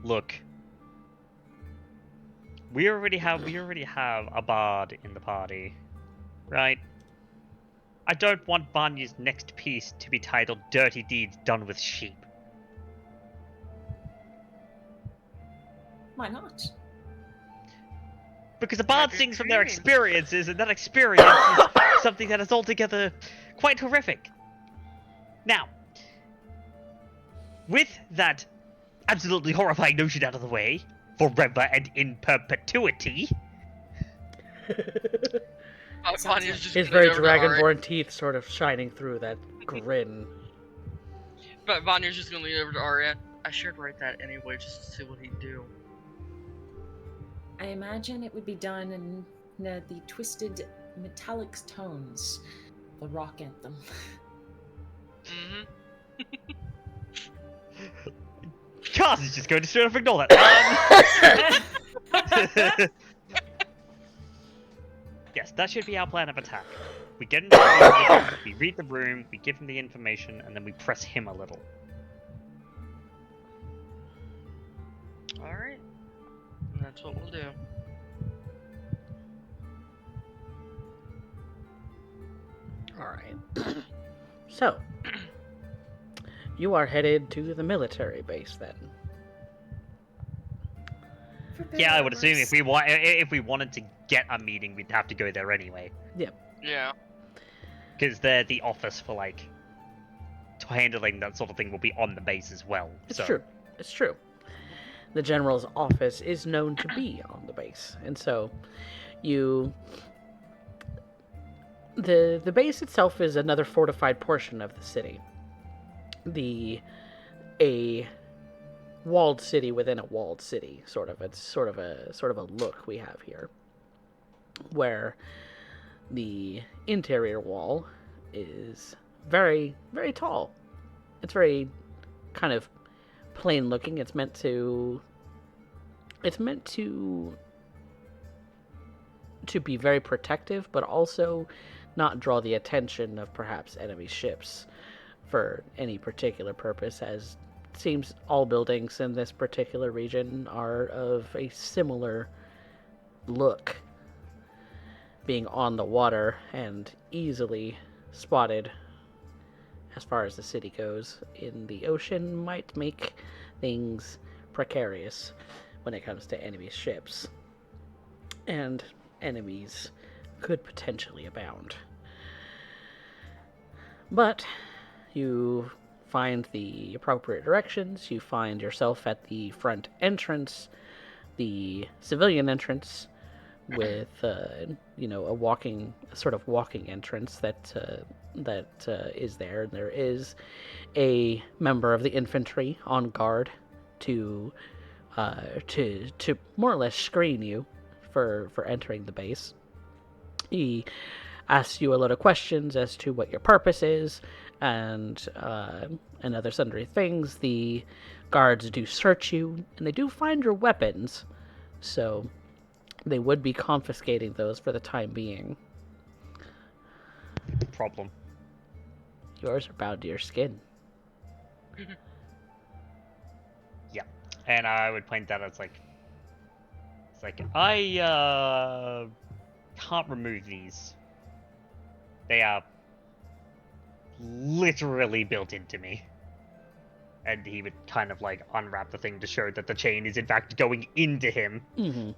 Speaker 2: Look, we already have a bard in the party, right? I don't want Banya's next piece to be titled "Dirty Deeds Done with Sheep."
Speaker 3: Why not?
Speaker 2: Because the bard
Speaker 6: Maybe
Speaker 2: sings from their
Speaker 6: experience.
Speaker 2: experiences, and that experience is something that is altogether quite horrific. Now, with that absolutely horrifying notion out of the way, forever and in perpetuity,
Speaker 6: Vanya's just
Speaker 1: His
Speaker 6: gonna
Speaker 1: very
Speaker 6: go over to Arya.
Speaker 1: dragonborn teeth sort of shining through that grin.
Speaker 6: But Vanya's just gonna lean over to Arya. I should write that anyway, just to see what he'd do.
Speaker 3: I imagine it would be done in the twisted metallic tones, the rock anthem.
Speaker 6: Mm-hmm.
Speaker 2: Kaz is just going to straight up ignore that. Yes, that should be our plan of attack. We get into the room, we read the room, we give him the information, and then we press him a little.
Speaker 6: Alright. That's what we'll do.
Speaker 1: Alright. So, you are headed to the military base then.
Speaker 3: For better
Speaker 2: Yeah, I
Speaker 3: or
Speaker 2: would assume
Speaker 3: worse.
Speaker 2: if we wanted to get a meeting, we'd have to go there anyway.
Speaker 6: Yeah.
Speaker 2: Because the office for, like, handling that sort of thing will be on the base as well.
Speaker 1: It's
Speaker 2: so.
Speaker 1: true. It's true. The general's office is known to be on the base, and so you. The base itself is another fortified portion of the city. A walled city within a walled city, sort of. It's sort of a look we have here, where the interior wall is very, very tall. It's very kind of plain looking. It's meant to to be very protective, but also not draw the attention of perhaps enemy ships for any particular purpose, as it seems all buildings in this particular region are of a similar look, being on the water and easily spotted as far as the city goes in the ocean might make things precarious when it comes to enemy ships. And enemies could potentially abound. But you find the appropriate directions, you find yourself at the front entrance, the civilian entrance, with a sort of walking entrance that is there. There is a member of the infantry on guard to more or less screen you for entering the base. He asks you a lot of questions as to what your purpose is, and other sundry things. The guards do search you, and they do find your weapons, so they would be confiscating those for the time being.
Speaker 2: Problem.
Speaker 1: Yours are bound to your skin.
Speaker 2: Yeah, and I would point that as I can't remove these. They are literally built into me. And he would kind of like unwrap the thing to show that the chain is in fact going into him.
Speaker 1: Mm-hmm.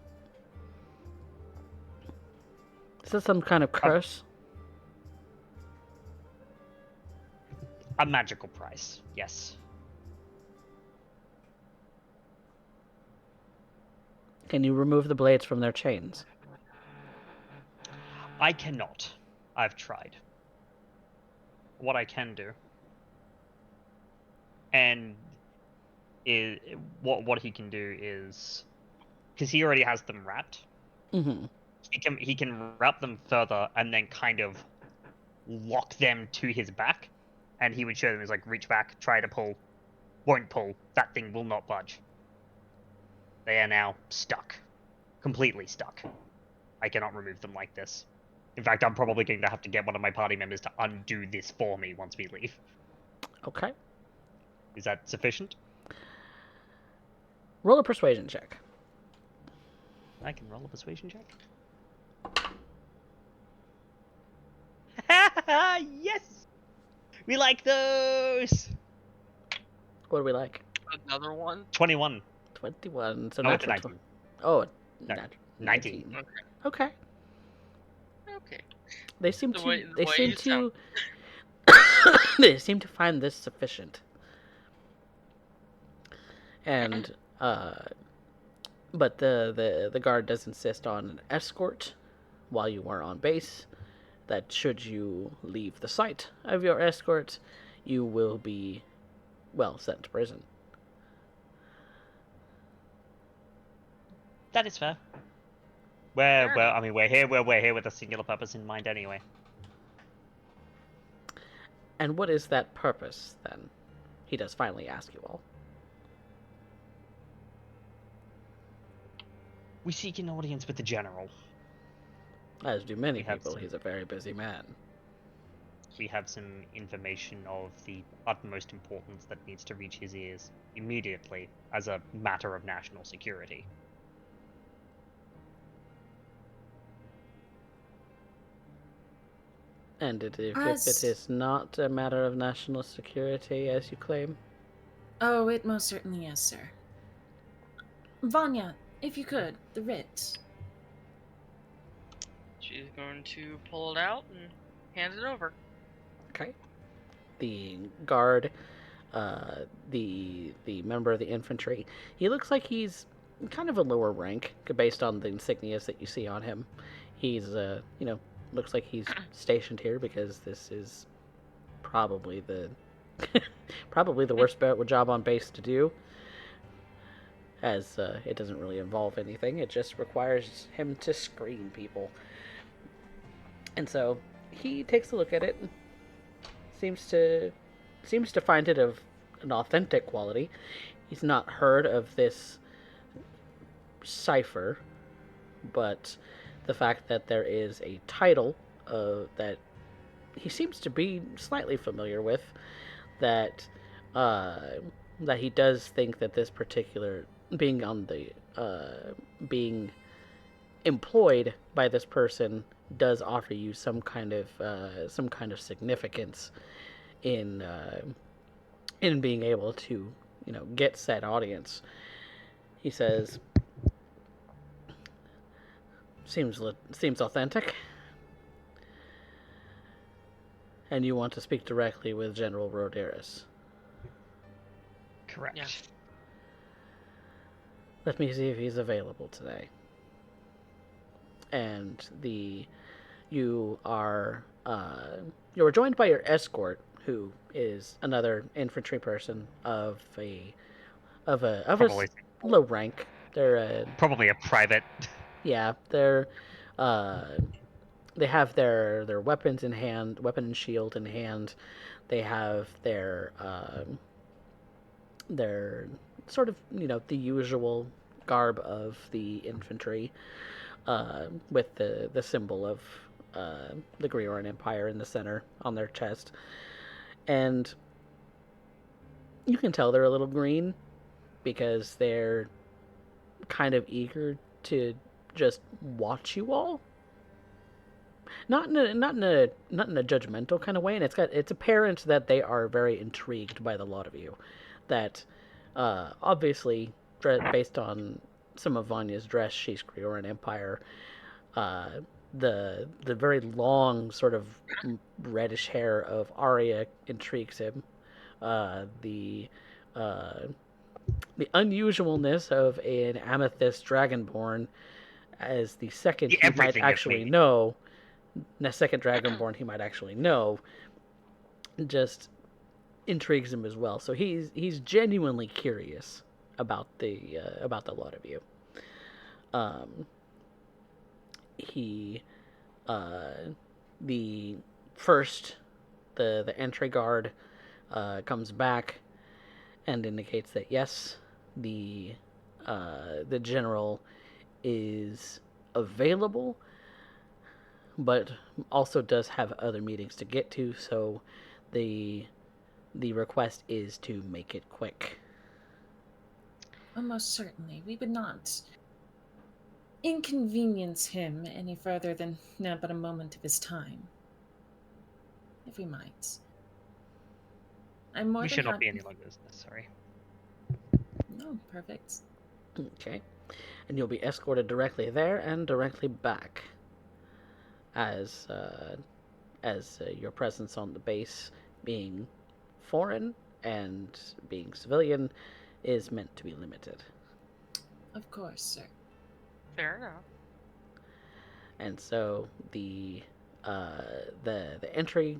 Speaker 1: Is this some kind of curse?
Speaker 2: A magical price, yes.
Speaker 1: Can you remove the blades from their chains?
Speaker 2: I cannot. I've tried. What I can do, and what he can do is, because he already has them wrapped,
Speaker 1: Mm-hmm.
Speaker 2: he can wrap them further and then kind of lock them to his back, and he would show them as like, reach back, try to pull, won't pull, that thing will not budge. They are now stuck, completely stuck. I cannot remove them like this. In fact, I'm probably going to have to get one of my party members to undo this for me once we leave.
Speaker 1: Okay.
Speaker 2: Is that sufficient?
Speaker 1: Roll a persuasion check.
Speaker 2: I can roll a persuasion check. Yes! We like those!
Speaker 1: What do we like?
Speaker 6: Another one?
Speaker 2: 21.
Speaker 1: 21. So
Speaker 2: Oh, it's
Speaker 1: natural
Speaker 2: 19.
Speaker 1: Oh,
Speaker 2: No,
Speaker 1: nat-
Speaker 2: 19.
Speaker 1: Okay.
Speaker 6: Okay.
Speaker 1: They seem
Speaker 6: The
Speaker 1: to.
Speaker 6: way
Speaker 1: They seem
Speaker 6: you
Speaker 1: to.
Speaker 6: sound.
Speaker 1: They seem to find this sufficient. And but the guard does insist on an escort while you are on base. That should you leave the site of your escort, you will be, well, sent to prison.
Speaker 2: That is fair.
Speaker 6: Fair enough.
Speaker 2: I mean, we're here with a singular purpose in mind anyway.
Speaker 1: And what is that purpose, then? He does finally ask you all.
Speaker 2: We seek an audience with the general.
Speaker 1: As do many
Speaker 2: We have
Speaker 1: people,
Speaker 2: some-
Speaker 1: he's a very busy man.
Speaker 2: We have some information of the utmost importance that needs to reach his ears immediately as a matter of national security.
Speaker 1: And if
Speaker 3: As-
Speaker 1: it is not a matter of national security, as you claim?
Speaker 3: Oh, it most certainly is, sir. Vanya, if you could, the writ.
Speaker 6: She's going to pull it out and hand it over.
Speaker 1: Okay. The guard, the member of the infantry, he looks like he's kind of a lower rank based on the insignias that you see on him. He's, looks like he's stationed here because this is probably the worst job on base to do, as it doesn't really involve anything. It just requires him to screen people. And so he takes a look at it, and seems to find it of an authentic quality. He's not heard of this cipher, but the fact that there is a title that he seems to be slightly familiar with, that that he does think that this particular being on the being employed by this person does offer you some kind of significance in being able to, get said audience. He says, seems authentic. And you want to speak directly with General Roderis.
Speaker 2: Correct.
Speaker 6: Yeah.
Speaker 1: Let me see if he's available today. And you are joined by your escort, who is another infantry person of a
Speaker 2: Probably,
Speaker 1: low rank. They're
Speaker 2: probably a private.
Speaker 1: yeah, they have their weapons in hand, weapon and shield in hand. They have their sort of, the usual garb of the infantry, with the symbol of the Grioran Empire in the center on their chest. And you can tell they're a little green because they're kind of eager to just watch you all. Not in a judgmental kind of way, and it's apparent that they are very intrigued by the lot of you. That obviously, based on some of Vanya's dress, she's Grioran Empire. The very long sort of reddish hair of Arya intrigues him. The unusualness of an amethyst dragonborn as the second he might actually know. The second dragonborn he might actually know just intrigues him as well. So he's genuinely curious about the lot of you. The first the entry guard comes back and indicates that yes, the general is available, but also does have other meetings to get to, so the request is to make it quick.
Speaker 3: Most certainly. We would not inconvenience him any further than now but a moment of his time. If we might. I'm more
Speaker 2: We
Speaker 3: than
Speaker 2: should not
Speaker 3: happy.
Speaker 2: be any longer as necessary.
Speaker 3: No, perfect.
Speaker 1: Okay. And you'll be escorted directly there and directly back, as your presence on the base, being foreign and being civilian, is meant to be limited.
Speaker 3: Of course, sir.
Speaker 6: Fair enough.
Speaker 1: And so the entry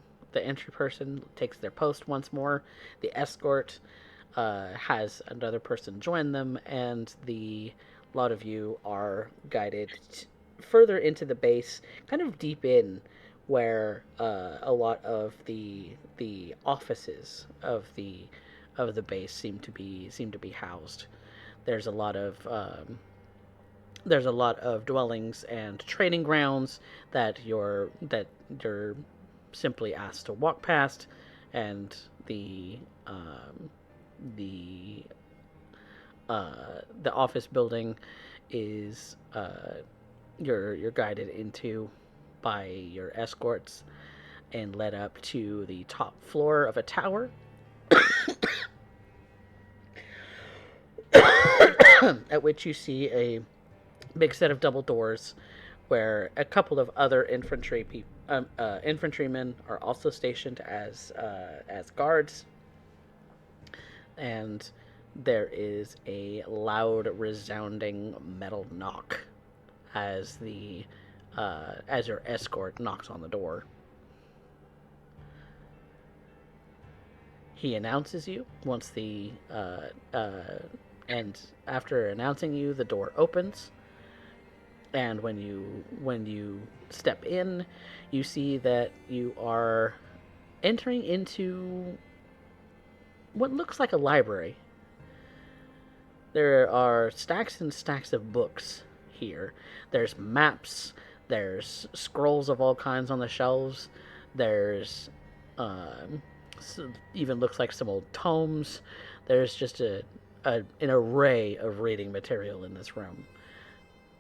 Speaker 1: person takes their post once more. The escort has another person join them, and the lot of you are guided further into the base, kind of deep in, where a lot of the offices of the base seem to be housed. There's a lot of dwellings and training grounds that you're simply asked to walk past, and the office building is you're guided into by your escorts and led up to the top floor of a tower. At which you see a big set of double doors where a couple of other infantrymen are also stationed as guards, and there is a loud, resounding metal knock as your escort knocks on the door. He announces you once and after announcing you, the door opens. And when you step in, you see that you are entering into what looks like a library. There are stacks and stacks of books here. There's maps, There's scrolls of all kinds on the shelves. There's even looks like some old tomes. There's just an array of reading material in this room.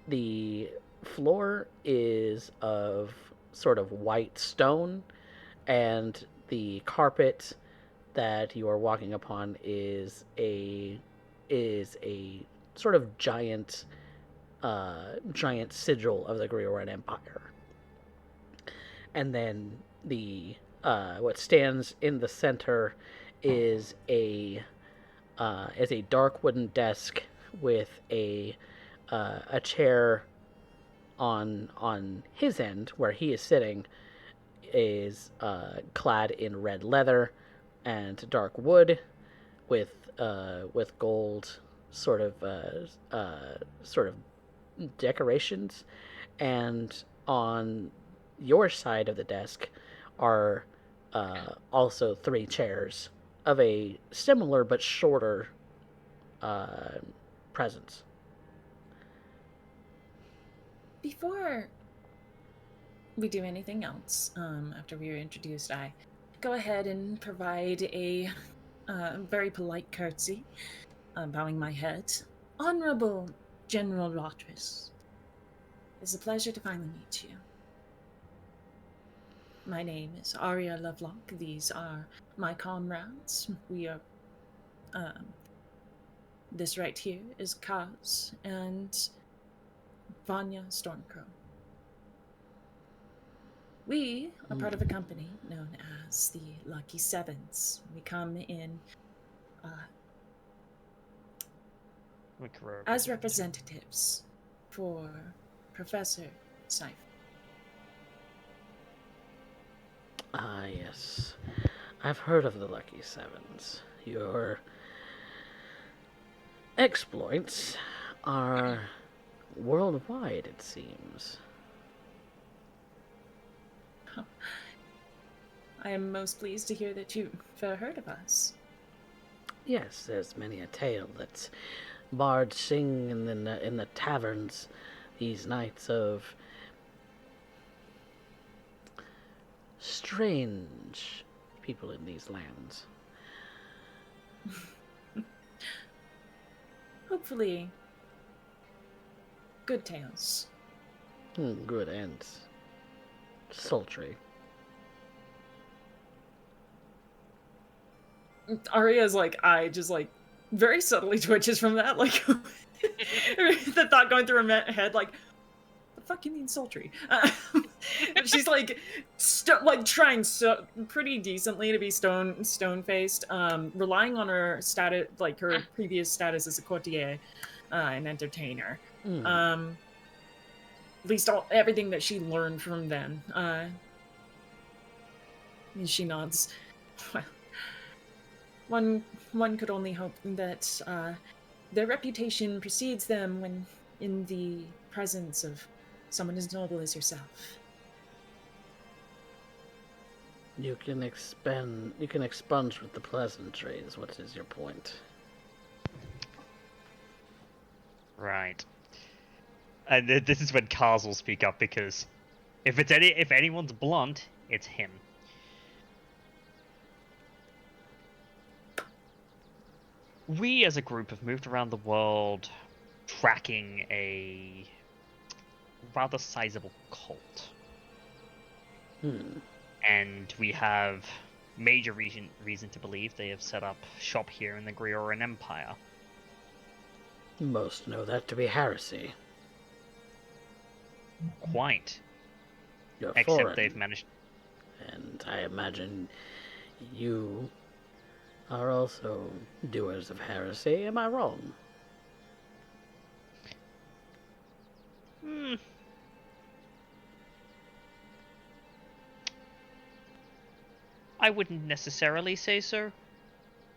Speaker 1: The floor is of sort of white stone, and the carpet that you are walking upon is a sort of giant sigil of the Grioran Empire. And then the what stands in the center is a dark wooden desk with a chair on his end where he is sitting is clad in red leather and dark wood with gold sort of decorations, and on your side of the desk are also 3 chairs of a similar but shorter presence.
Speaker 3: Before we do anything else, after we are introduced, I go ahead and provide a very polite curtsy, bowing my head. Honorable General Rotris, it's a pleasure to finally meet you. My name is Arya Lovelock. These are my comrades. We are... this right here is Kaz and Vanya Stormcrow. We are part of a company known as the Lucky Sevens. We come in as representatives for Professor Cypher.
Speaker 1: Ah, yes. I've heard of the Lucky Sevens. Your exploits are worldwide, it seems.
Speaker 3: I am most pleased to hear that you've heard of us.
Speaker 1: Yes, there's many a tale that bards sing in the taverns these nights of strange people in these lands.
Speaker 3: Hopefully, good tales.
Speaker 1: Good and sultry.
Speaker 3: Arya's eye just very subtly twitches from that, the thought going through her head, the fuck you mean sultry? She's trying so pretty decently to be stone faced, relying on her status, her previous status as a courtier, an entertainer. At least everything that she learned from then. She nods. Well, one could only hope that their reputation precedes them when in the presence of someone as noble as yourself.
Speaker 1: You can expunge with the pleasantries. What is your point?
Speaker 2: Right. And this is when Kaz will speak up, because if anyone's blunt, it's him. We as a group have moved around the world tracking a rather sizable cult. And we have major reason to believe they have set up shop here in the Grioran Empire.
Speaker 1: Most know that to be heresy.
Speaker 2: Quite.
Speaker 1: You're
Speaker 2: Except
Speaker 1: foreign,
Speaker 2: they've managed...
Speaker 1: and I imagine you are also doers of heresy. Am I wrong?
Speaker 2: I wouldn't necessarily say so.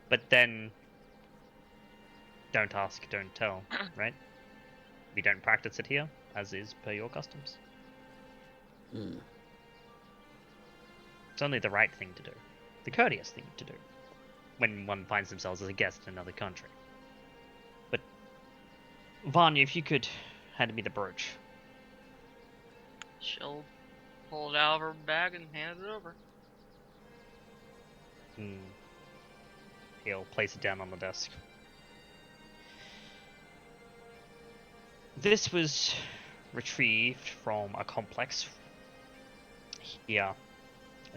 Speaker 2: But then... don't ask, don't tell, right? We don't practice it here, as is per your customs. It's only the right thing to do. The courteous thing to do. When one finds themselves as a guest in another country. But, Vanya, if you could hand me the brooch.
Speaker 6: She'll pull it out of her bag and hand it over.
Speaker 2: He'll place it down on the desk. This was retrieved from a complex here,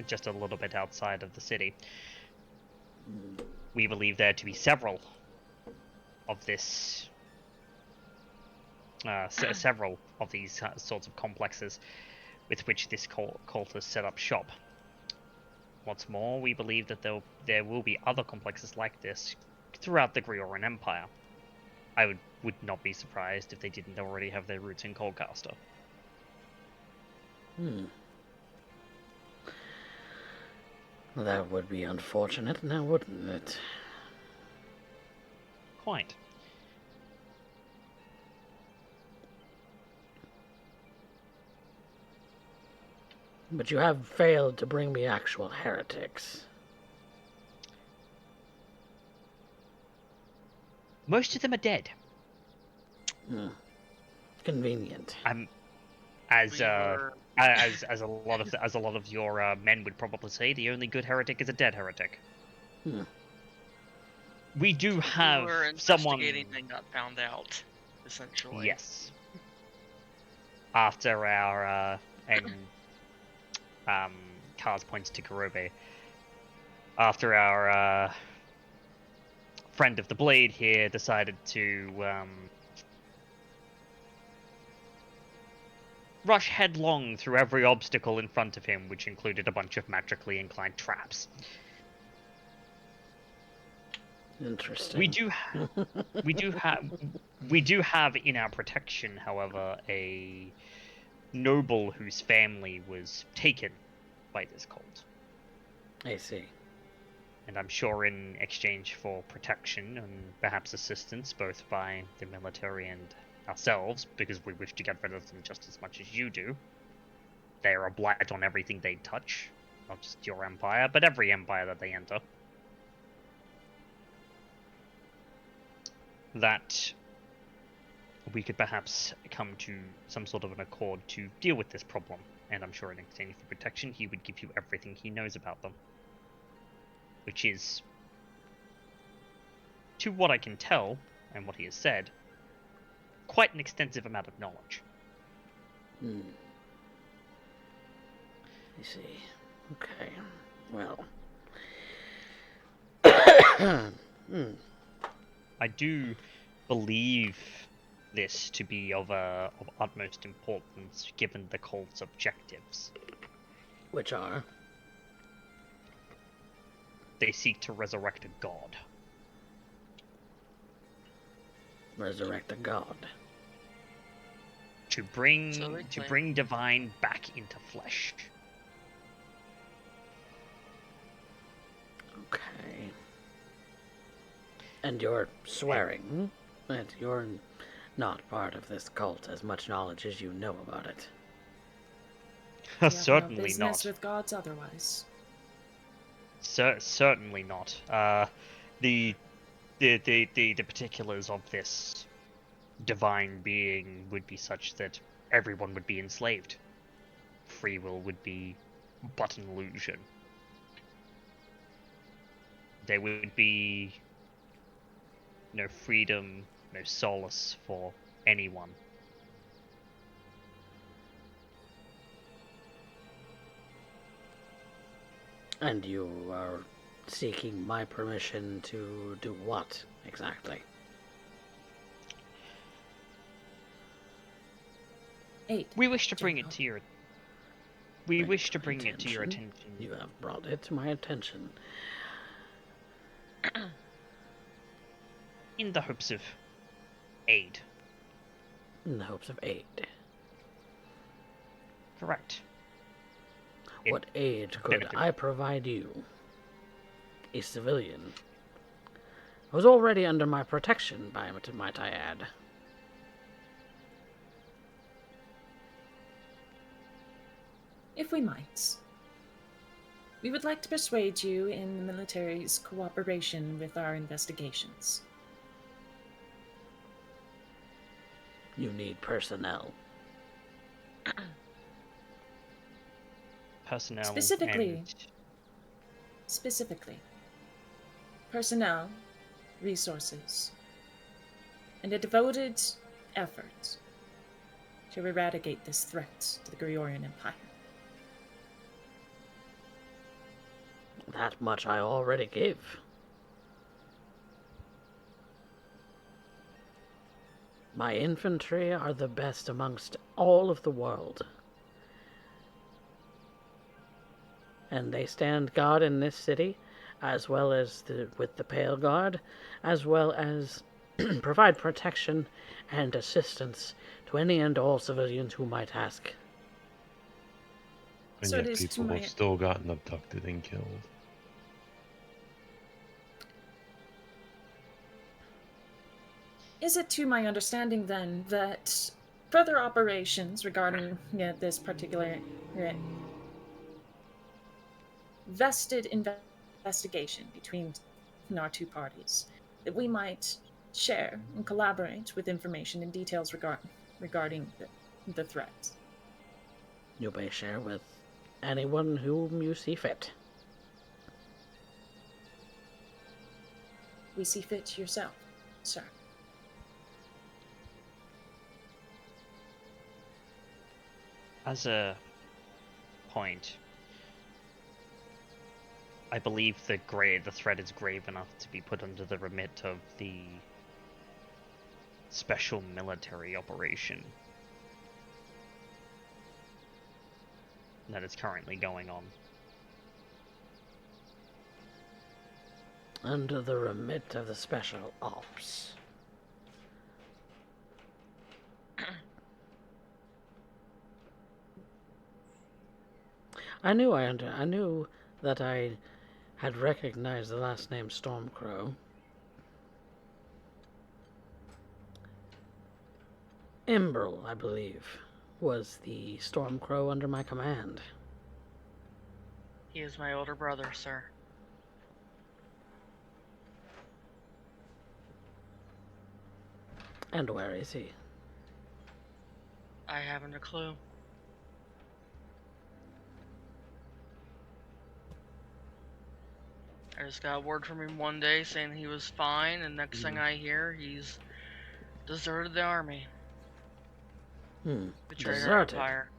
Speaker 2: just a little bit outside of the city. We believe there to be several of this, several of these sorts of complexes with which this cult has set up shop. What's more, we believe that there will be other complexes like this throughout the Grioran Empire. I would not be surprised if they didn't already have their roots in Coldcaster.
Speaker 1: That would be unfortunate now, wouldn't it?
Speaker 2: Quite.
Speaker 1: But you have failed to bring me actual heretics.
Speaker 2: Most of them are dead.
Speaker 1: Convenient.
Speaker 2: As a lot of your men would probably say, the only good heretic is a dead heretic. We do have
Speaker 6: We were
Speaker 2: someone.
Speaker 6: investigating and got found out, essentially.
Speaker 2: Yes. After our Kaz points to Karubi. After our friend of the blade here decided to rush headlong through every obstacle in front of him, which included a bunch of magically inclined traps.
Speaker 1: Interesting.
Speaker 2: We do have in our protection, however, a noble whose family was taken by this cult.
Speaker 1: I see.
Speaker 2: And I'm sure in exchange for protection and perhaps assistance, both by the military and ourselves, because we wish to get rid of them just as much as you do, they are a blight on everything they touch. Not just your empire, but every empire that they enter. That we could perhaps come to some sort of an accord to deal with this problem. And I'm sure in exchange for protection, he would give you everything he knows about them. Which is, to what I can tell, and what he has said, quite an extensive amount of knowledge.
Speaker 1: I see. Okay. Well.
Speaker 2: I do believe this to be of utmost importance, given the cult's objectives.
Speaker 1: Which are?
Speaker 2: They seek to resurrect a god.
Speaker 1: Resurrect a god.
Speaker 2: To bring
Speaker 6: So
Speaker 2: divine back into flesh.
Speaker 1: Okay. And you're swearing that you're not part of this cult, as much knowledge as you know about it.
Speaker 3: We have no
Speaker 2: Certainly
Speaker 3: business
Speaker 2: not.
Speaker 3: with gods otherwise.
Speaker 2: Certainly not. The particulars of this divine being would be such that everyone would be enslaved. Free will would be but an illusion. There would be no freedom, no solace for anyone.
Speaker 1: And you are seeking my permission to do what, exactly?
Speaker 3: Eight.
Speaker 2: We wish to bring it
Speaker 3: General.
Speaker 2: to your... We
Speaker 1: Bring
Speaker 2: wish
Speaker 1: it
Speaker 2: to
Speaker 1: my
Speaker 2: bring it to your attention.
Speaker 1: You have brought it to my attention.
Speaker 2: In the hopes of aid.
Speaker 1: In the hopes of aid.
Speaker 2: Correct.
Speaker 1: What aid could
Speaker 2: benefit-
Speaker 1: I provide you? A civilian. I was already under my protection, might I add.
Speaker 3: If we might. We would like to persuade you in the military's cooperation with our investigations.
Speaker 1: You need personnel.
Speaker 2: personnel
Speaker 3: Specifically.
Speaker 2: and
Speaker 3: Specifically, personnel, resources, and a devoted effort to eradicate this threat to the Gregorian Empire.
Speaker 1: That much I already give. My infantry are the best amongst all of the world. And they stand guard in this city, as well as with the Pale Guard, as well as provide protection and assistance to any and all civilians who might ask.
Speaker 4: And
Speaker 3: So it
Speaker 4: yet
Speaker 3: is to
Speaker 4: people
Speaker 3: my-
Speaker 4: have still gotten abducted and killed.
Speaker 3: Is it to my understanding then that further operations regarding this particular vested investigation between our two parties, that we might share and collaborate with information and details regarding the threat?
Speaker 1: You may share with anyone whom you see fit.
Speaker 3: We see fit yourself, sir.
Speaker 2: as a point, I believe the threat is grave enough to be put under the remit of the special military operation that is currently going on.
Speaker 1: Under the remit of the special ops. I knew that I had recognized the last name Stormcrow. Imbrel, I believe, was the Stormcrow under my command.
Speaker 6: He is my older brother, sir.
Speaker 1: And where is he?
Speaker 6: I haven't a clue. I just got word from him one day saying he was fine, and next thing I hear, he's deserted the army. Betrayed our
Speaker 1: Deserted?
Speaker 6: empire.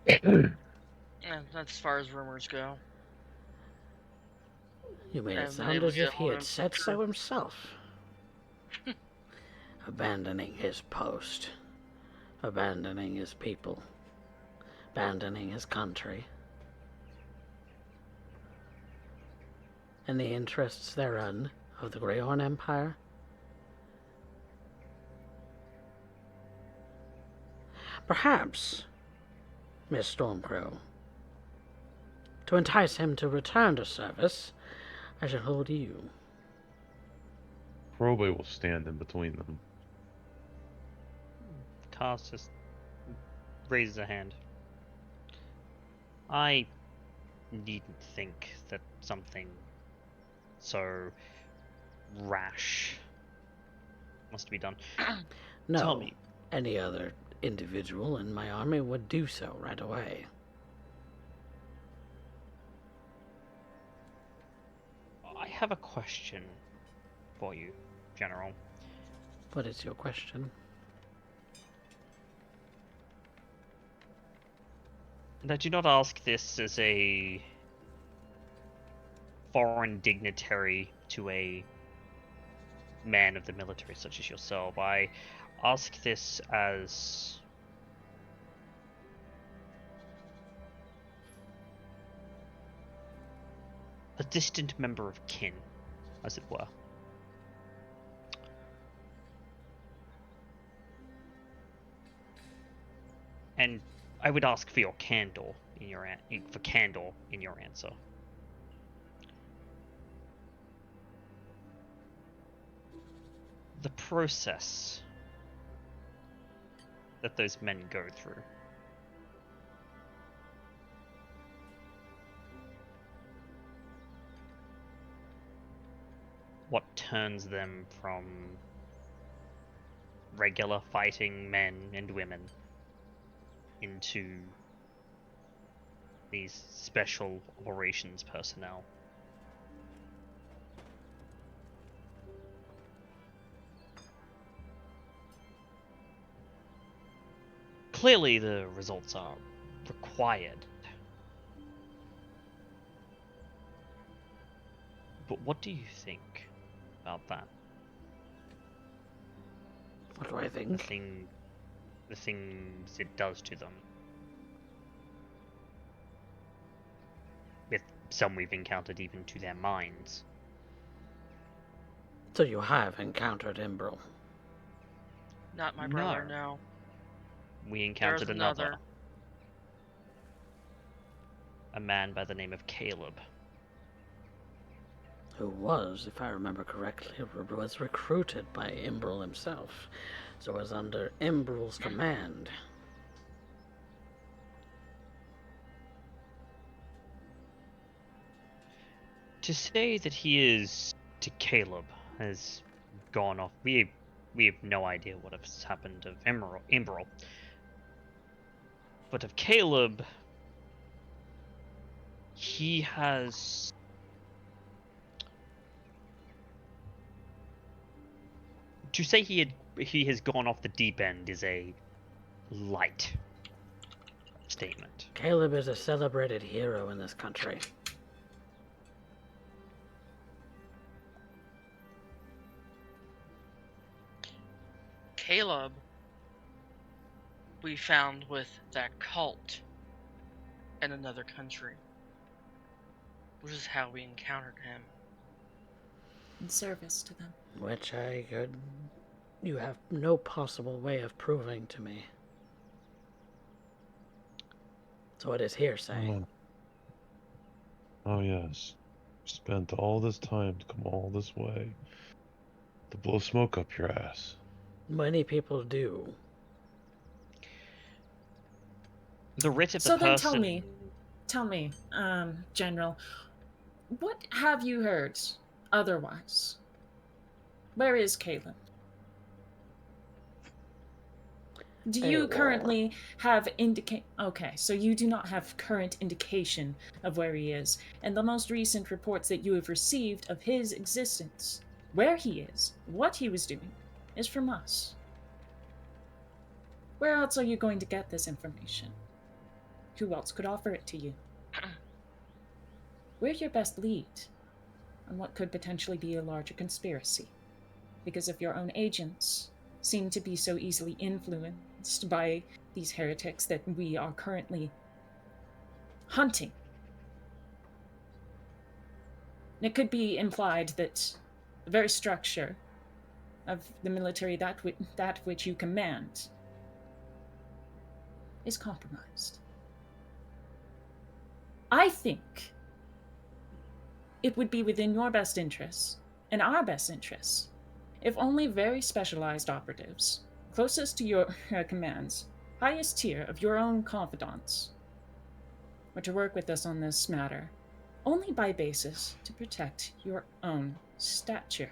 Speaker 6: Yeah, that's as far as rumors go.
Speaker 1: You made
Speaker 6: I
Speaker 1: it
Speaker 6: haven't been
Speaker 1: sound
Speaker 6: able
Speaker 1: as
Speaker 6: to get
Speaker 1: if he
Speaker 6: hold
Speaker 1: had
Speaker 6: of him
Speaker 1: said
Speaker 6: for
Speaker 1: so
Speaker 6: sure.
Speaker 1: himself. Abandoning his post. Abandoning his people. Abandoning his country. And the interests thereon of the Greyhorn Empire. Perhaps, Miss Stormcrow, to entice him to return to service, I should hold you.
Speaker 4: Probably will stand in between them.
Speaker 2: Cast just raises a hand. I needn't think that something so rash must be done.
Speaker 1: No,
Speaker 2: Tell me,
Speaker 1: any other individual in my army would do so right away.
Speaker 2: I have a question for you, General.
Speaker 1: What is your question?
Speaker 2: And I do not ask this as a foreign dignitary to a man of the military such as yourself. I ask this as a distant member of kin, as it were. And I would ask for your candor in your answer. The process that those men go through. What turns them from regular fighting men and women into these special operations personnel. Clearly the results are required. But what do you think about that?
Speaker 1: What do I
Speaker 2: The
Speaker 1: think?
Speaker 2: the things it does to them. With some we've encountered even to their minds.
Speaker 1: So you have encountered Imbril.
Speaker 6: Not my brother,
Speaker 2: No.
Speaker 6: no.
Speaker 2: We encountered
Speaker 6: There's
Speaker 2: another.
Speaker 6: another.
Speaker 2: A man by the name of Caleb.
Speaker 1: Who was, if I remember correctly, was recruited by Imbril himself. So was under Imbril's command.
Speaker 2: To say that he is to Caleb has gone off. We have no idea what has happened of Imbril. But of Caleb, he has to say he has gone off the deep end is a light statement.
Speaker 1: Caleb is a celebrated hero in this country.
Speaker 6: Caleb, we found with that cult in another country, which is how we encountered him.
Speaker 3: In service to them.
Speaker 1: Which you have no possible way of proving to me. So it is hearsay.
Speaker 4: Oh yes. Spent all this time to come all this way to blow smoke up your ass.
Speaker 1: Many people do.
Speaker 2: The writ of
Speaker 3: So
Speaker 2: the
Speaker 3: then
Speaker 2: person.
Speaker 3: tell me, General, what have you heard otherwise? Where is Caleb? Do you currently have Okay, so you do not have current indication of where he is, and the most recent reports that you have received of his existence, where he is, what he was doing, is from us. Where else are you going to get this information? Who else could offer it to you? We're your best lead on what could potentially be a larger conspiracy, because if your own agents seem to be so easily influenced by these heretics that we are currently hunting. It could be implied that the very structure of the military, that which you command, is compromised. I think it would be within your best interests and our best interests if only very specialized operatives, closest to your commands, highest tier of your own confidants, were to work with us on this matter, only by basis to protect your own stature.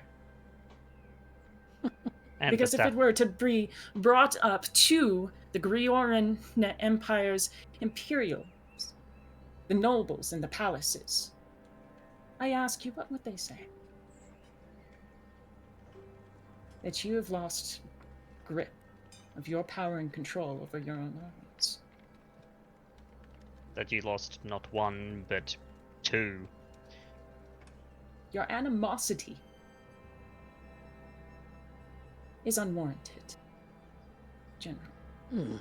Speaker 2: And
Speaker 3: because if it were to be brought up to the Grioran Empire's imperials, the nobles in the palaces, I ask you, what would they say? That you have lost grip of your power and control over your own lives.
Speaker 2: That you lost not one, but two.
Speaker 3: Your animosity is unwarranted, General.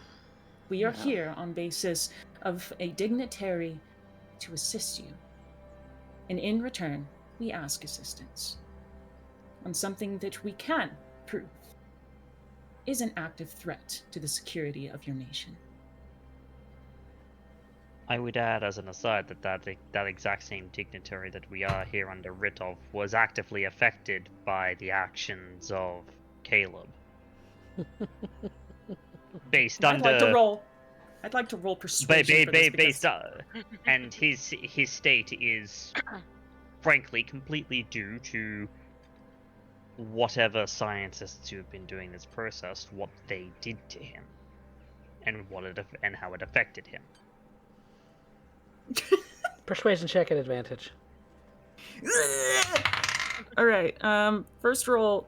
Speaker 3: We are here on basis of a dignitary to assist you. And in return, we ask assistance on something that we can prove is an active threat to the security of your nation.
Speaker 2: I would add as an aside that exact same dignitary that we are here under writ of was actively affected by the actions of Caleb. Based
Speaker 3: I'd
Speaker 2: under
Speaker 3: I'd like to roll persuasion for this because...
Speaker 2: and his state is frankly completely due to whatever scientists who have been doing this process, what they did to him, and how it affected him.
Speaker 1: Persuasion check at advantage.
Speaker 8: All right. First roll,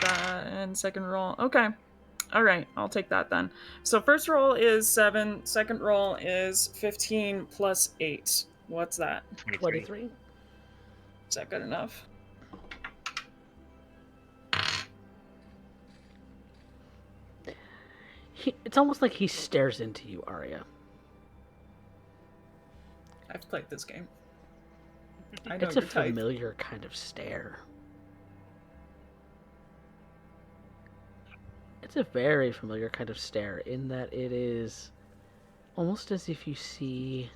Speaker 8: and second roll. Okay. All right. I'll take that then. So first roll is 7. Second roll is 15 plus 8. What's that?
Speaker 1: 23.
Speaker 8: Is that good enough?
Speaker 1: It's almost like he stares into you, Arya.
Speaker 8: I've played this game. I know
Speaker 1: It's a
Speaker 8: your type.
Speaker 1: familiar kind of stare. It's a very familiar kind of stare in that it is almost as if you see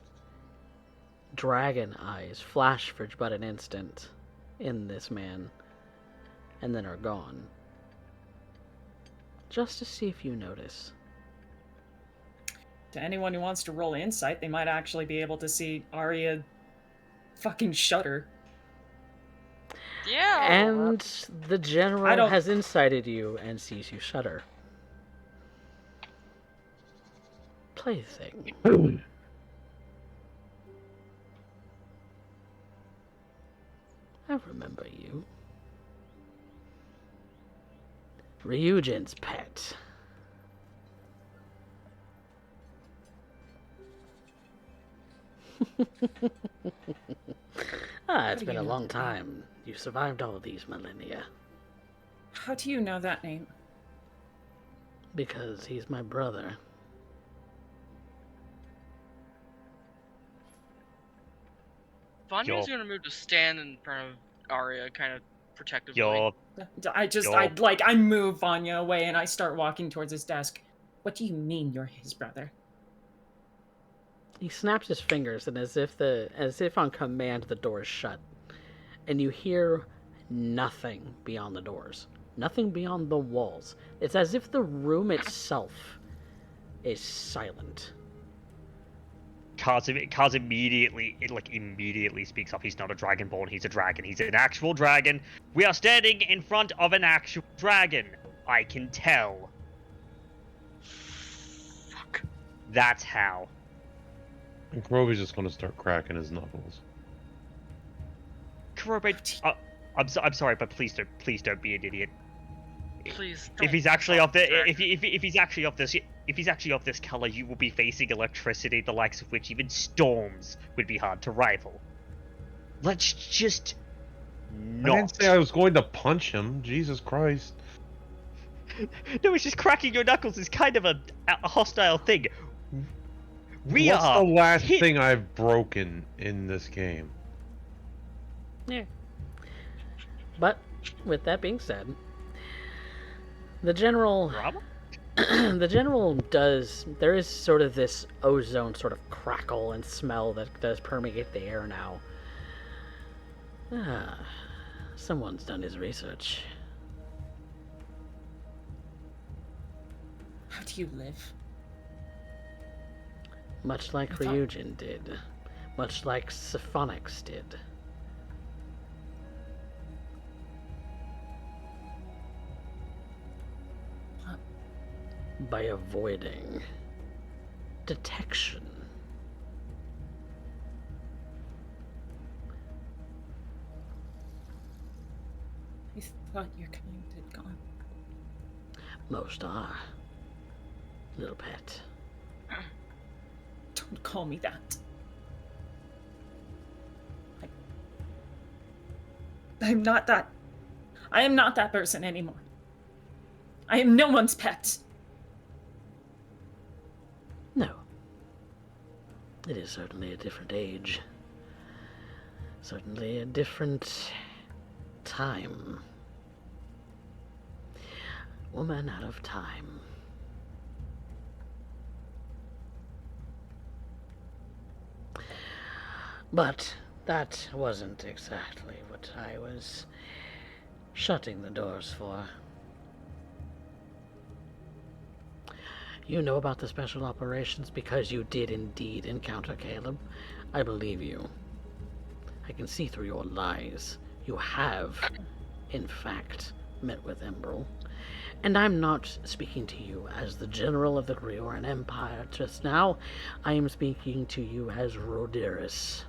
Speaker 1: dragon eyes flash for but an instant in this man and then are gone. Just to see if you notice.
Speaker 8: To anyone who wants to roll insight, they might actually be able to see Arya fucking shudder.
Speaker 6: Yeah.
Speaker 1: And the
Speaker 8: I
Speaker 1: general
Speaker 8: don't-
Speaker 1: has incited you and sees you shudder. Plaything. I remember you. Ryujin's pet. It's
Speaker 8: do
Speaker 1: been
Speaker 8: you
Speaker 1: a
Speaker 8: know
Speaker 1: long
Speaker 8: that?
Speaker 1: time. You survived all these millennia.
Speaker 8: How do you know that name?
Speaker 1: Because he's my brother.
Speaker 6: Vanya's
Speaker 2: Yo.
Speaker 6: gonna move to stand in front of Arya, kind of protectively.
Speaker 2: Your
Speaker 8: I move Vanya away and I start walking towards his desk. What do you mean you're his brother?
Speaker 1: He snaps his fingers, and as if on command, the door is shut, and you hear nothing beyond the doors, nothing beyond the walls. It's as if the room itself is silent.
Speaker 2: Kaz immediately speaks up. He's not a dragonborn, he's a dragon. He's an actual dragon. We are standing in front of an actual dragon. I can tell.
Speaker 6: Fuck.
Speaker 2: That's how.
Speaker 4: And Krovi's just gonna start cracking his knuckles.
Speaker 2: Kurobe, I'm sorry, but please don't be an idiot.
Speaker 6: Please. Don't
Speaker 2: If he's actually off the,
Speaker 6: talk
Speaker 2: if he's actually off this color, you will be facing electricity, the likes of which even storms would be hard to rival. Let's just
Speaker 4: I didn't say I was going to punch him. Jesus Christ.
Speaker 2: No, it's just cracking your knuckles is kind of a hostile thing.
Speaker 4: What's the last thing I've broken in this game?
Speaker 1: Yeah. But, with that being said, the general... the general does... There is sort of this ozone sort of crackle and smell that does permeate the air now. Someone's done his research.
Speaker 8: How do you live?
Speaker 1: Much like
Speaker 8: I thought-
Speaker 1: Ryujin did. Much like Siphonix did.
Speaker 8: What?
Speaker 1: By avoiding detection.
Speaker 8: I thought your kind had gone.
Speaker 1: Most are. Little pet.
Speaker 8: Don't call me that. I'm not that. I am not that person anymore. I am no one's pet.
Speaker 1: No. It is certainly a different age. Certainly a different time. Woman out of time. But that wasn't exactly what I was shutting the doors for. You know about the special operations because you did indeed encounter Caleb. I believe you. I can see through your lies. You have, in fact, met with Emerald. And I'm not speaking to you as the general of the Grioran Empire just now. I am speaking to you as Rodiris,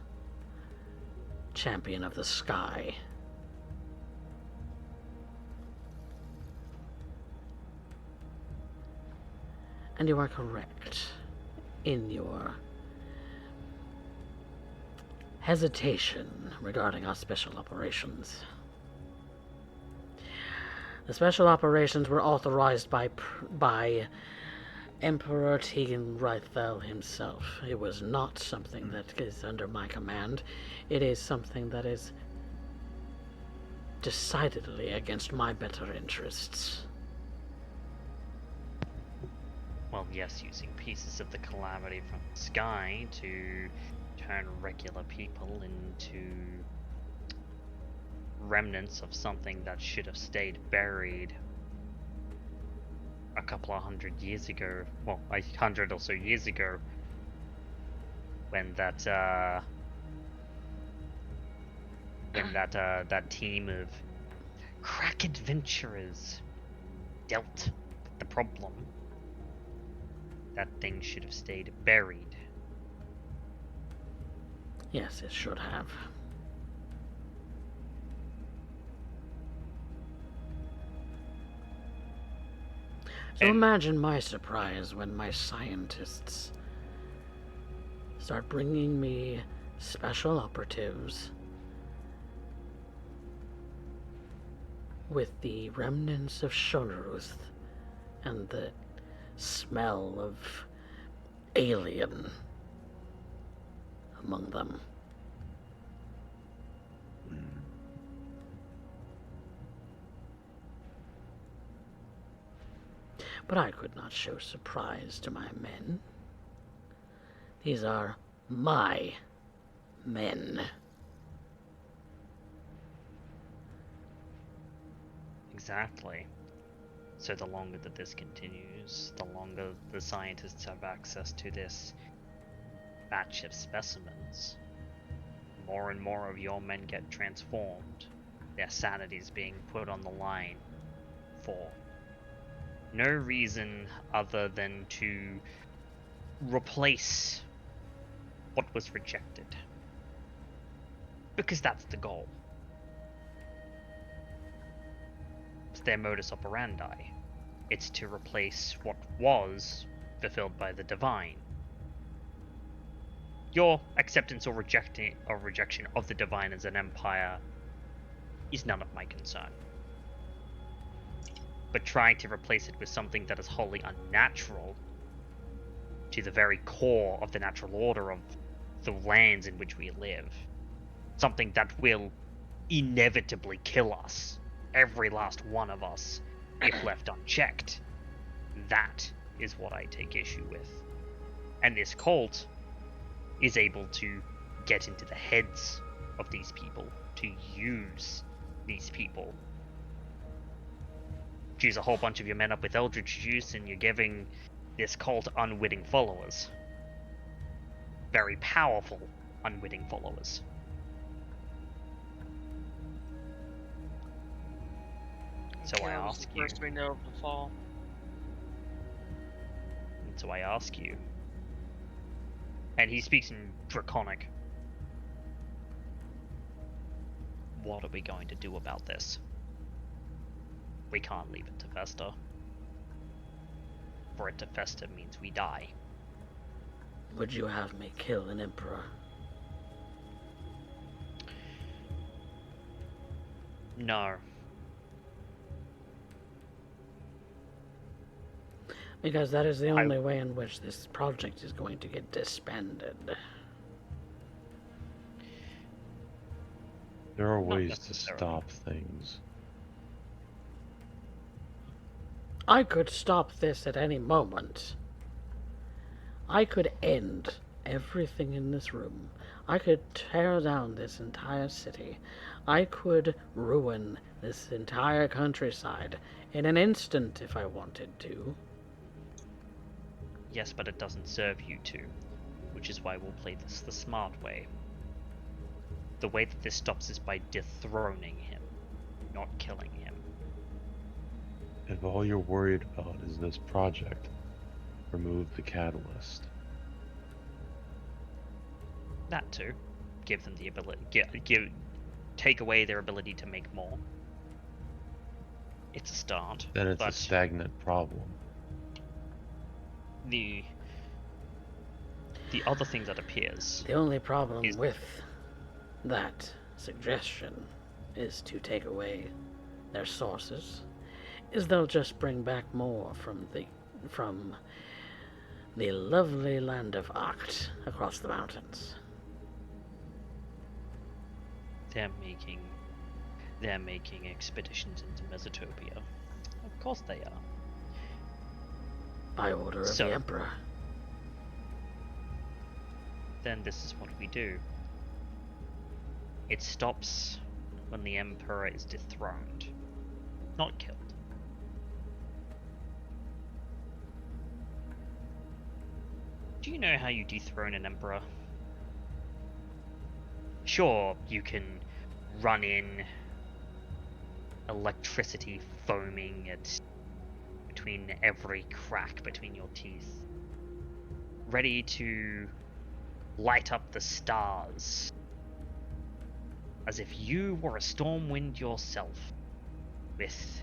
Speaker 1: champion of the sky. And you are correct in your hesitation regarding our special operations. The special operations were authorized by Emperor Tegan Rythel himself. It was not something that is under my command. It is something that is decidedly against my better interests.
Speaker 2: Well, yes, using pieces of the calamity from the sky to turn regular people into remnants of something that should have stayed buried a couple of 100 years ago, well, 100 or so years ago, when that team of crack adventurers dealt with the problem. That thing should have stayed buried.
Speaker 1: Yes, it should have. So imagine my surprise when my scientists start bringing me special operatives with the remnants of Shonaruth and the smell of alien among them. But I could not show surprise to my men. These are my men.
Speaker 2: Exactly. So the longer that this continues, the longer the scientists have access to this batch of specimens, more and more of your men get transformed. Their sanities being put on the line for no reason other than to replace what was rejected. Because that's the goal. It's their modus operandi. It's to replace what was fulfilled by the divine. Your acceptance or rejection of the divine as an empire is none of my concern. But trying to replace it with something that is wholly unnatural to the very core of the natural order of the lands in which we live, something that will inevitably kill us, every last one of us, if left unchecked, that is what I take issue with. And this cult is able to get into the heads of these people, to use these people. Juice a whole bunch of your men up with eldritch juice and you're giving this cult unwitting followers. Very powerful unwitting followers. So I
Speaker 6: Caleb's
Speaker 2: ask
Speaker 6: the
Speaker 2: you.
Speaker 6: first we know of the fall.
Speaker 2: And so I ask you. And he speaks in Draconic. What are we going to do about this? We can't leave it to fester. For it to fester means we die.
Speaker 1: Would you have me kill an emperor?
Speaker 2: No.
Speaker 1: Because that is the only way in which this project is going to get disbanded.
Speaker 4: There are
Speaker 2: Not
Speaker 4: ways to
Speaker 2: necessarily.
Speaker 4: stop things.
Speaker 1: I could stop this at any moment. I could end everything in this room. I could tear down this entire city. I could ruin this entire countryside in an instant if I wanted to.
Speaker 2: Yes, but it doesn't serve you to. Which is why we'll play this the smart way. The way that this stops is by dethroning him, not killing him.
Speaker 4: And If all you're worried about is this project, remove the catalyst.
Speaker 2: That too. Give them the ability. Take away their ability to make more. It's a start.
Speaker 4: Then it's a
Speaker 2: but
Speaker 4: stagnant problem.
Speaker 2: the other thing that appears.
Speaker 1: The only problem
Speaker 2: Is-
Speaker 1: with that suggestion is to take away their sources, is they'll just bring back more from the lovely land of Oct across the mountains.
Speaker 2: They're making expeditions into Mesotopia. Of course they are.
Speaker 1: By order of
Speaker 2: So-
Speaker 1: the Emperor.
Speaker 2: Then this is what we do. It stops when the Emperor is dethroned, not killed. Do you know how you dethrone an Emperor? Sure, you can run in electricity foaming at between every crack between your teeth, ready to light up the stars, as if you were a storm wind yourself, with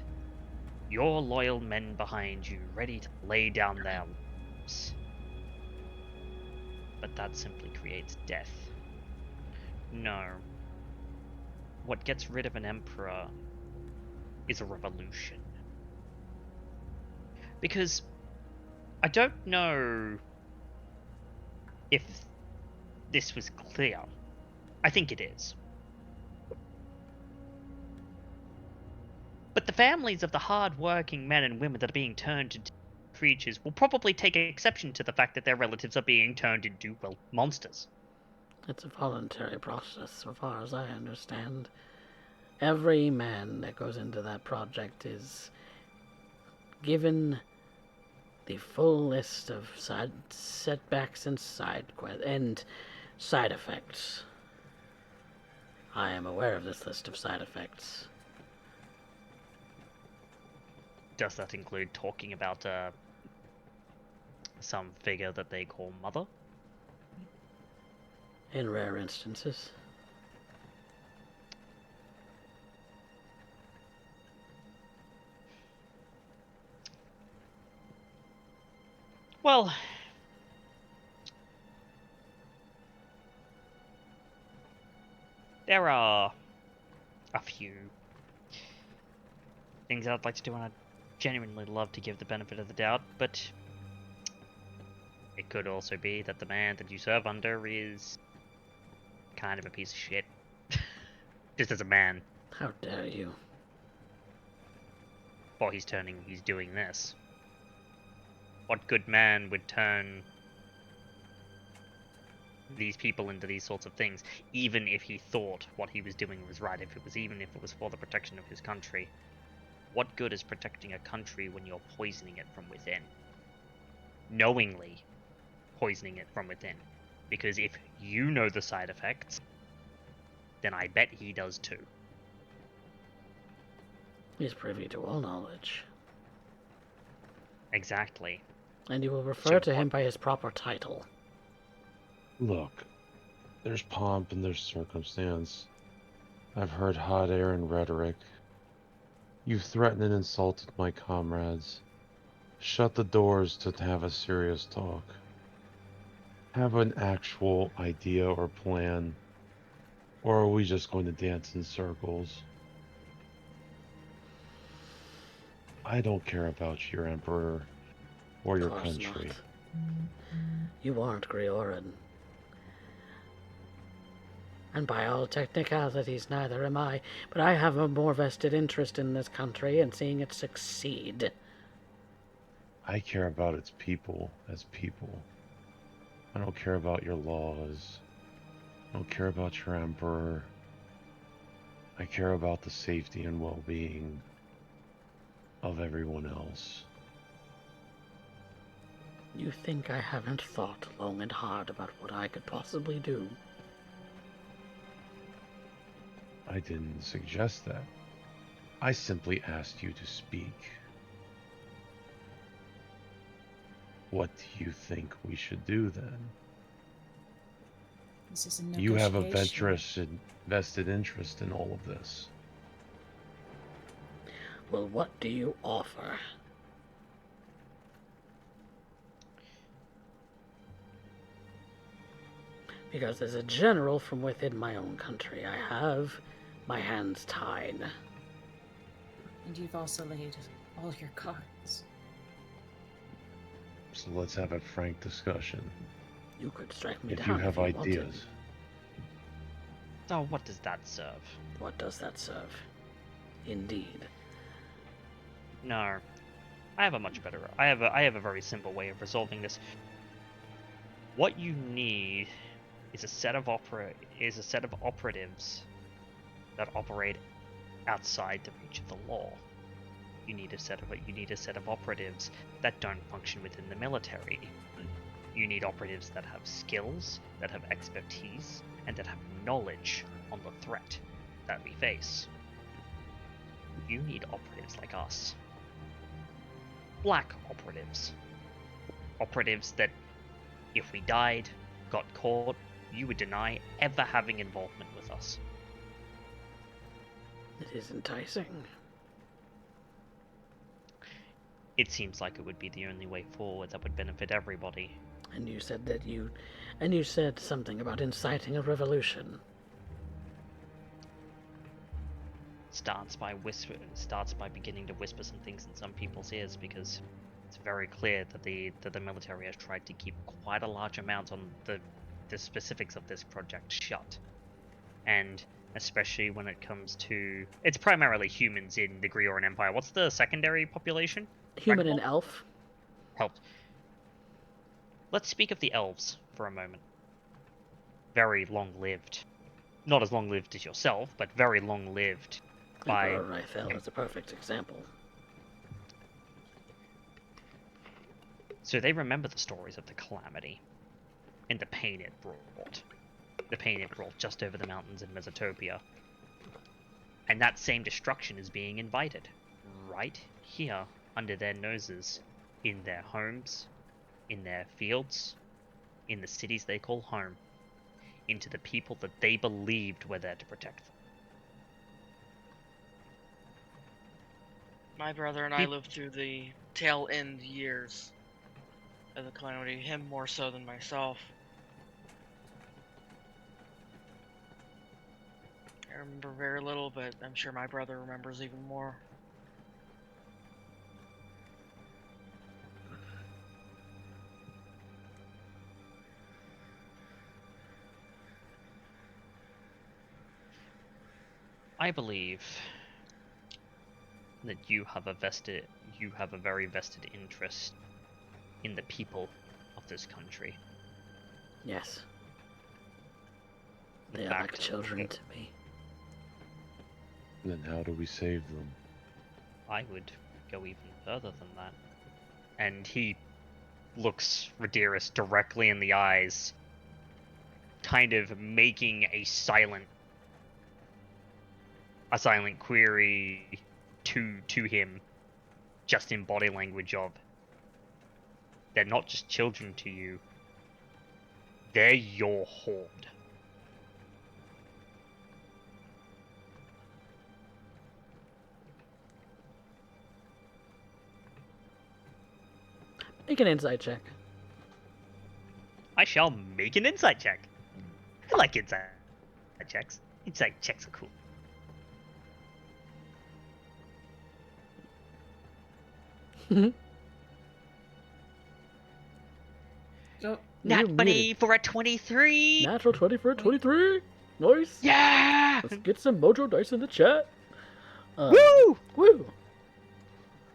Speaker 2: your loyal men behind you, ready to lay down their lives. But that simply creates death. No. What gets rid of an emperor is a revolution. Because I don't know if this was clear. I think it is. But the families of the hard-working men and women that are being turned into creatures will probably take exception to the fact that their relatives are being turned into, well, monsters.
Speaker 1: It's a voluntary process, so far as I understand. Every man that goes into that project is given the full list of side setbacks and side effects. I am aware of this list of side effects.
Speaker 2: Does that include talking about some figure that they call Mother?
Speaker 1: In rare instances.
Speaker 2: Well, there are a few things that I'd like to do, and I'd genuinely love to give the benefit of the doubt, but it could also be that the man that you serve under is kind of a piece of shit. Just as a man.
Speaker 1: How dare you?
Speaker 2: Well, he's doing this. What good man would turn these people into these sorts of things, even if he thought what he was doing was right, even if it was for the protection of his country? What good is protecting a country when you're poisoning it from within? Knowingly poisoning it from within. Because if you know the side effects, then I bet he does too.
Speaker 1: He's privy to all knowledge.
Speaker 2: Exactly.
Speaker 1: And you will refer
Speaker 2: So
Speaker 1: to him by his proper title.
Speaker 4: Look, there's pomp and there's circumstance. I've heard hot air and rhetoric. You've threatened and insulted my comrades. Shut the doors to have a serious talk. Have an actual idea or plan. Or are we just going to dance in circles? I don't care about your emperor or your
Speaker 1: Of course
Speaker 4: country.
Speaker 1: not. You aren't Grioran. And by all technicalities, neither am I, but I have a more vested interest in this country and seeing it succeed.
Speaker 4: I care about its people as people. I don't care about your laws. I don't care about your emperor. I care about the safety and well-being of everyone else.
Speaker 1: You think I haven't thought long and hard about what I could possibly do?
Speaker 4: I didn't suggest that. I simply asked you to speak. What do you think we should do then?
Speaker 7: This is a
Speaker 4: You have a
Speaker 7: negotiation.
Speaker 4: vested interest in all of this.
Speaker 1: Well, what do you offer? Because as a general from within my own country, I have my hands tied.
Speaker 3: And you've also laid all your cards.
Speaker 4: So let's have a frank discussion.
Speaker 1: You could strike me
Speaker 4: If
Speaker 1: down
Speaker 4: you have
Speaker 1: if you wanted.
Speaker 4: ideas.
Speaker 2: Oh, what does that serve?
Speaker 1: What does that serve? Indeed.
Speaker 2: No. I have a much better... I have a very simple way of resolving this. What you need is a set of operatives that operate outside the reach of the law. You need a set of operatives that don't function within the military. You need operatives that have skills, that have expertise, and that have knowledge on the threat that we face. You need operatives like us. Black operatives. Operatives that, if we died, got caught, you would deny ever having involvement with us.
Speaker 1: It is enticing.
Speaker 2: It seems like it would be the only way forward that would benefit everybody.
Speaker 1: And you said something about inciting a revolution.
Speaker 2: Starts by beginning to whisper some things in some people's ears, because it's very clear that the military has tried to keep quite a large amount on the specifics of this project shut. And especially when it comes to... It's primarily humans in the Grioran Empire. What's the secondary population?
Speaker 1: Human and
Speaker 2: Dragonborn?
Speaker 1: elf.
Speaker 2: Helped. Let's speak of the elves for a moment. Very long-lived. Not as long-lived as yourself, but very long-lived.
Speaker 1: Emperor Rythel is a perfect example.
Speaker 2: So they remember the stories of the calamity and the pain it brought. The pain it brought just over the mountains in Mesotopia. And that same destruction is being invited right here under their noses, in their homes, in their fields, in the cities they call home, into the people that they believed were there to protect them.
Speaker 6: My brother and I lived through the tail end years of the calamity, him more so than myself. I remember very little, but I'm sure my brother remembers even more.
Speaker 2: I believe that you have a very vested interest in the people of this country.
Speaker 1: Yes.
Speaker 2: In
Speaker 1: They are like
Speaker 2: fact,
Speaker 1: children to me.
Speaker 4: Then how do we save them?
Speaker 2: I would go even further than that. And he looks Rhaedirus directly in the eyes, kind of making a silent query to him, just in body language of, they're not just children to you, they're your horde.
Speaker 1: Make an insight check.
Speaker 2: I shall make an insight check. I like insight checks. Insight checks are cool.
Speaker 3: Oh,
Speaker 2: Nat
Speaker 1: You
Speaker 2: 20
Speaker 1: muted.
Speaker 2: for a 23!
Speaker 1: Natural 20 for a 23. Nice.
Speaker 2: Yeah!
Speaker 1: Let's get some mojo dice in the chat.
Speaker 2: Woo!
Speaker 1: Woo!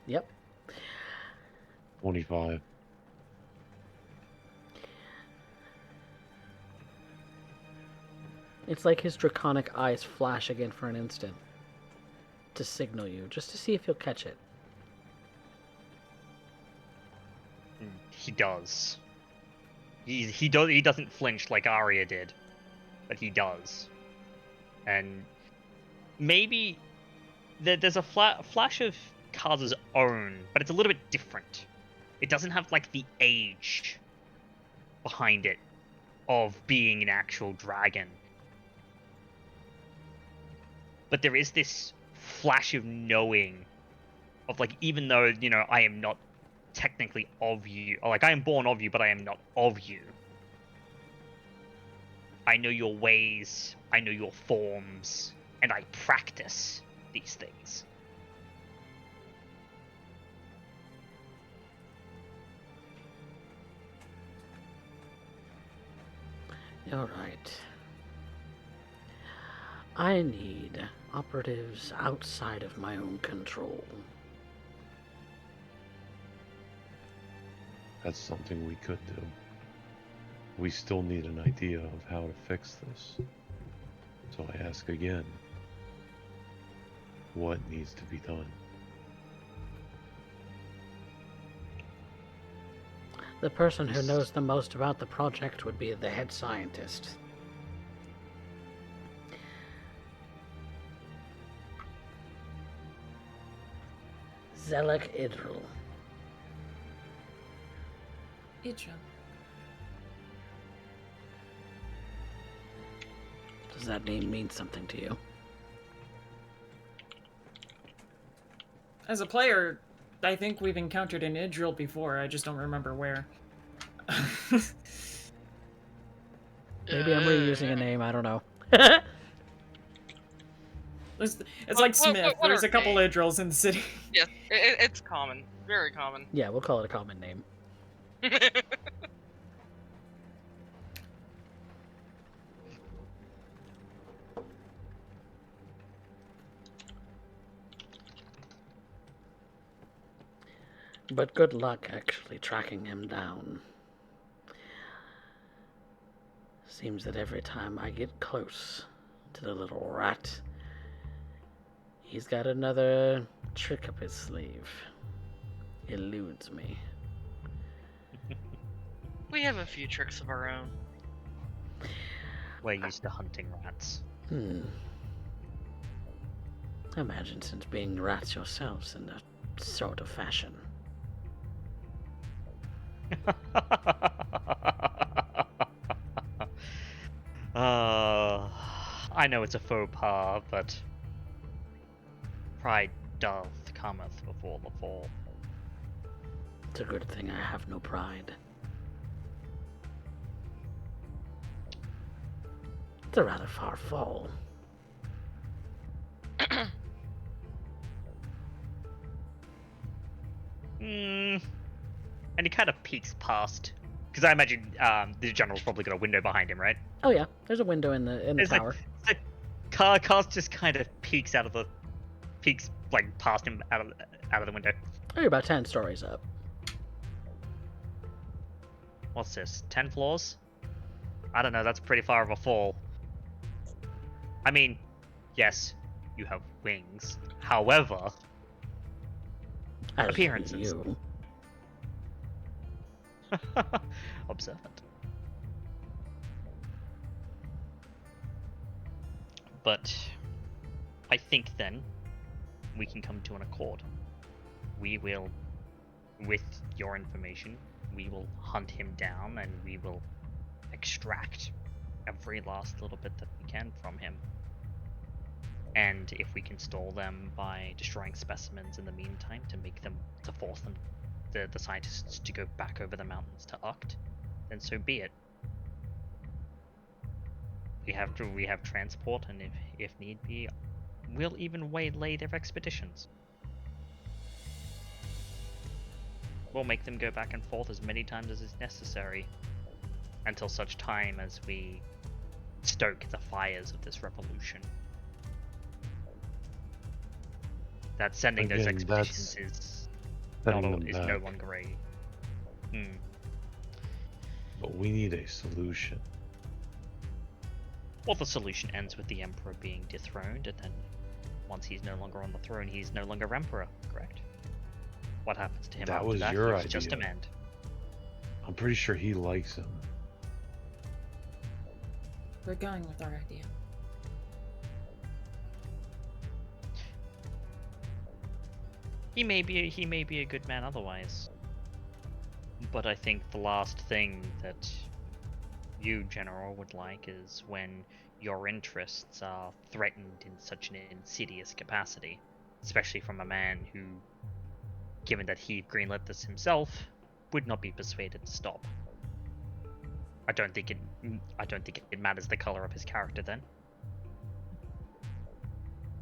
Speaker 1: Yep.
Speaker 4: 25.
Speaker 1: It's like his draconic eyes flash again for an instant to signal you, just to see if you'll catch it.
Speaker 2: He does. He doesn't flinch like Arya did, but he does. And maybe there's a flash of Kaz's own, but it's a little bit different. It doesn't have like the age behind it of being an actual dragon. But there is this flash of knowing of like, even though, you know, I am not technically of you, or like I am born of you, but I am not of you. I know your ways, I know your forms, and I practice these things.
Speaker 1: All right. I need operatives outside of my own control.
Speaker 4: That's something we could do. We still need an idea of how to fix this. So I ask again, what needs to be done?
Speaker 1: The person who knows the most about the project would be the head scientist. Zelek Idril.
Speaker 3: Idril.
Speaker 1: Does that name mean something to you?
Speaker 8: As a player, I think we've encountered an Idril before. I just don't remember where.
Speaker 1: Maybe I'm reusing a name, I don't know.
Speaker 8: It's
Speaker 6: What-
Speaker 8: like
Speaker 6: what-
Speaker 8: Smith.
Speaker 6: what
Speaker 8: There's
Speaker 6: are
Speaker 8: a couple
Speaker 6: they?
Speaker 8: Idrils in the city.
Speaker 6: Yes, it's common. Very common.
Speaker 1: Yeah, we'll call it a common name. But good luck actually tracking him down. Seems that every time I get close to the little rat, he's got another trick up his sleeve. Eludes me.
Speaker 6: We have a few tricks of our own.
Speaker 2: We're used to hunting rats.
Speaker 1: Imagine since being rats yourselves in a sort of fashion.
Speaker 2: I know it's a faux pas, but pride doth cometh before the fall.
Speaker 1: It's a good thing I have no pride. It's a rather far fall.
Speaker 2: And he kind of peeks past, because I imagine the general's probably got a window behind him, right?
Speaker 1: Oh yeah, there's a window in the
Speaker 2: It's like-
Speaker 1: tower.
Speaker 2: Cars just kind of peeks like past him out of the window.
Speaker 1: Oh, you're about 10 stories up.
Speaker 2: What's this? 10 floors? I don't know. That's pretty far of a fall. I mean, yes, you have wings. However,
Speaker 1: As
Speaker 2: appearances.
Speaker 1: you.
Speaker 2: Observant. But I think then we can come to an accord. We will, with your information, we will hunt him down and we will extract every last little bit that we can from him. And if we can stall them by destroying specimens in the meantime to force them, the scientists to go back over the mountains to Uct, then so be it. We have transport, and if need be, we'll even waylay their expeditions. We'll make them go back and forth as many times as is necessary, until such time as we stoke the fires of this revolution. That sending those
Speaker 4: Again,
Speaker 2: expeditions is
Speaker 4: setting them
Speaker 2: no
Speaker 4: back.
Speaker 2: longer a.
Speaker 4: But we need a solution.
Speaker 2: Well, the solution ends with the Emperor being dethroned, and then once he's no longer on the throne, he's no longer Emperor, correct? What happens to him
Speaker 4: That
Speaker 2: after
Speaker 4: was
Speaker 2: that?
Speaker 4: your
Speaker 2: He's just a
Speaker 4: idea.
Speaker 2: man.
Speaker 4: I'm pretty sure he likes him.
Speaker 3: We're going with our idea.
Speaker 2: He may be a good man otherwise. But I think the last thing that you, General, would like is when your interests are threatened in such an insidious capacity, especially from a man who, given that he greenlit this himself, would not be persuaded to stop. I don't think it matters the color of his character then.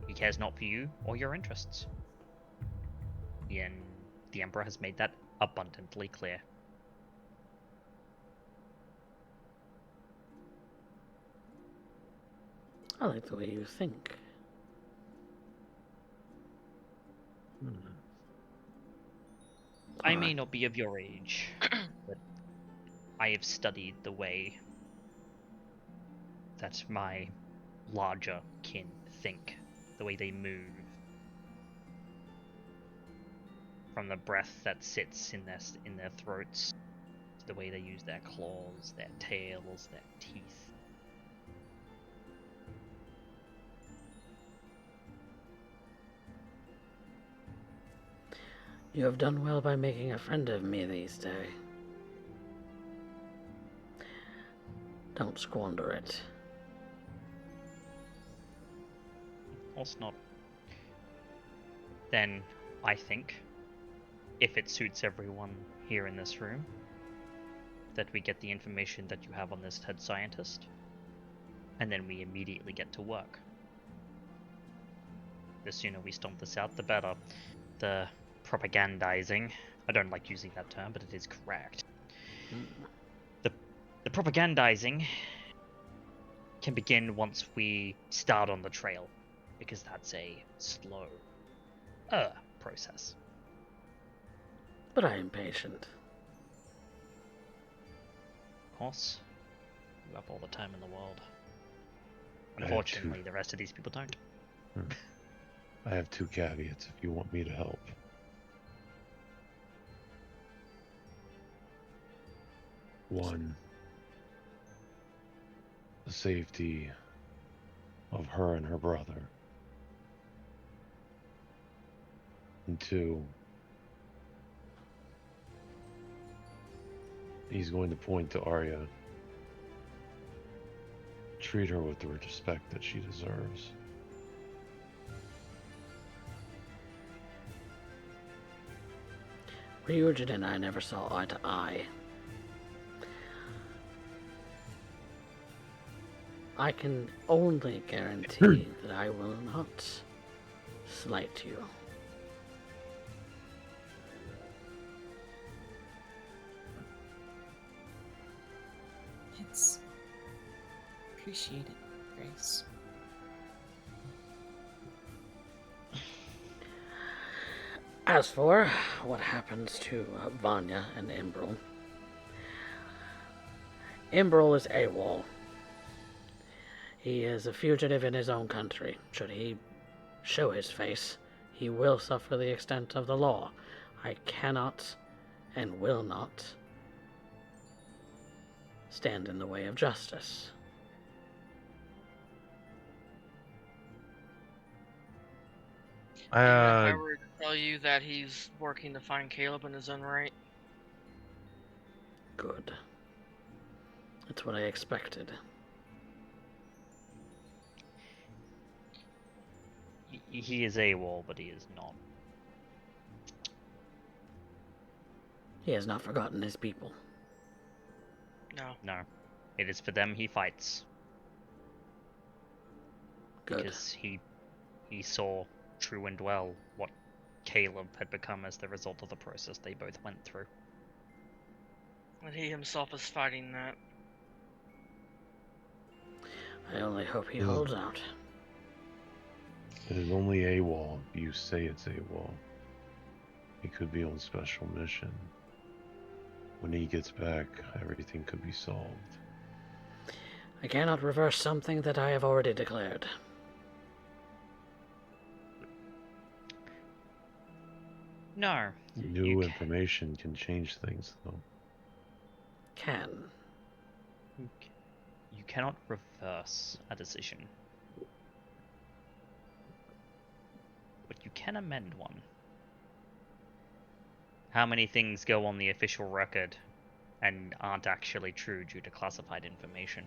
Speaker 2: He cares not for you or your interests. And the Emperor has made that abundantly clear.
Speaker 1: I like the way you think.
Speaker 2: I may not be of your age, but I have studied the way that my larger kin think, the way they move. From the breath that sits in their throats, to the way they use their claws, their tails, their teeth.
Speaker 1: You have done well by making a friend of me these days. Don't squander it.
Speaker 2: Of course not. Then, I think, if it suits everyone here in this room, that we get the information that you have on this head scientist, and then we immediately get to work. The sooner we stomp this out, the better. The propagandizing, I don't like using that term, but it is correct. The propagandizing can begin once we start on the trail, because that's a slow process.
Speaker 1: But I am patient.
Speaker 2: Of course, you have all the time in the world.
Speaker 4: I have
Speaker 2: Unfortunately,
Speaker 4: two-
Speaker 2: the rest of these people don't.
Speaker 4: I have 2 caveats if you want me to help. One, the safety of her and her brother. And 2, he's going to point to Arya. Treat her with the respect that she deserves.
Speaker 1: Ryujin and I never saw eye to eye. I can only guarantee that I will not slight you.
Speaker 3: It's appreciated, Grace.
Speaker 1: As for what happens to Vanya and Imbrel, Imbrel is AWOL. He is a fugitive in his own country. Should he show his face, he will suffer the extent of the law. I cannot and will not stand in the way of justice.
Speaker 6: If I were to tell you that he's working to find Caleb in his own right,
Speaker 1: Good. That's what I expected.
Speaker 2: He is AWOL, but he is not.
Speaker 1: He has not forgotten his people.
Speaker 6: no.
Speaker 2: No. It is for them he fights.
Speaker 1: Good.
Speaker 2: Because he saw true and well what Caleb had become as the result of the process they both went through.
Speaker 6: And he himself is fighting that.
Speaker 1: I only hope he holds out.
Speaker 4: It is only AWOL. You say it's AWOL. He could be on special mission. When he gets back, everything could be solved.
Speaker 1: I cannot reverse something that I have already declared.
Speaker 2: No.
Speaker 4: New information can change things, though.
Speaker 1: Can.
Speaker 2: You cannot reverse a decision. But you can amend one. How many things go on the official record and aren't actually true due to classified information?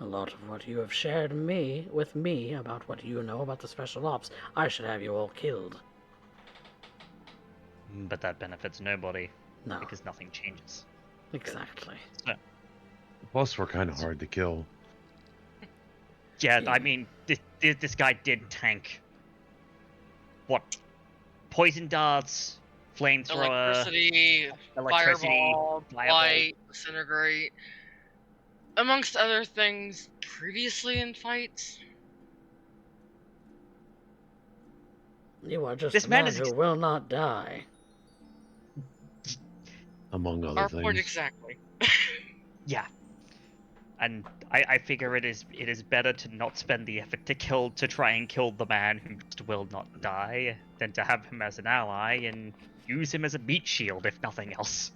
Speaker 1: A lot of what you have shared with me about what you know about the special ops, I should have you all killed.
Speaker 2: But that benefits nobody,
Speaker 1: No,
Speaker 2: because nothing changes.
Speaker 1: exactly.
Speaker 2: So,
Speaker 4: Plus, we're kind of hard to kill.
Speaker 2: yeah, I mean, this guy did tank. What? Poison darts, flamethrower,
Speaker 6: Electricity, fireball, blight, disintegrate, amongst other things previously in fights.
Speaker 1: You are just
Speaker 2: This
Speaker 1: a
Speaker 2: man
Speaker 1: man
Speaker 2: is
Speaker 1: who will not die.
Speaker 4: Among other
Speaker 6: Our
Speaker 4: things.
Speaker 6: point exactly.
Speaker 2: Yeah. And I figure it is better to not spend the effort to try and kill the man who just will not die than to have him as an ally and use him as a meat shield, if nothing else.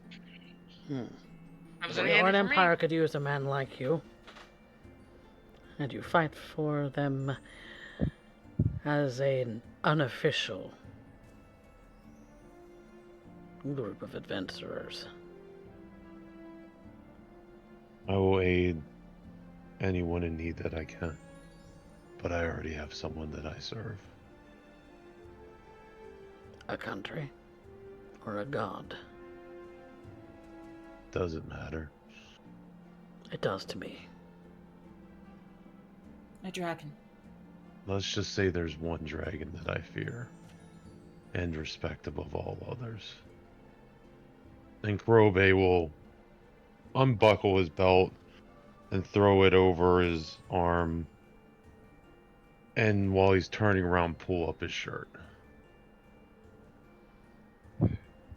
Speaker 6: Comes
Speaker 1: The
Speaker 6: in
Speaker 1: Grioran
Speaker 6: handy for me.
Speaker 1: Empire could use a man like you. And you fight for them as an unofficial group of adventurers.
Speaker 4: I will aid anyone in need that I can. But I already have someone that I serve.
Speaker 1: A country or a god.
Speaker 4: Doesn't matter.
Speaker 1: It does to me.
Speaker 3: A dragon.
Speaker 4: Let's just say there's one dragon that I fear. And respect above all others. And Krobe will unbuckle his belt and throw it over his arm. And while he's turning around, pull up his shirt.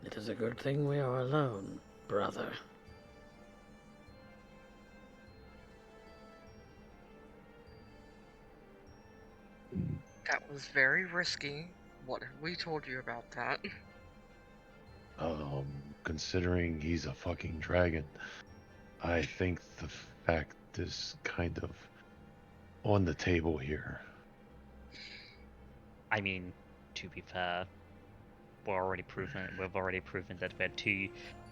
Speaker 1: It is a good thing we are alone, brother.
Speaker 6: That was very risky. What have we told you about that?
Speaker 4: Considering he's a fucking dragon, I think the fact is kind of on the table here.
Speaker 2: I mean, to be fair, we've already proven that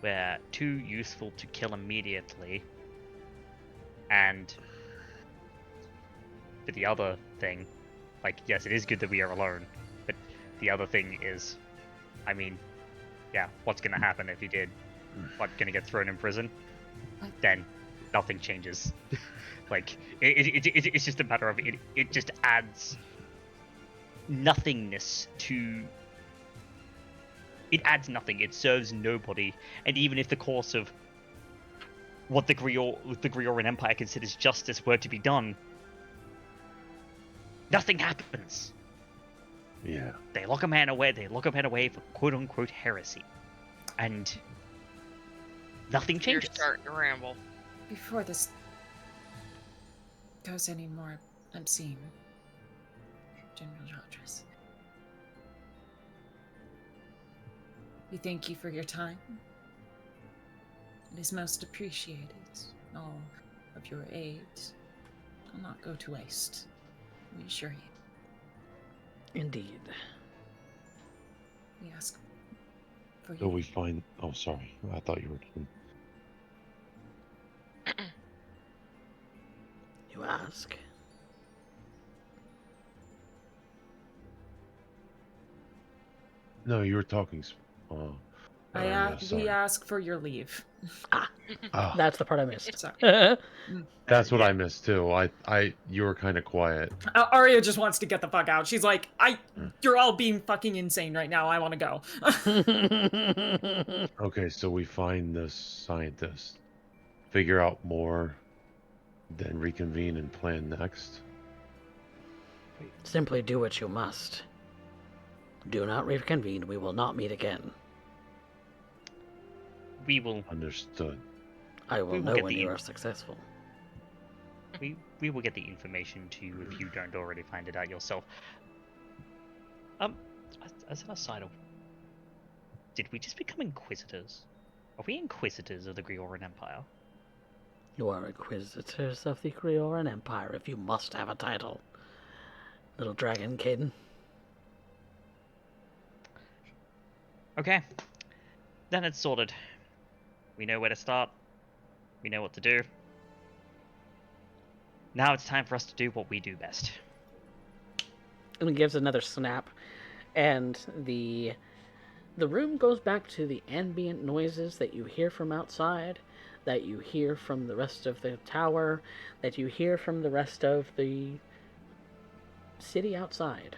Speaker 2: we're too useful to kill immediately. And for the other thing, like, yes, it is good that we are alone, but the other thing is, I mean, yeah, what's gonna happen if he did? What, gonna get thrown in prison? Then nothing changes. Like, it's just a matter of it just adds nothingness to... It adds nothing, it serves nobody, and even if the course of what the Grioran Empire considers justice were to be done, nothing happens.
Speaker 4: Yeah.
Speaker 2: They lock a man away for quote-unquote heresy. And nothing changes.
Speaker 6: You're starting to ramble.
Speaker 3: Before this goes any more obscene, General Jodress, we thank you for your time. It is most appreciated. All of your aid will not go to waste. We assure you.
Speaker 1: Indeed.
Speaker 3: We ask for
Speaker 4: So
Speaker 3: you.
Speaker 4: we find... Oh, sorry. I thought you were kidding.
Speaker 1: You ask?
Speaker 4: No, you were talking...
Speaker 3: We ask for your leave.
Speaker 4: Oh,
Speaker 1: That's the part I missed.
Speaker 3: Sorry.
Speaker 4: that's what I missed too. You were kind of quiet.
Speaker 8: Arya just wants to get the fuck out. She's like, you're all being fucking insane right now. I want to go.
Speaker 4: Okay, so we find this scientist, figure out more, then reconvene and plan next.
Speaker 1: Simply do what you must. Do not reconvene. We will not meet again.
Speaker 2: We will
Speaker 4: Understood.
Speaker 1: I will
Speaker 2: We will
Speaker 1: know
Speaker 2: get
Speaker 1: when
Speaker 2: the
Speaker 1: you
Speaker 2: in-
Speaker 1: are successful.
Speaker 2: we will get the information to you if you don't already find it out yourself. As an aside, did we just become inquisitors? Are we inquisitors of the Grioran Empire?
Speaker 1: You are inquisitors of the Grioran Empire if you must have a title. Little dragon kid.
Speaker 2: Okay. Then it's sorted. We know where to start. We know what to do. Now it's time for us to do what we do best.
Speaker 1: And he gives another snap, and the room goes back to the ambient noises that you hear from outside, that you hear from the rest of the tower, that you hear from the rest of the city outside.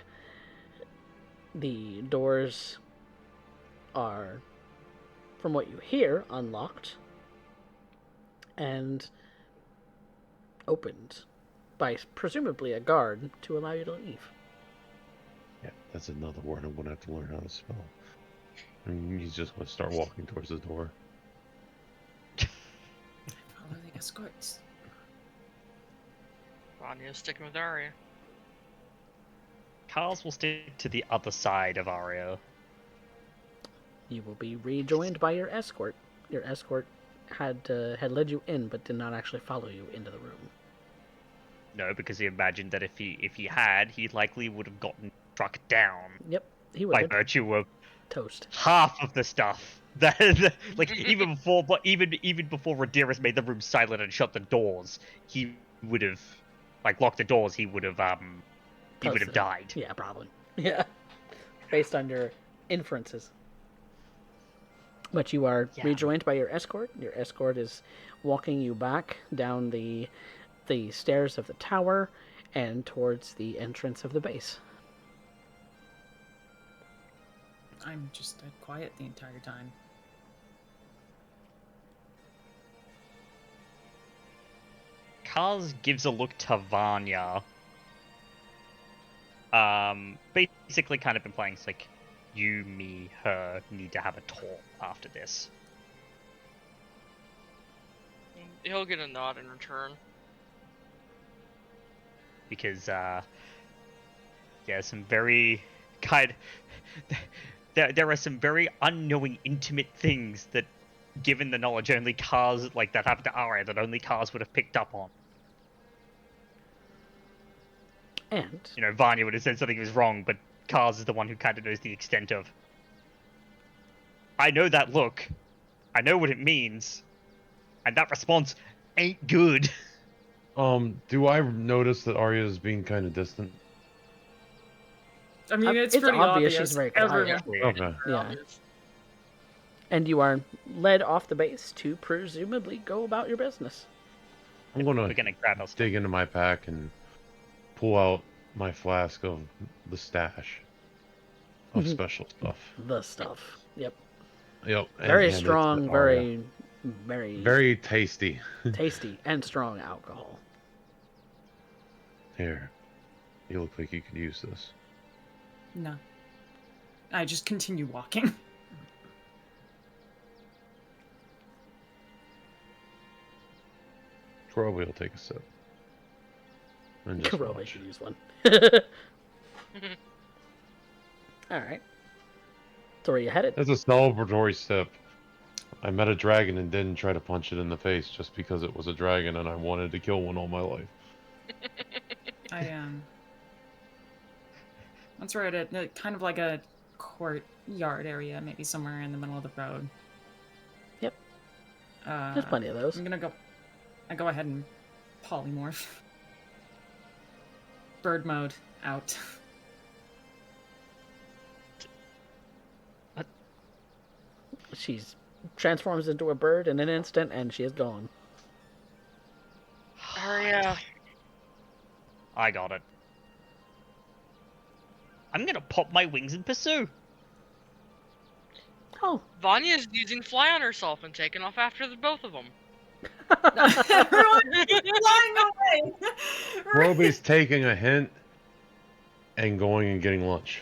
Speaker 1: The doors are, from what you hear, unlocked and opened by presumably a guard to allow you to leave.
Speaker 4: Yeah, that's another word I'm gonna have to learn how to spell. I mean, he's just gonna start walking towards the door.
Speaker 3: Follow the escorts.
Speaker 6: Vanya's sticking with Arya.
Speaker 2: Cars will stick to the other side of Aria.
Speaker 1: You will be rejoined by your escort. Your escort had led you in, but did not actually follow you into the room.
Speaker 2: No, because he imagined that if he had, he likely would have gotten struck down
Speaker 1: Yep, he would
Speaker 2: by
Speaker 1: have.
Speaker 2: virtue of
Speaker 1: Toast.
Speaker 2: half of the stuff. That like even before Rhaenyra made the room silent and shut the doors, he would have like locked the doors. He would have
Speaker 1: Toasted.
Speaker 2: died.
Speaker 1: Yeah, probably. Yeah, based on your inferences. But you are rejoined by your escort. Your escort is walking you back down the stairs of the tower and towards the entrance of the base.
Speaker 3: I'm just quiet the entire time.
Speaker 2: Kaz gives a look to Vanya. Basically kind of implying it's like, you, me, her need to have a talk after this.
Speaker 6: He'll get a nod in return.
Speaker 2: Because, some very there are some very unknowing, intimate things that, given the knowledge only Kaz, like, that happened to Arya, that only Kaz would have picked up on.
Speaker 1: And
Speaker 2: You know, Vanya would have said something was wrong, but Kaz is the one who kind of knows the extent of. I know that look. I know what it means. And that response ain't good.
Speaker 4: Do I notice that Arya is being kind of distant?
Speaker 8: I mean, it's
Speaker 1: it's
Speaker 8: pretty
Speaker 1: obvious
Speaker 8: obvious.
Speaker 1: she's very quiet.
Speaker 8: Everyone.
Speaker 4: Okay.
Speaker 1: Yeah. And you are led off the base to presumably go about your business.
Speaker 4: I'm gonna
Speaker 2: We're gonna grab us.
Speaker 4: dig into my pack and pull out my flask of the stash of special stuff.
Speaker 1: The stuff. Yep.
Speaker 4: Yep. and
Speaker 1: Very
Speaker 4: hand it to
Speaker 1: strong,
Speaker 4: Arya.
Speaker 1: very
Speaker 4: tasty.
Speaker 1: tasty and strong alcohol.
Speaker 4: Here, you look like you could use this.
Speaker 3: No. I just continue walking.
Speaker 4: Karobi will take a sip. And just
Speaker 1: Karobi
Speaker 4: watch.
Speaker 1: should use one. Alright. So where are you headed?
Speaker 4: It's a celebratory sip. I met a dragon and didn't try to punch it in the face just because it was a dragon and I wanted to kill one all my life.
Speaker 3: Once we're at kind of like a courtyard area, maybe somewhere in the middle of the road.
Speaker 1: Yep. There's plenty of those.
Speaker 3: I go ahead and polymorph. Bird mode out.
Speaker 1: She's transforms into a bird in an instant and she is gone.
Speaker 6: Arya.
Speaker 2: I got it. I'm gonna pop my wings and pursue.
Speaker 1: Oh.
Speaker 6: Vanya's using fly on herself and taking off after the both of them.
Speaker 3: Everyone's flying away!
Speaker 4: Karobi's taking a hint and going and getting lunch.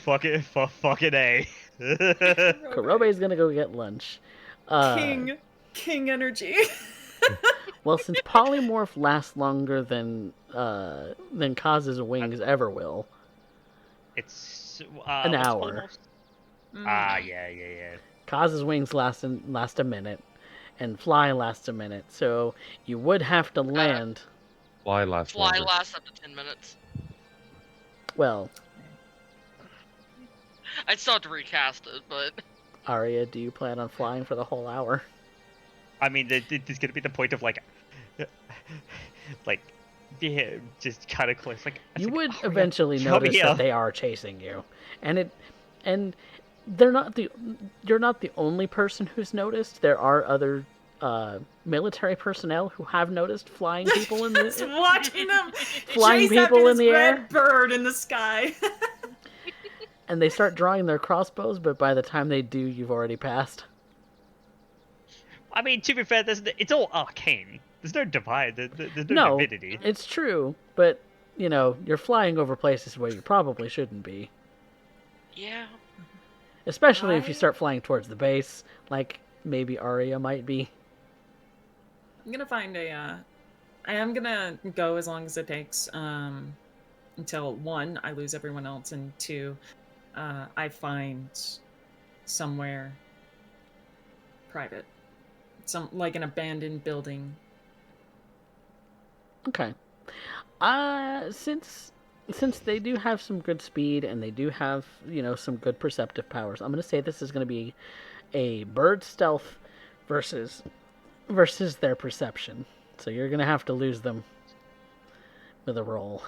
Speaker 2: Fucking A.
Speaker 1: Karobe's gonna go get lunch.
Speaker 8: King energy.
Speaker 1: Well, since polymorph lasts longer than Kaz's wings ever will,
Speaker 2: It's
Speaker 1: an
Speaker 2: what's
Speaker 1: hour.
Speaker 2: polymorph? Yeah.
Speaker 1: Kaz's wings last a minute, and fly lasts a minute. So you would have to land.
Speaker 4: Fly lasts
Speaker 6: Fly
Speaker 4: longer.
Speaker 6: lasts up to 10 minutes.
Speaker 1: Well,
Speaker 6: I'd still have to recast it, but
Speaker 1: Arya, do you plan on flying for the whole hour?
Speaker 2: I mean, there's gonna be the point of like, yeah, just kind of close. Like it's
Speaker 1: You
Speaker 2: like,
Speaker 1: would
Speaker 2: "Hurry up,
Speaker 1: eventually
Speaker 2: come
Speaker 1: notice
Speaker 2: here."
Speaker 1: that they are chasing you, and you're not the only person who's noticed. There are other military personnel who have noticed flying people in
Speaker 8: Just
Speaker 1: the
Speaker 8: watching them
Speaker 1: Flying
Speaker 8: chase after
Speaker 1: people in
Speaker 8: this
Speaker 1: the
Speaker 8: red
Speaker 1: air?
Speaker 8: bird in the sky.
Speaker 1: and they start drawing their crossbows. But by the time they do, you've already passed.
Speaker 2: I mean, to be fair, it's all arcane. There's no divide. There's no
Speaker 1: No,
Speaker 2: divinity.
Speaker 1: it's true, but you're flying over places where you probably shouldn't be.
Speaker 6: yeah.
Speaker 1: Especially if you
Speaker 8: I-
Speaker 1: start flying towards the base, like maybe Arya might be.
Speaker 8: I'm gonna find a. I am gonna go as long as it takes. Until one, I lose everyone else, and two, I find somewhere private, like an abandoned building.
Speaker 1: Okay. Since they do have some good speed and they do have, some good perceptive powers, I'm going to say this is going to be a bird stealth versus their perception. So you're going to have to lose them with a roll.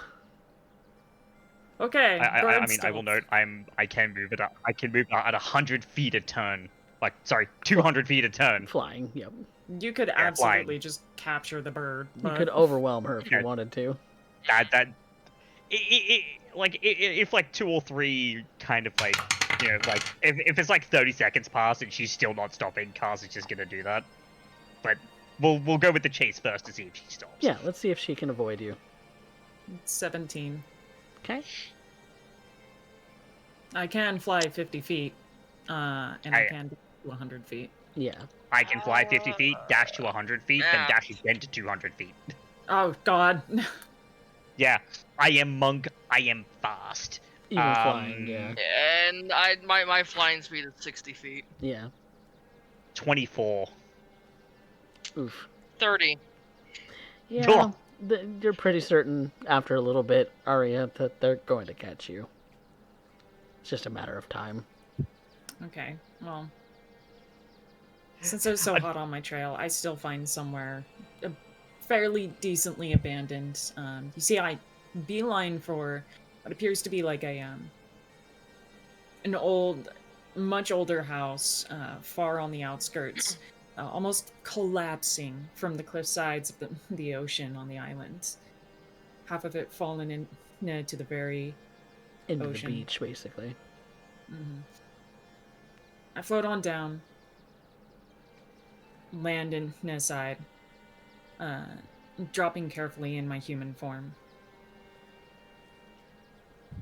Speaker 8: Okay.
Speaker 2: I
Speaker 8: bird
Speaker 2: mean, I will
Speaker 8: stealth.
Speaker 2: note I can move it. I can move at 100 feet a turn. Like, sorry, 200 feet a turn.
Speaker 1: Flying, yep.
Speaker 8: You could
Speaker 2: flying.
Speaker 8: absolutely just capture the bird.
Speaker 1: You
Speaker 8: But...
Speaker 1: could overwhelm her if you
Speaker 2: Yeah.
Speaker 1: wanted to.
Speaker 2: If like 2 or 3 kind of like, like if it's like 30 seconds pass and she's still not stopping, Kaz is just gonna do that. But we'll go with the chase first to see if she stops.
Speaker 1: Yeah, let's see if she can avoid you.
Speaker 8: 17.
Speaker 1: Okay.
Speaker 8: I can fly 50 feet, and I can do 100 feet.
Speaker 1: Yeah.
Speaker 2: I can fly 50 feet, dash to 100 feet, then
Speaker 6: Yeah.
Speaker 2: dash again to 200 feet.
Speaker 8: Oh, God.
Speaker 2: Yeah, I am monk. I am fast.
Speaker 1: Even flying, yeah.
Speaker 6: And my flying speed is 60 feet.
Speaker 1: Yeah.
Speaker 2: 24.
Speaker 1: Oof.
Speaker 6: 30.
Speaker 1: Yeah. You're pretty certain after a little bit, Arya, that they're going to catch you. It's just a matter of time.
Speaker 8: Okay, well. Since it was so hot on my trail, I still find somewhere fairly decently abandoned. You see, I beeline for what appears to be like an old, much older house, far on the outskirts, almost collapsing from the cliff sides of the ocean on the island. Half of it fallen in to the very
Speaker 1: Into
Speaker 8: ocean.
Speaker 1: the beach, basically.
Speaker 8: Mm-hmm. I float on down, land in a side, dropping carefully in my human form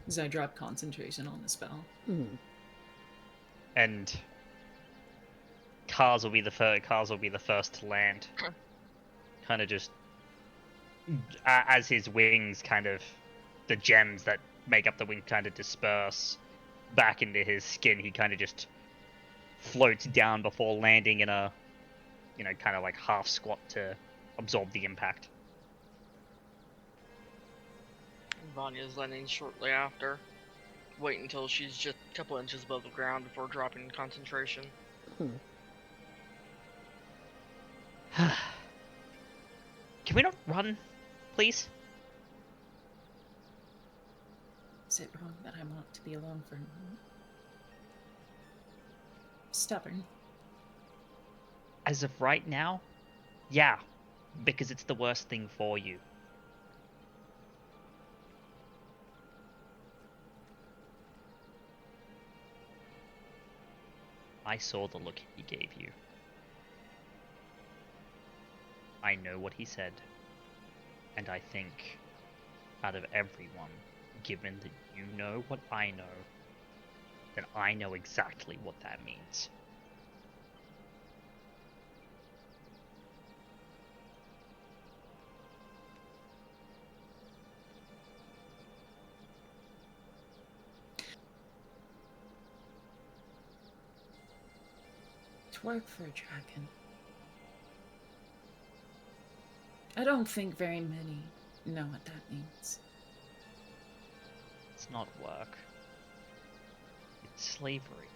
Speaker 8: as I drop concentration on the spell.
Speaker 1: Mm.
Speaker 2: And Kaz will be the first to land. Kind of just as his wings the gems that make up the wing kind of disperse back into his skin, he kind of just floats down before landing in a kind of like half squat to absorb the impact.
Speaker 6: Vanya's landing shortly after. Wait until she's just a couple inches above the ground before dropping concentration.
Speaker 2: Can we not run, please?
Speaker 8: Is it wrong that I want to be alone for a moment? Stubborn.
Speaker 2: As of right now, yeah, because it's the worst thing for you. I saw the look he gave you. I know what he said. And I think, out of everyone, given that you know what I know, then I know exactly what that means.
Speaker 8: To work for a dragon. I don't think very many know what that means.
Speaker 2: It's not work. It's slavery.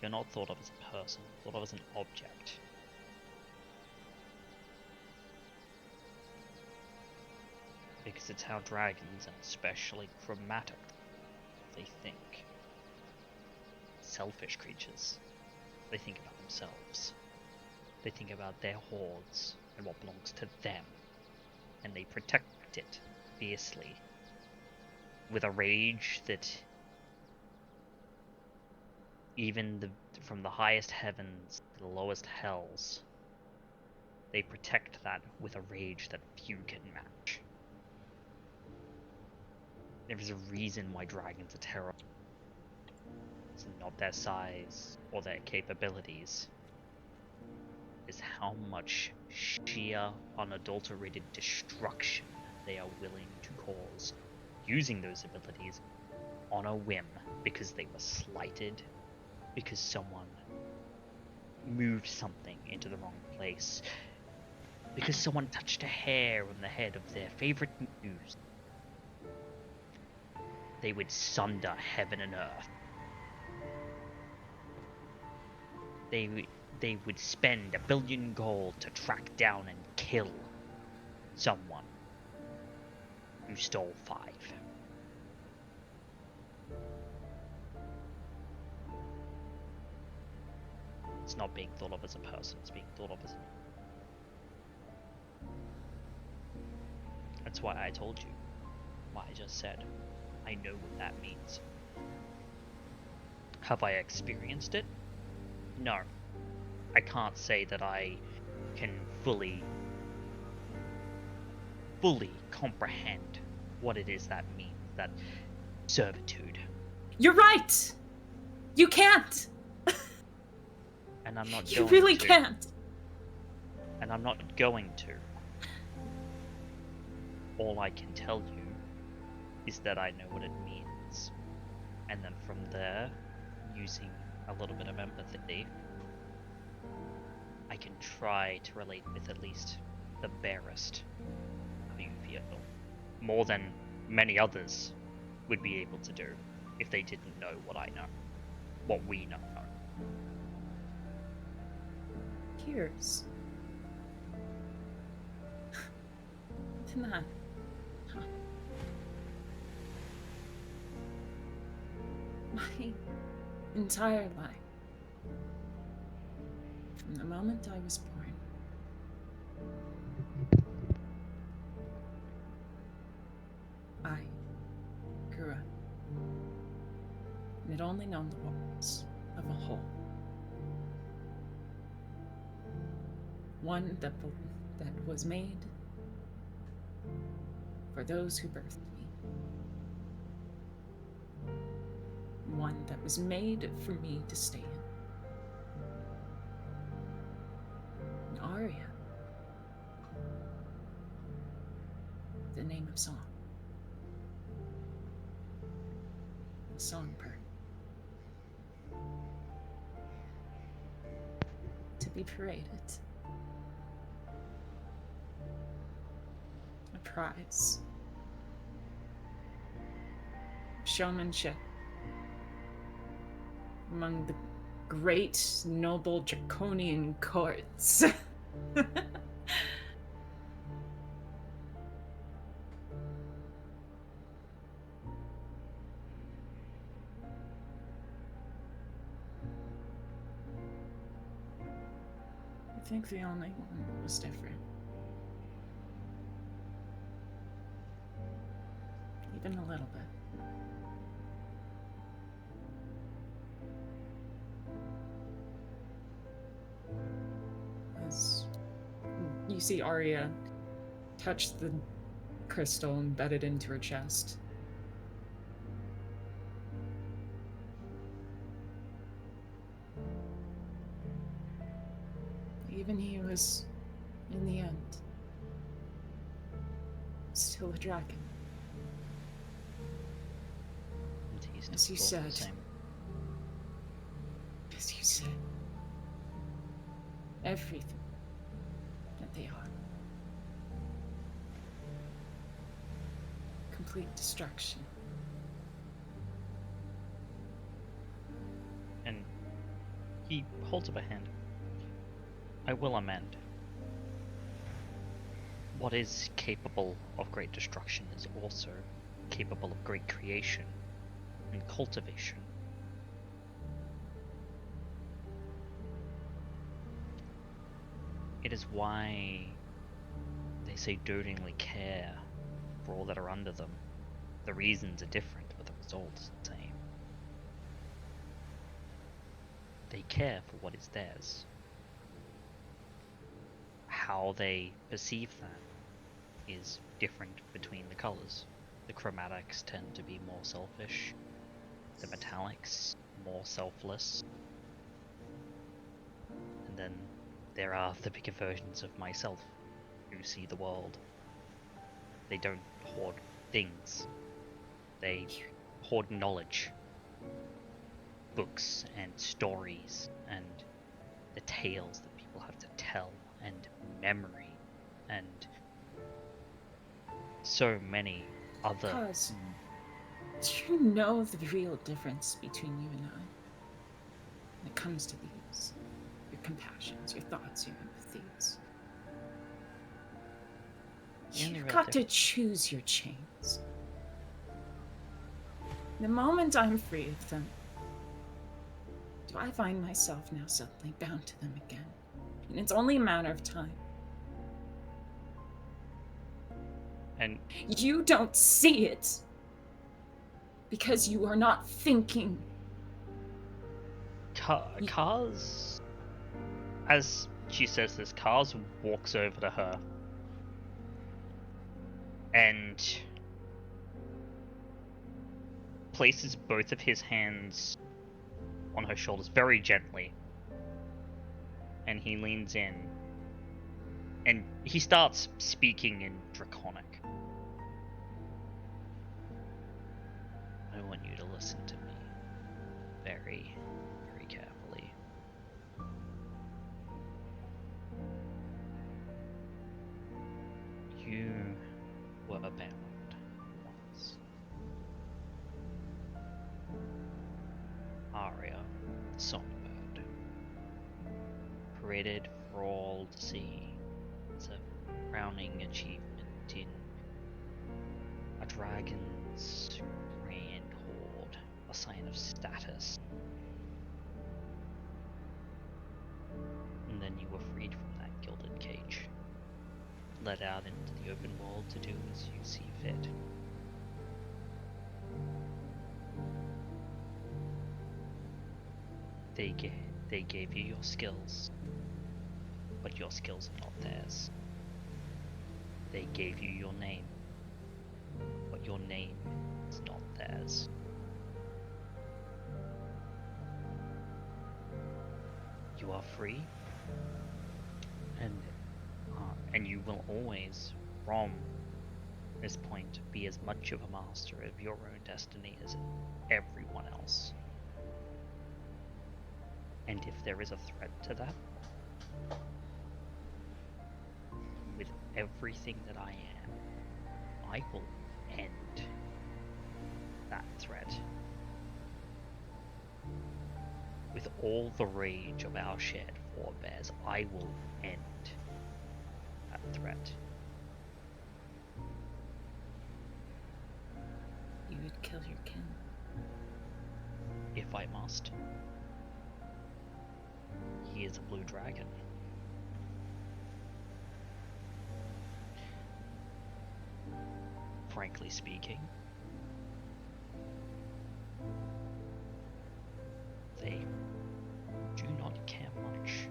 Speaker 2: You're not thought of as a person, thought of as an object. Because it's how dragons, and especially chromatic, they think. Selfish creatures. They think about themselves. They think about their hordes and what belongs to them. And they protect it fiercely. With a rage that even from the highest heavens to the lowest hells, they protect that with a rage that few can match. There is a reason why dragons are terrible. It's not their size or their capabilities. It's how much sheer, unadulterated destruction they are willing to cause, using those abilities on a whim because they were slighted, because someone moved something into the wrong place, because someone touched a hair on the head of their favorite muse. They would sunder heaven and earth. They would spend 1 billion gold to track down and kill someone who stole 5. It's not being thought of as a person, it's being thought of as... That's why I told you what I just said. I know what that means. Have I experienced it? No. I can't say that I can fully comprehend what it is that means, that servitude.
Speaker 8: You're right! You can't!
Speaker 2: And I'm not
Speaker 8: You
Speaker 2: going
Speaker 8: really
Speaker 2: to.
Speaker 8: can't!
Speaker 2: And I'm not going to. All I can tell you is that I know what it means. And then from there, using a little bit of empathy, I can try to relate with at least the barest how you feel. More than many others would be able to do if they didn't know what I know. What we know.
Speaker 8: Tears. Tonight. Huh. My entire life, from the moment I was born, I grew up and had only known the walls of a hole. One that was made for those who birthed me. One that was made for me to stay in. And Arya, the name of song. A songbird. To be paraded. A prize. Showmanship. Among the great, noble, draconian courts. I think the only one that was different. Even a little bit. As you see Arya touch the crystal embedded into her chest. Even he was, in the end, still a dragon. As you said. As you said. Everything that they are.
Speaker 3: complete destruction.
Speaker 2: And he holds up a hand. I will amend. What is capable of great destruction is also capable of great creation and cultivation. It is why they say dotingly care for all that are under them. The reasons are different, but the result is the same. They care for what is theirs. How they perceive that is different between the colors. The chromatics tend to be more selfish, the metallics more selfless, and then there are the bigger versions of myself who see the world. They don't hoard things, they hoard knowledge, books and stories, and the tales that people have to tell, and memory, and so many other.
Speaker 3: Cause, do you know the real difference between you and I? When it comes to these, your compassions, your thoughts, your empathies.
Speaker 2: The only
Speaker 3: You've
Speaker 2: real
Speaker 3: got to
Speaker 2: difference-
Speaker 3: choose your chains. The moment I'm free of them, do I find myself now suddenly bound to them again? And it's only a matter of time.
Speaker 2: And
Speaker 3: You don't see it because you are not thinking.
Speaker 2: Kaz, as she says this, Kaz walks over to her and places both of his hands on her shoulders very gently. And he leans in and he starts speaking in Draconic. I want you to listen to me very, very carefully. You were bound once. Aria, the songbird, created for all to see. It's a crowning achievement in a dragon's grand horde, a sign of status. And then you were freed from that gilded cage, let out into the open world to do as you see fit. They gave you your skills, but your skills are not theirs. They gave you your name, but your name is not theirs. You are free, and you will always, from this point, be as much of a master of your own destiny as everyone else. And if there is a threat to that, with everything that I am, I will end that threat. With all the rage of our shared forebears, I will end that threat.
Speaker 3: You would kill your kin.
Speaker 2: If I must. He is a blue dragon. Frankly speaking, they do not care much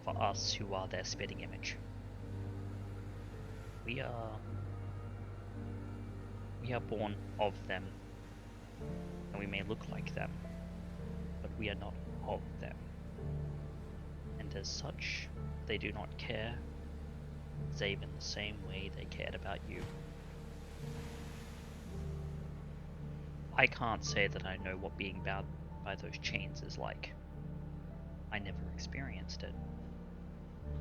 Speaker 2: for us who are their spitting image. We are born of them, and we may look like them, but we are not of them. And as such, they do not care, save in the same way they cared about you. I can't say that I know what being bound by those chains is like. I never experienced it.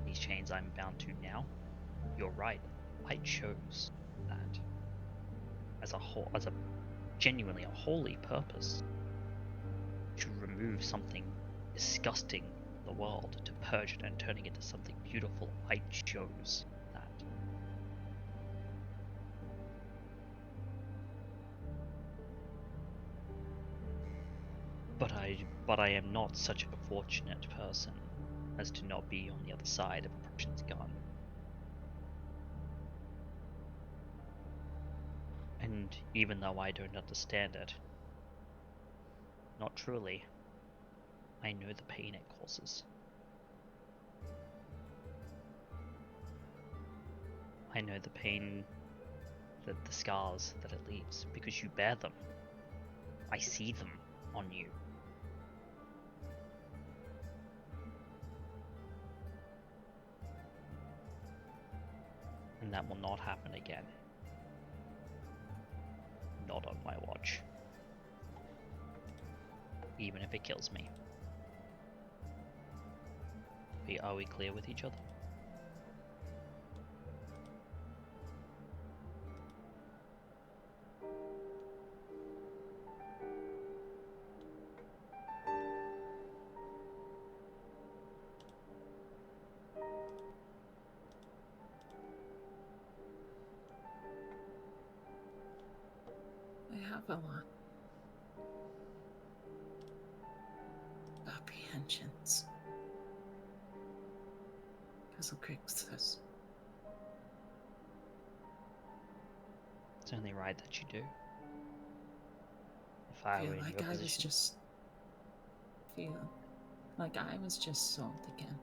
Speaker 2: These chains I'm bound to now, you're right, I chose that. as a genuinely a holy purpose, to remove something disgusting in the world, to purge it and turning it into something beautiful, I chose that. But I am not such a fortunate person as to not be on the other side of oppression's gun. And even though I don't understand it, not truly, I know the pain it causes. I know the pain, the scars that it leaves, because you bear them. I see them on you. And that will not happen again. Not on my watch. Even if it kills me. Are we clear with each other?
Speaker 8: I have a lot of apprehensions. Castle Crixus.
Speaker 2: It's only right that you do. If I
Speaker 8: Feel
Speaker 2: were in
Speaker 8: like
Speaker 2: your
Speaker 8: I was
Speaker 2: position,
Speaker 8: just feel like I was just sold again.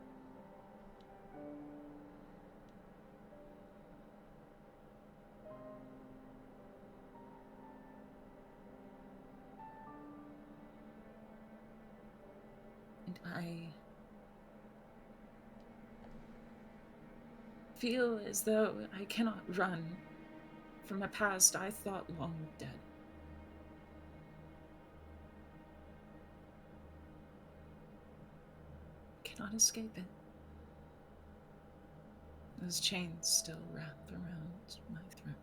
Speaker 8: And I feel as though I cannot run from a past I thought long dead. Cannot escape it. Those chains still wrapped around my throat.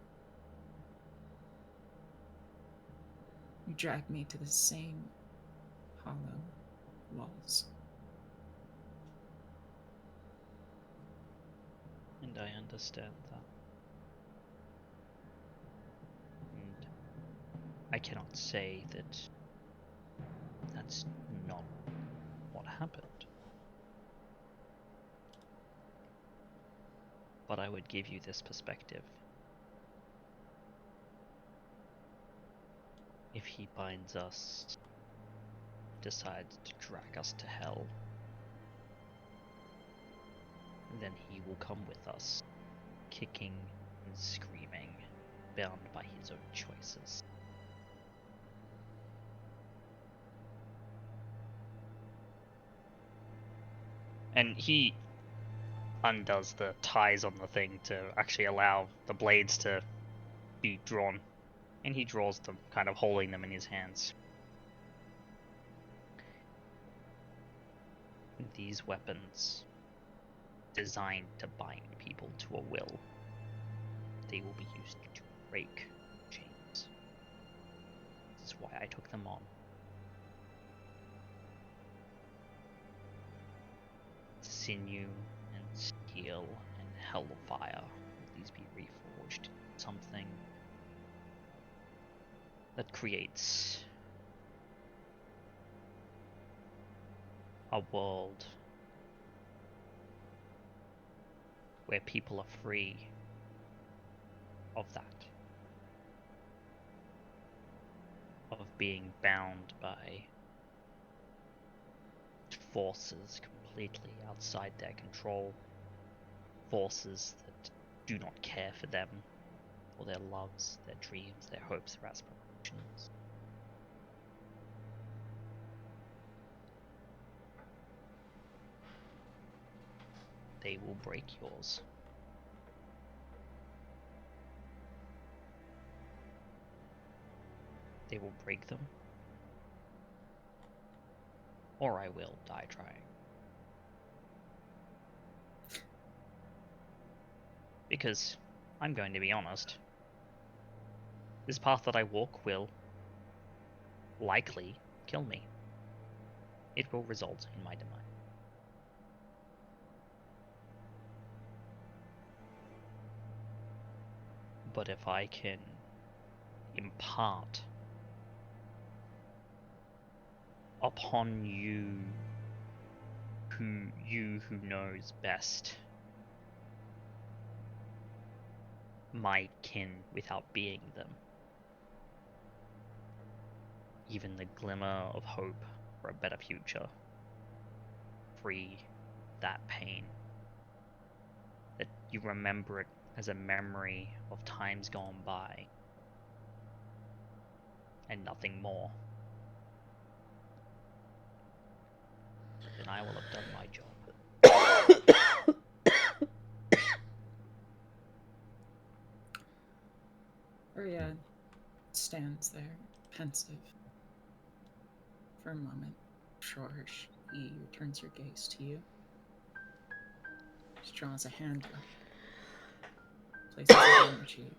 Speaker 8: You drag me to the same hollow walls.
Speaker 2: and I understand that. And I cannot say that that's not what happened. But I would give you this perspective. If he binds us, decides to drag us to hell, then he will come with us, kicking and screaming, bound by his own choices. And he undoes the ties on the thing to actually allow the blades to be drawn. And he draws them, kind of holding them in his hands. These weapons, designed to bind people to a will, they will be used to break chains. This is why I took them on. Sinew and steel and hellfire, will these be reforged into something that creates a world where people are free of that, of being bound by forces completely outside their control, forces that do not care for them, or their loves, their dreams, their hopes, their aspirations. They will break yours. They will break them, or I will die trying. Because, I'm going to be honest, This path that I walk will likely kill me. It will result in my demise. But if I can impart upon you who knows best my kin without being them, even the glimmer of hope for a better future, free that pain, that you remember it as a memory of times gone by and nothing more, then I will have done my job.
Speaker 8: Arya stands there, pensive, for a moment. Sure, he returns her gaze to you. She draws a hand up, places it on your cheek.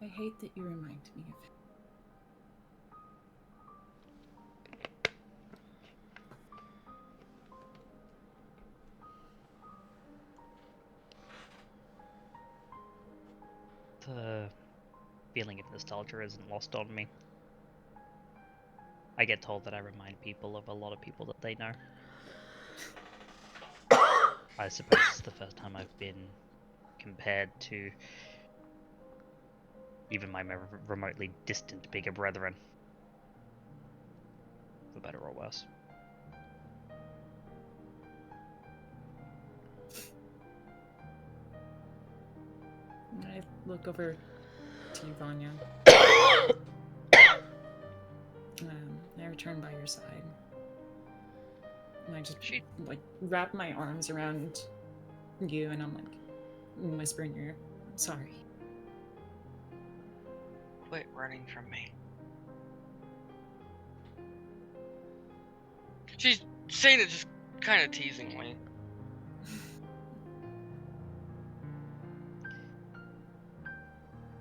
Speaker 8: I hate that you remind me of him.
Speaker 2: The feeling of nostalgia isn't lost on me. I get told that I remind people of a lot of people that they know. I suppose it's the first time I've been compared to even my remotely distant bigger brethren. For better or worse.
Speaker 8: I look over to you, Vanya. I return by your side. And I just like wrap my arms around you, and I'm like whispering your I'm sorry.
Speaker 6: Quit running from me. She's saying it just kind of teasingly.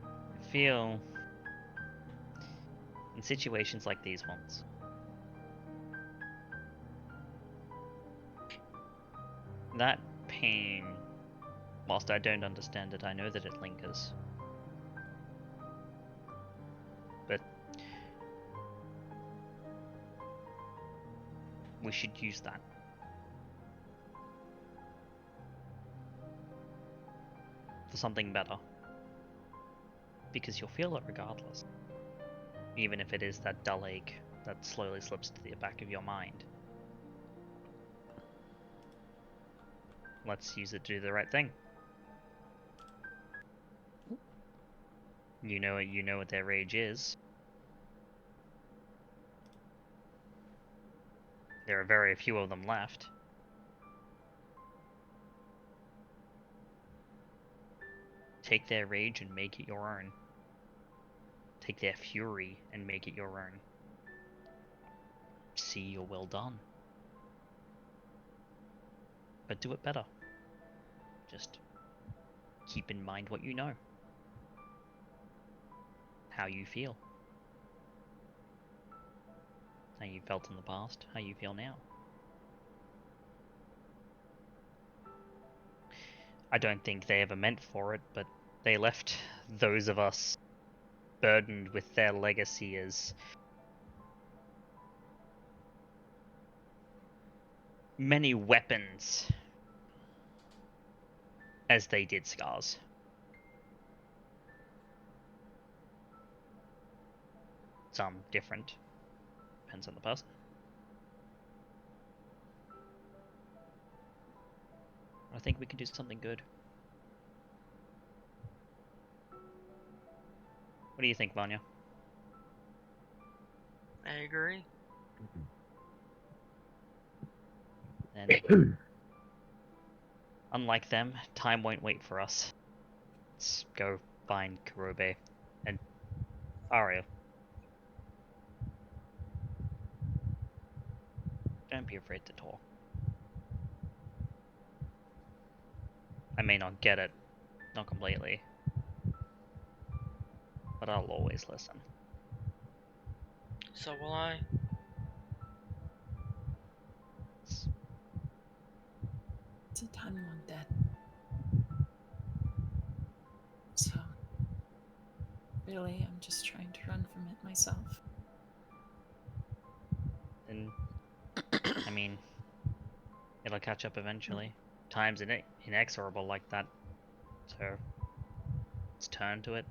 Speaker 2: I feel in situations like these ones, that pain, whilst I don't understand it, I know that it lingers. But we should use that. For something better. Because you'll feel it regardless. Even if it is that dull ache that slowly slips to the back of your mind. Let's use it to do the right thing. You know what their rage is. There are very few of them left. Take their rage and make it your own. Take their fury and make it your own. See your will done. But do it better. Just keep in mind what you know. How you feel. How you felt in the past, how you feel now. I don't think they ever meant for it, but they left those of us burdened with their legacy as many weapons as they did scars. Some different. Depends on the person. I think we can do something good. What do you think, Vanya?
Speaker 6: I agree.
Speaker 2: And unlike them, time won't wait for us. Let's go find Kurobe and Aria. Don't be afraid to talk. I may not get it Not completely. But I'll always listen.
Speaker 6: So will I.
Speaker 3: It's a ton like that. So, really, I'm just trying to run from it myself.
Speaker 2: And I mean, it'll catch up eventually. Time's inexorable like that. So let's turn to it.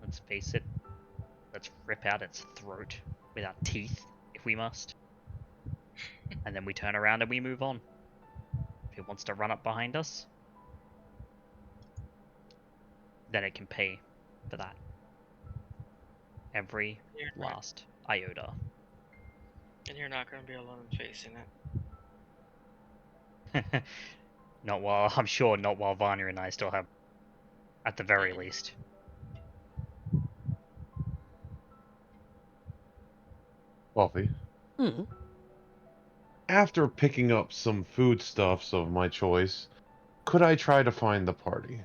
Speaker 2: Let's face it. Let's rip out its throat with our teeth, if we must. And then we turn around and we move on. If it wants to run up behind us, then it can pay for that. Every last iota.
Speaker 6: And you're not going to be alone facing it.
Speaker 2: Not while, I'm sure not while Vanya and I still have, at the very least.
Speaker 4: Coffee.
Speaker 1: Mm.
Speaker 4: After picking up some foodstuffs of my choice, could I try to find the party?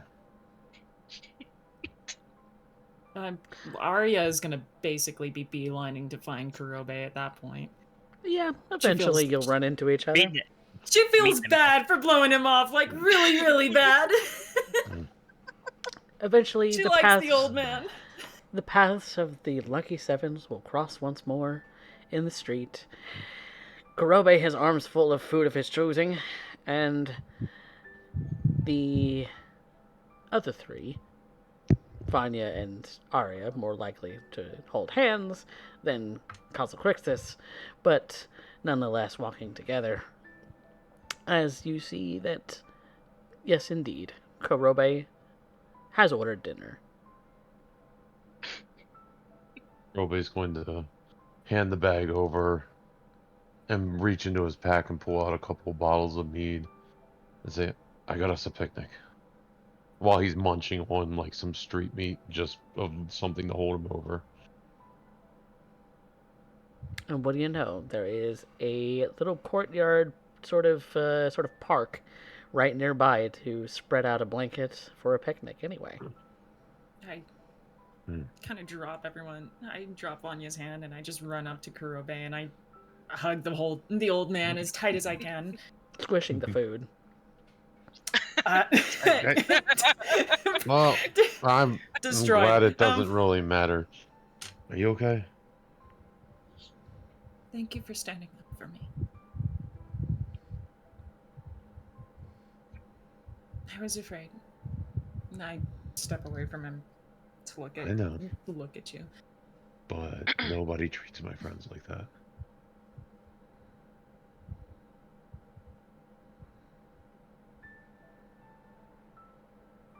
Speaker 8: Arya is gonna basically be beelining to find Kurobe at that point.
Speaker 1: Yeah, eventually you'll run into each other.
Speaker 8: She feels
Speaker 2: them
Speaker 8: bad for blowing him off, like really, really bad.
Speaker 1: Eventually,
Speaker 8: She
Speaker 1: the
Speaker 8: likes
Speaker 1: paths,
Speaker 8: the old man.
Speaker 1: the paths of the Lucky Sevens will cross once more in the street. Kurobe has arms full of food of his choosing, and the other three, Vanya and Arya, more likely to hold hands than cause a crisis, but nonetheless walking together. As you see that, yes indeed, Kurobe has ordered dinner.
Speaker 4: Robe's going to hand the bag over and reach into his pack and pull out a couple bottles of mead and say, I got us a picnic. While he's munching on like some street meat, just of something to hold him over.
Speaker 1: And what do you know? There is a little courtyard, sort of park, right nearby to spread out a blanket for a picnic. Anyway,
Speaker 8: I kind of drop everyone. I drop Vanya's hand and I just run up to Kurobe and I hug the old man as tight as I can.
Speaker 1: squishing the food.
Speaker 4: Well, I'm
Speaker 8: Destroyed.
Speaker 4: glad it doesn't really matter. Are you okay?
Speaker 3: Thank you for standing up for me. I was afraid.
Speaker 8: And I step away from him to look
Speaker 4: I know,
Speaker 8: at you.
Speaker 4: but nobody treats my friends like that.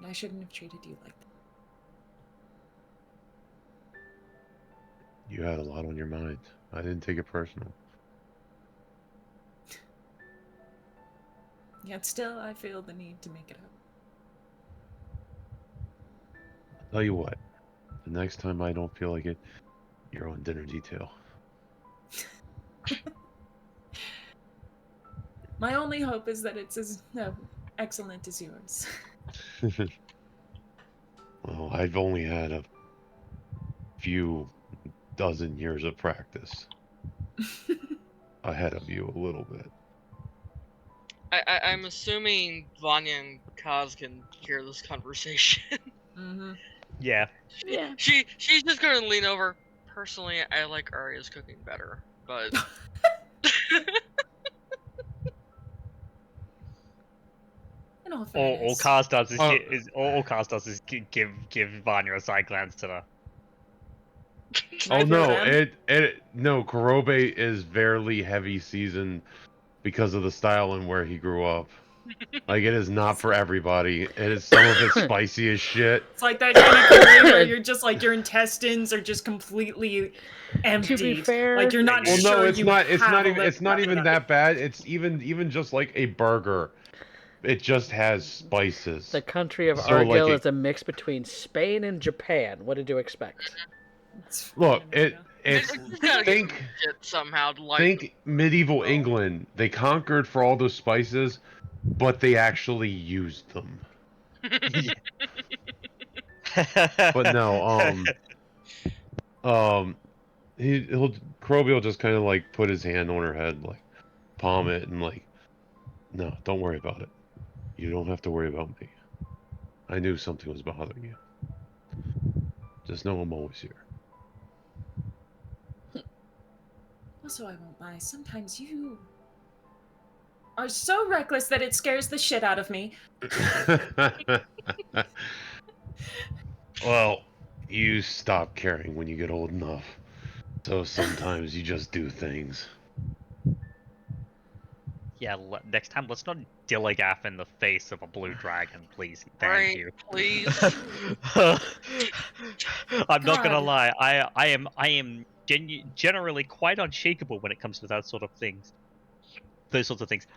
Speaker 3: I shouldn't have treated you like that.
Speaker 4: You had a lot on your mind. I didn't take it personal.
Speaker 3: Yet still, I feel the need to make it up.
Speaker 4: I'll tell you what, the next time I don't feel like it, you're on dinner detail.
Speaker 3: My only hope is that it's as excellent as yours.
Speaker 4: Well, I've only had a few dozen years of practice. Ahead of you a little bit.
Speaker 6: I'm assuming Vanya and Kaz can hear this conversation.
Speaker 8: Mm-hmm.
Speaker 2: Yeah.
Speaker 1: Yeah.
Speaker 6: She's just gonna lean over. Personally, I like Arya's cooking better, but
Speaker 3: In all
Speaker 2: All
Speaker 3: fairness,
Speaker 2: Kaz does is,
Speaker 4: Oh.
Speaker 2: all Kaz does is give Vanya a side glance to the.
Speaker 4: Oh no,
Speaker 8: them?
Speaker 4: no, Kurobe is very heavy seasoned because of the style and where he grew up. Like it is not for everybody. It is some of it's spicy as shit.
Speaker 8: It's like that kind of curry where you're just like your intestines are just completely empty.
Speaker 1: fair-
Speaker 8: like you're not
Speaker 4: Well,
Speaker 8: sure
Speaker 4: no, it's
Speaker 8: you
Speaker 4: not.
Speaker 8: have a
Speaker 4: It's not even that bad. It's even just like a burger. It just has spices.
Speaker 1: The country of
Speaker 4: So, like,
Speaker 1: Argyle
Speaker 4: it-
Speaker 1: is a mix between Spain and Japan. What did you expect?
Speaker 4: Look, it's
Speaker 6: it's just gotta
Speaker 4: think
Speaker 6: get shit somehow to like.
Speaker 4: think medieval England. They conquered for all those spices, but they actually used them. But no, Kroby will just kind of like put his hand on her head, like palm it, and like, no, don't worry about it. You don't have to worry about me. I knew something was bothering you. Just know I'm always here.
Speaker 3: Also, I won't lie. Sometimes you are so reckless that it scares the shit out of me.
Speaker 4: Well, you stop caring when you get old enough. So sometimes you just do things.
Speaker 2: Yeah, next time let's not Dilligaff in the face of a blue dragon, please. Thank
Speaker 6: Right,
Speaker 2: you.
Speaker 6: please.
Speaker 2: I'm not gonna
Speaker 3: God.
Speaker 2: lie. I am generally quite unshakable when it comes to that sort of things. Those sorts of things.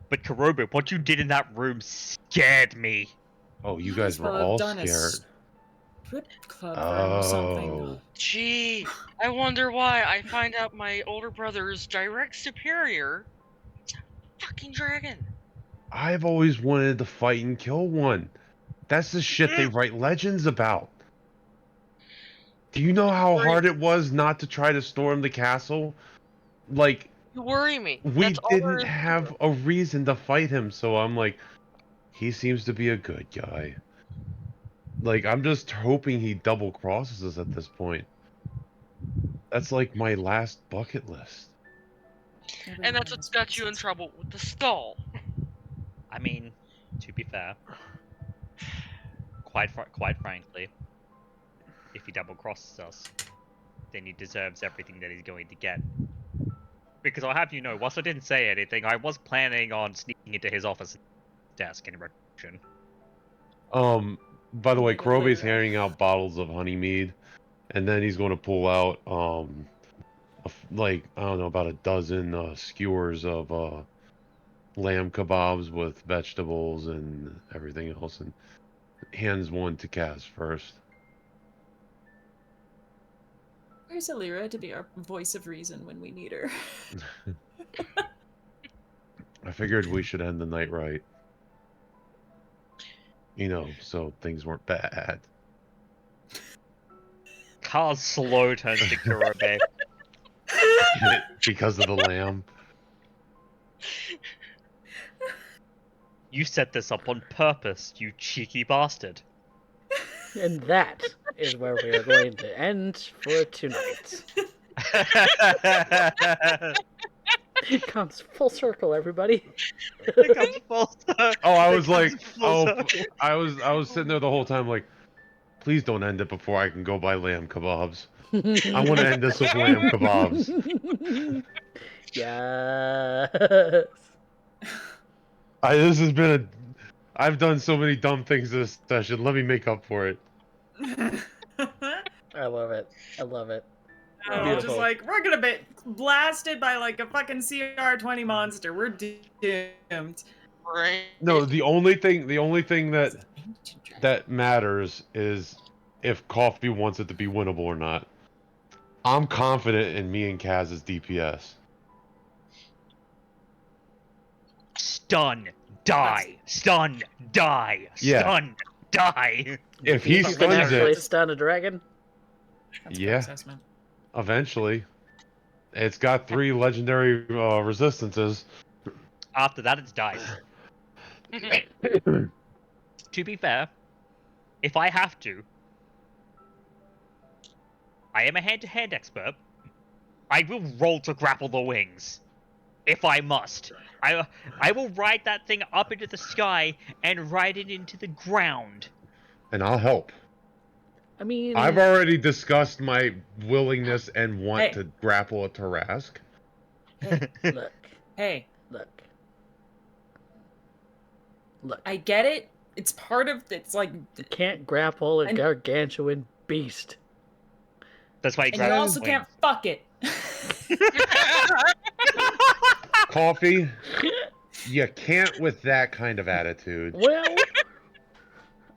Speaker 2: But Kurobu, what you did in that room scared me.
Speaker 4: Oh, you
Speaker 3: Might
Speaker 4: guys
Speaker 3: as
Speaker 4: were
Speaker 3: well have
Speaker 4: all
Speaker 3: done a
Speaker 4: scared.
Speaker 3: strip club room or something.
Speaker 4: Oh.
Speaker 6: Gee, I wonder why I find out my older brother's direct superior. Fucking dragon.
Speaker 4: I've always wanted to fight and kill one. That's the shit they write legends about. Do you know how
Speaker 6: Right.
Speaker 4: hard it was not to try to storm the castle? Like,
Speaker 6: You worry me.
Speaker 4: we
Speaker 6: That's all there
Speaker 4: didn't
Speaker 6: is to
Speaker 4: have
Speaker 6: it.
Speaker 4: a reason to fight him, so I'm like, he seems to be a good guy. Like, I'm just hoping he double crosses us at this point. That's like my last bucket list.
Speaker 6: And that's what got you in trouble with the skull.
Speaker 2: I mean, to be fair, quite frankly, if he double crosses us, then he deserves everything that he's going to get. Because I'll have you know, whilst I didn't say anything, I was planning on sneaking into his office desk in return.
Speaker 4: By the way,
Speaker 3: Need a
Speaker 4: Kurobe's
Speaker 3: Lyra.
Speaker 4: handing out bottles of honey mead, and then he's going to pull out, like, I don't know, about a dozen skewers of lamb kebabs with vegetables and everything else, and hands one to Kaz first.
Speaker 3: Where's Alira to be our voice of reason when we need her?
Speaker 4: I figured we should end the night right. You know, so things weren't bad.
Speaker 2: Kaz slow turns to Kurobe.
Speaker 4: Because of the lamb.
Speaker 2: You set this up on purpose, you cheeky bastard.
Speaker 1: And that is where we are going to end for tonight. It comes full circle, everybody.
Speaker 2: It comes full circle.
Speaker 4: Oh, I
Speaker 2: It
Speaker 4: was
Speaker 2: comes
Speaker 4: like,
Speaker 2: full circle.
Speaker 4: I was sitting there the whole time like, please don't end it before I can go buy lamb kebabs. I want to end this with lamb kebabs.
Speaker 1: Yes.
Speaker 4: This has been I've done so many dumb things this session. Let me make up for it.
Speaker 1: I love it. I love it.
Speaker 8: Just
Speaker 1: Beautiful.
Speaker 8: like, we're gonna be blasted by like a fucking CR20 monster. We're doomed.
Speaker 6: Right?
Speaker 4: No, the only thing that matters is if Coffee wants it to be winnable or not. I'm confident in me and Kaz's DPS.
Speaker 2: Stun, die, stun, die,
Speaker 4: Yeah.
Speaker 2: stun, die.
Speaker 4: If he
Speaker 1: You can
Speaker 4: stuns
Speaker 1: actually
Speaker 4: it,
Speaker 1: stun a dragon.
Speaker 8: That's
Speaker 4: Yeah.
Speaker 8: assessment.
Speaker 4: eventually, it's got 3 legendary resistances.
Speaker 2: After that, it's dice. To be fair, if I have to, I am a hand-to-hand expert. I will roll to grapple the wings, if I must. I will ride that thing up into the sky and ride it into the ground.
Speaker 4: And I'll help.
Speaker 1: I mean,
Speaker 4: I've already discussed my willingness and want
Speaker 8: Hey.
Speaker 4: to grapple a Tarask.
Speaker 1: look,
Speaker 8: Hey,
Speaker 1: look.
Speaker 8: I get it. It's part of. It's like,
Speaker 1: You can't grapple a
Speaker 8: And-
Speaker 1: gargantuan beast.
Speaker 2: That's why.
Speaker 8: and you also can't fuck it.
Speaker 4: Coffee, you can't with that kind of attitude.
Speaker 1: Well,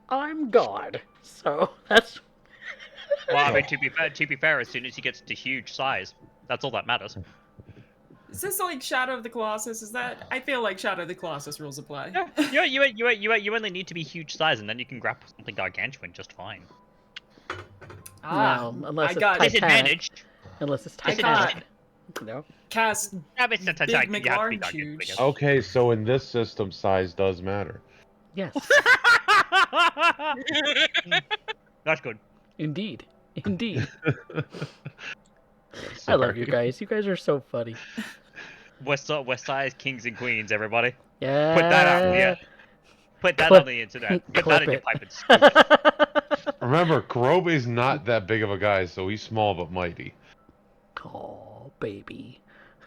Speaker 1: I'm God, so that's.
Speaker 2: Well, I mean, to be fair, as soon as he gets to huge size, that's all that matters.
Speaker 8: Is this like Shadow of the Colossus? Is that? I feel like Shadow of the Colossus rules apply.
Speaker 2: Yeah, you only need to be huge size, and then you can grapple something gargantuan just fine.
Speaker 8: Ah,
Speaker 1: Well, unless
Speaker 8: I
Speaker 1: it's
Speaker 8: got
Speaker 1: Titanic.
Speaker 2: Disadvantage.
Speaker 1: Unless it's
Speaker 8: I
Speaker 1: Titanic.
Speaker 8: got
Speaker 1: No.
Speaker 8: cast
Speaker 2: Yeah, but it's not
Speaker 8: Big
Speaker 2: Titanic. You have to be
Speaker 8: McLarge
Speaker 2: gargantuan, I
Speaker 8: huge.
Speaker 2: guess.
Speaker 4: Okay, so in this system, size does matter.
Speaker 1: Yes.
Speaker 2: That's good.
Speaker 1: Indeed. Indeed. I love you guys. You guys are so funny.
Speaker 2: West Side Kings and Queens, everybody.
Speaker 1: Yeah.
Speaker 2: Put that out there. Put that
Speaker 1: Clip-
Speaker 2: on the internet. Get
Speaker 1: clip
Speaker 2: that in your
Speaker 1: it.
Speaker 2: pipe and smoke it.
Speaker 4: Remember, Kurobe's not that big of a guy, so he's small but mighty.
Speaker 1: Oh, baby.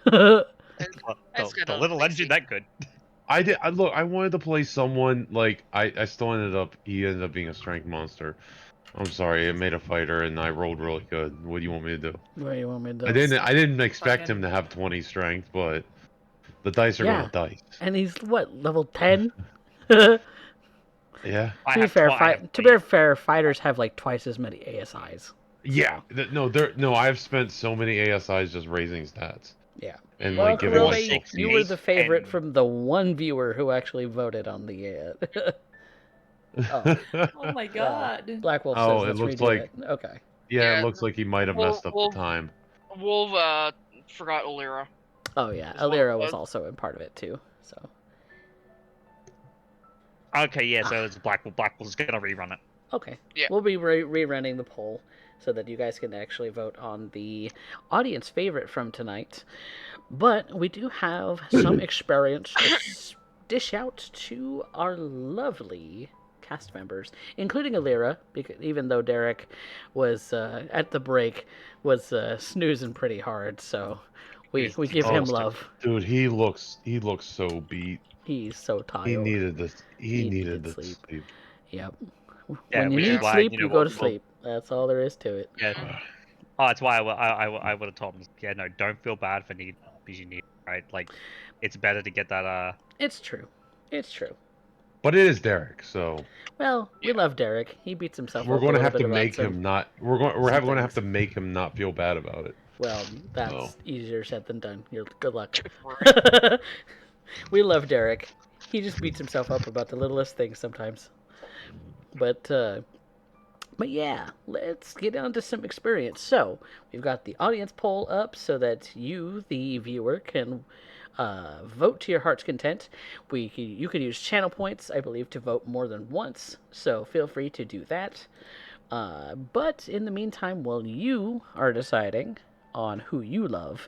Speaker 2: The
Speaker 6: That's good,
Speaker 2: little
Speaker 6: Lacey.
Speaker 2: engine that good.
Speaker 4: Look, I wanted to play someone, like, I still he ended up being a strength monster. I'm sorry, I made a fighter and I rolled really good. What do you want me to do?
Speaker 1: What do you want me to do?
Speaker 4: I didn't expect him
Speaker 8: Fucking-
Speaker 4: to have 20 strength, but the dice are
Speaker 1: Yeah.
Speaker 4: gonna dice.
Speaker 1: And he's what, level 10?
Speaker 4: Yeah.
Speaker 2: I
Speaker 1: To be
Speaker 2: have
Speaker 1: fair,
Speaker 2: twi- I have
Speaker 1: to
Speaker 2: three.
Speaker 1: be fair, fighters have like twice as many ASIs.
Speaker 4: Yeah. No, I've spent so many ASIs just raising stats.
Speaker 1: Yeah.
Speaker 4: And
Speaker 1: Well,
Speaker 4: like giving
Speaker 2: Kurobe,
Speaker 1: Kurobe,
Speaker 4: myself
Speaker 1: you were the
Speaker 2: feats.
Speaker 1: favorite
Speaker 2: And-
Speaker 1: from the one viewer who actually voted on the. Oh,
Speaker 8: Oh my god.
Speaker 1: Black Wolf
Speaker 4: Oh,
Speaker 1: says
Speaker 4: it
Speaker 1: let's
Speaker 4: looks
Speaker 1: redo
Speaker 4: like-
Speaker 1: it. Okay.
Speaker 4: yeah,
Speaker 6: Yeah.
Speaker 4: it looks like he might have messed up the time.
Speaker 6: Wolf forgot Alira.
Speaker 1: Oh yeah,
Speaker 6: Is what it
Speaker 1: Alira was
Speaker 6: was.
Speaker 1: also in part of it too. So
Speaker 2: Okay, yeah, so it's Blackwell's gonna rerun it.
Speaker 1: okay,
Speaker 6: Yeah.
Speaker 1: we'll be rerunning the poll so that you guys can actually vote on the audience favorite from tonight. But we do have some experience to dish out to our lovely cast members, including Alira, because even though Derek was at the break was snoozing pretty hard, so we give him love.
Speaker 4: Dude, he looks so beat.
Speaker 1: He's so tired.
Speaker 4: He needed this. He
Speaker 1: needed
Speaker 4: needed
Speaker 1: sleep.
Speaker 4: sleep.
Speaker 1: Yep.
Speaker 2: Yeah,
Speaker 1: When you
Speaker 2: which is
Speaker 1: need
Speaker 2: why,
Speaker 1: sleep,
Speaker 2: you know,
Speaker 1: you go
Speaker 2: we'll-
Speaker 1: to sleep. That's all there is to it.
Speaker 2: Yeah. Oh, that's why I would have told him. Yeah, no, don't feel bad for need because you need it, right. Like, it's better to get that.
Speaker 1: It's true. It's true.
Speaker 4: But it is Derek, so
Speaker 1: Well, we
Speaker 6: Yeah.
Speaker 1: love Derek. He beats himself
Speaker 4: we're
Speaker 1: up
Speaker 4: going
Speaker 1: a
Speaker 4: to
Speaker 1: little
Speaker 4: have
Speaker 1: bit
Speaker 4: to
Speaker 1: about
Speaker 4: make
Speaker 1: some-
Speaker 4: him not. We're
Speaker 1: some
Speaker 4: going to have
Speaker 1: things.
Speaker 4: to make him not feel bad about it.
Speaker 1: Well, that's
Speaker 4: Oh.
Speaker 1: easier said than done. You're good luck. We love Derek. He just beats himself up about the littlest things sometimes. But yeah, let's get on to some experience. So we've got the audience poll up so that you, the viewer, can vote to your heart's content. You can use channel points, I believe, to vote more than once. So feel free to do that. But in the meantime, while you are deciding on who you love,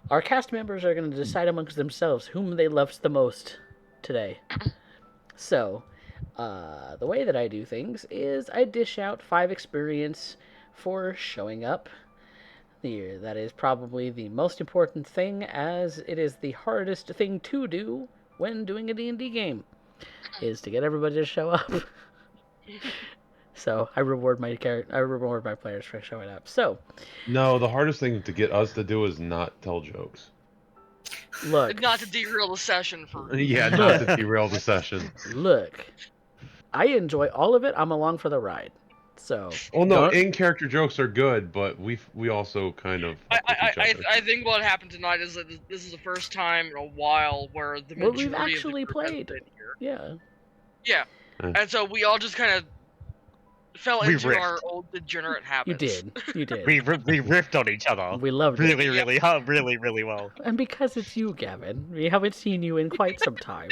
Speaker 1: our cast members are going to decide amongst themselves whom they loved the most today. So, the way that I do things is I dish out 5 experience for showing up. That is probably the most important thing, as it is the hardest thing to do when doing a D&D game, is to get everybody to show up. So I reward my players for showing up. So
Speaker 4: No, the hardest thing to get us to do is not tell jokes.
Speaker 1: look,
Speaker 6: Not to derail the session for.
Speaker 4: Yeah, not to derail the session.
Speaker 1: look, I enjoy all of it. I'm along for the ride. So
Speaker 4: Well, no,
Speaker 1: don't-
Speaker 4: in-character jokes are good, but we also kind of fuck with each other.
Speaker 6: I think what happened tonight is that this is the first time in a while where the
Speaker 1: Well,
Speaker 6: majority
Speaker 1: we've
Speaker 6: of the
Speaker 1: actually
Speaker 6: group has
Speaker 1: played.
Speaker 6: been here.
Speaker 1: yeah.
Speaker 6: Yeah, and so we all just kind of fell
Speaker 2: We
Speaker 6: into
Speaker 2: riffed.
Speaker 6: our old degenerate habits.
Speaker 1: You did.
Speaker 2: We riffed on each other.
Speaker 1: We loved it.
Speaker 2: really well.
Speaker 1: And because it's you, Gavin, we haven't seen you in quite some time.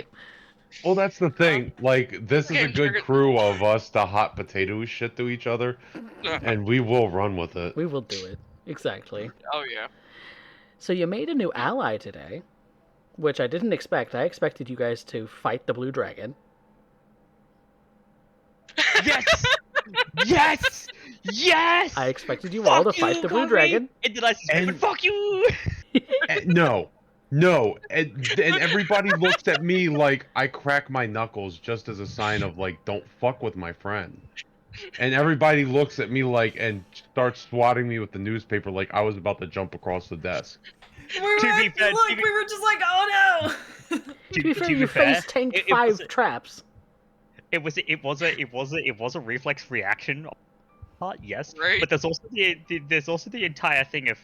Speaker 4: Well, that's the thing. Like, this is a
Speaker 6: Okay,
Speaker 4: good
Speaker 6: trigger-
Speaker 4: crew of us to hot potato shit to each other, and we will run with it.
Speaker 1: We will do it. Exactly.
Speaker 6: Oh yeah.
Speaker 1: So you made a new ally today, which I didn't expect. I expected you guys to fight the blue dragon.
Speaker 2: Yes! Yes! Yes!
Speaker 1: I expected you all to
Speaker 2: Fuck
Speaker 1: fight
Speaker 2: you,
Speaker 1: the blue
Speaker 2: Kobe!
Speaker 1: dragon.
Speaker 2: And then I said,
Speaker 4: And-
Speaker 2: fuck you!
Speaker 4: No, and everybody looks at me like I crack my knuckles just as a sign of like, don't fuck with my friend. And everybody looks at me like and starts swatting me with the newspaper like I was about to jump across the desk.
Speaker 8: We were,
Speaker 2: To be fair-
Speaker 8: look,
Speaker 2: to be-
Speaker 8: we were just like, oh no!
Speaker 1: To be fair, you face tanked
Speaker 2: it
Speaker 1: 5
Speaker 2: was a-
Speaker 1: traps.
Speaker 2: It was a reflex reaction. Yes,
Speaker 6: Right.
Speaker 2: but there's also the entire thing of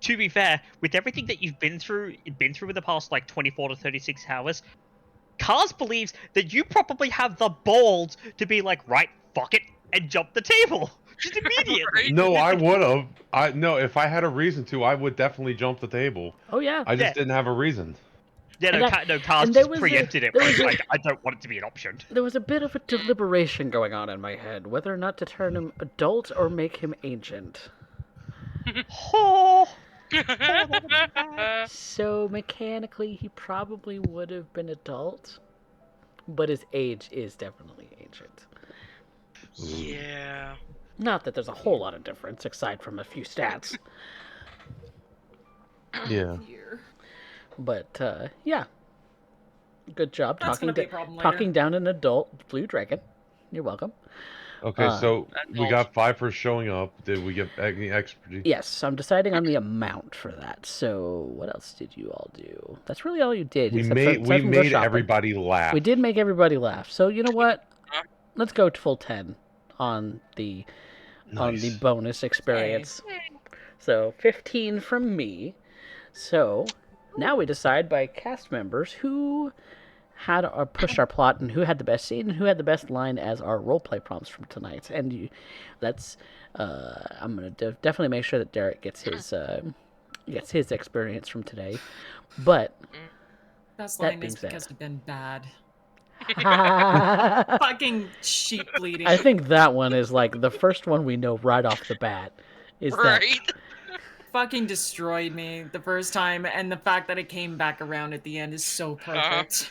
Speaker 2: to be fair, with everything that you've been through in the past like 24 to 36 hours, Cars believes that you probably have the balls to be like, right, fuck it, and jump the table just immediately.
Speaker 6: Right?
Speaker 4: No, I would have. No, if I had a reason to, I would definitely jump the table.
Speaker 1: Oh yeah.
Speaker 4: I just
Speaker 2: Yeah.
Speaker 4: didn't have a reason.
Speaker 2: Yeah,
Speaker 1: And
Speaker 2: no,
Speaker 1: that-
Speaker 2: no, Cars
Speaker 1: and there
Speaker 2: just
Speaker 1: was a-
Speaker 2: preempted it.
Speaker 1: there
Speaker 2: Right?
Speaker 1: was a-
Speaker 2: Like, I don't want it to be an option.
Speaker 1: There was a bit of a deliberation going on in my head, whether or not to turn him adult or make him ancient.
Speaker 2: Oh.
Speaker 1: So mechanically, he probably would have been adult, but his age is definitely ancient.
Speaker 6: Yeah.
Speaker 1: Not that there's a whole lot of difference, aside from a few stats.
Speaker 4: Yeah.
Speaker 8: Here.
Speaker 1: But yeah, good job
Speaker 8: That's
Speaker 1: talking
Speaker 8: gonna be a problem later.
Speaker 1: talking down an adult blue dragon. You're welcome.
Speaker 4: Okay, so we
Speaker 6: adult.
Speaker 4: got 5 for showing up. Did we get any expertise?
Speaker 1: Yes, I'm deciding on the amount for that. So what else did you all do? That's really all you did.
Speaker 4: We
Speaker 1: except
Speaker 4: made
Speaker 1: aside from go shopping.
Speaker 4: everybody laugh.
Speaker 1: We did make everybody laugh. So you know what? Let's go to full 10 on the
Speaker 4: Nice.
Speaker 1: bonus experience. So 15 from me. So now we decide by cast members who had pushed our plot and who had the best scene and who had the best line as our roleplay prompts from tonight. And that's I'm gonna definitely make sure that Derek gets his experience from today. But
Speaker 8: Best
Speaker 1: That
Speaker 8: line
Speaker 1: being
Speaker 8: is
Speaker 1: said.
Speaker 8: because I've been bad.
Speaker 1: I
Speaker 8: Fucking sheep bleeding.
Speaker 1: think that one is like the first one we know right off the bat. Is that
Speaker 6: Right?
Speaker 8: Fucking destroyed me the first time, and the fact that it came back around at the end is so perfect.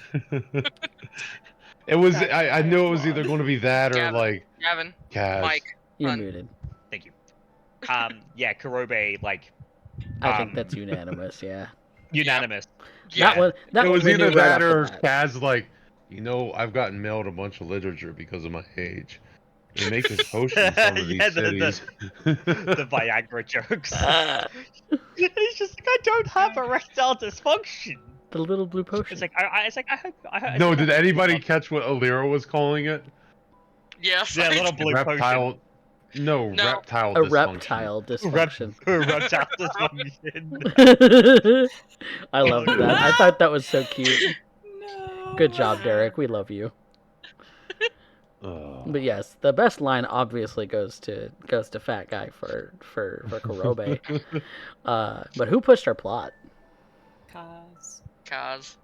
Speaker 4: It was.
Speaker 8: That-
Speaker 4: I knew it was either going to be that or
Speaker 6: Gavin.
Speaker 4: like
Speaker 6: Gavin,
Speaker 4: Kaz.
Speaker 6: Mike.
Speaker 1: you're
Speaker 6: Fun.
Speaker 1: muted?
Speaker 2: Thank you. Yeah, Kurobe, like,
Speaker 1: I think that's unanimous. Yeah.
Speaker 2: unanimous.
Speaker 1: That one. That
Speaker 4: It
Speaker 1: one
Speaker 4: was
Speaker 1: we knew
Speaker 4: either
Speaker 1: right
Speaker 4: that
Speaker 1: off
Speaker 4: or
Speaker 1: the bat.
Speaker 4: Kaz. Like, I've gotten mailed a bunch of literature because of my age. They make this potion in some of these
Speaker 2: Yeah,
Speaker 4: cities.
Speaker 2: The Viagra jokes. It's just like, I don't have erectile dysfunction.
Speaker 1: The little blue potion.
Speaker 2: It's like, I hope.
Speaker 4: No, did anybody catch what Alira was calling it?
Speaker 6: Yes.
Speaker 2: Yeah,
Speaker 6: I
Speaker 2: little
Speaker 6: did.
Speaker 2: blue
Speaker 4: Reptile. No,
Speaker 6: No.
Speaker 4: reptile.
Speaker 1: a
Speaker 4: dysfunction.
Speaker 1: reptile dysfunction.
Speaker 2: Reptile dysfunction.
Speaker 1: I love that. I thought that was so cute.
Speaker 8: No.
Speaker 1: Good job, Derek. We love you.
Speaker 4: Oh.
Speaker 1: But yes, the best line obviously goes to Fat Guy for Kurobe. But who pushed our plot?
Speaker 8: Kaz.
Speaker 6: Kaz.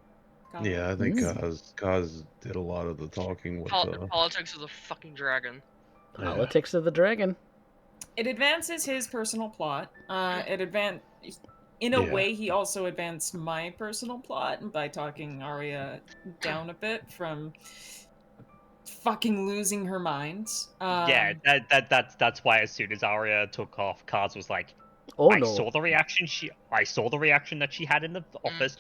Speaker 8: Kaz.
Speaker 4: Yeah, I think Kaz did a lot of the talking with
Speaker 6: Politics of the fucking dragon.
Speaker 4: Yeah.
Speaker 1: Politics of the Dragon.
Speaker 8: It advances his personal plot. In a
Speaker 4: Yeah.
Speaker 8: way, he also advanced my personal plot by talking Arya down a bit from fucking losing her mind.
Speaker 2: Yeah, that's why as soon as Arya took off, Kaz was like,
Speaker 1: Oh
Speaker 2: I
Speaker 1: no.
Speaker 2: saw the reaction that she had in the office.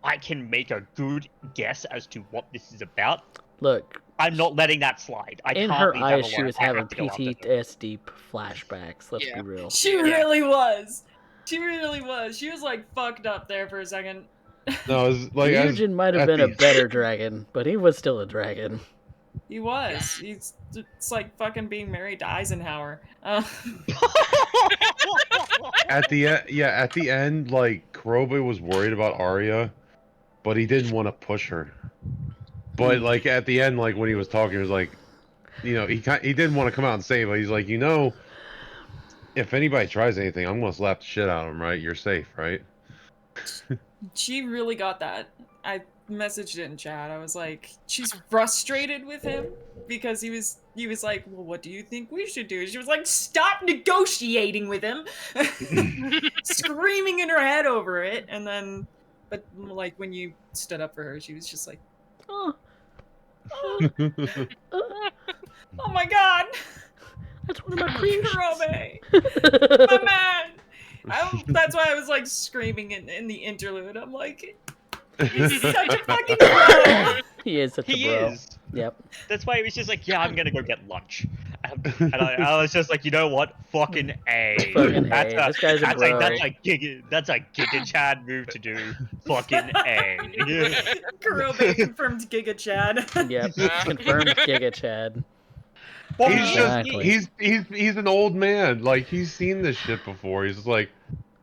Speaker 2: I can make a good guess as to what this is about.
Speaker 1: Look,
Speaker 2: I'm not letting that slide. I
Speaker 1: in
Speaker 2: can't
Speaker 1: her
Speaker 2: leave that
Speaker 1: eyes, she
Speaker 2: alone.
Speaker 1: was
Speaker 2: I have
Speaker 1: having
Speaker 2: to go after them.
Speaker 1: PTSD flashbacks. Let's
Speaker 6: Yeah.
Speaker 1: be real.
Speaker 8: She really was. She really was. She was like fucked up there for a second.
Speaker 4: No, it was like
Speaker 1: Ryujin might have
Speaker 4: at
Speaker 1: been a
Speaker 4: the-
Speaker 1: better dragon, but he was still a dragon.
Speaker 8: He was. It's like fucking being married to Eisenhower.
Speaker 4: at the end, like Kurobe was worried about Arya, but he didn't want to push her. But like at the end, like when he was talking, he was like, he didn't want to come out and say it, but he's like, if anybody tries anything, I'm gonna slap the shit out of him, right? You're safe, right?
Speaker 8: She really got that. I messaged it in chat. I was like, she's frustrated with him because he was like, well, what do you think we should do? She was like, stop negotiating with him, screaming in her head over it. And then, but like when you stood up for her, she was just like,
Speaker 1: Oh,
Speaker 8: oh my god,
Speaker 1: that's one of my creations.
Speaker 8: Kurobe, my man. That's why I was like screaming in the interlude. I'm like, he's such a fucking bro.
Speaker 1: He is such
Speaker 2: He
Speaker 1: a bro.
Speaker 2: is.
Speaker 1: Yep.
Speaker 2: That's why he was just like, yeah, I'm gonna go get lunch. And I was just like, you know what? Fucking A.
Speaker 1: Fucking A.
Speaker 2: That's
Speaker 1: This guy's a bro.
Speaker 2: That's a Giga Chad move to do. Fucking A.
Speaker 8: Kurobe confirmed Giga Chad.
Speaker 1: Yep. Confirmed Giga Chad.
Speaker 2: Well,
Speaker 4: He's
Speaker 1: Exactly.
Speaker 4: just he's an old man. Like he's seen this shit before. He's just like,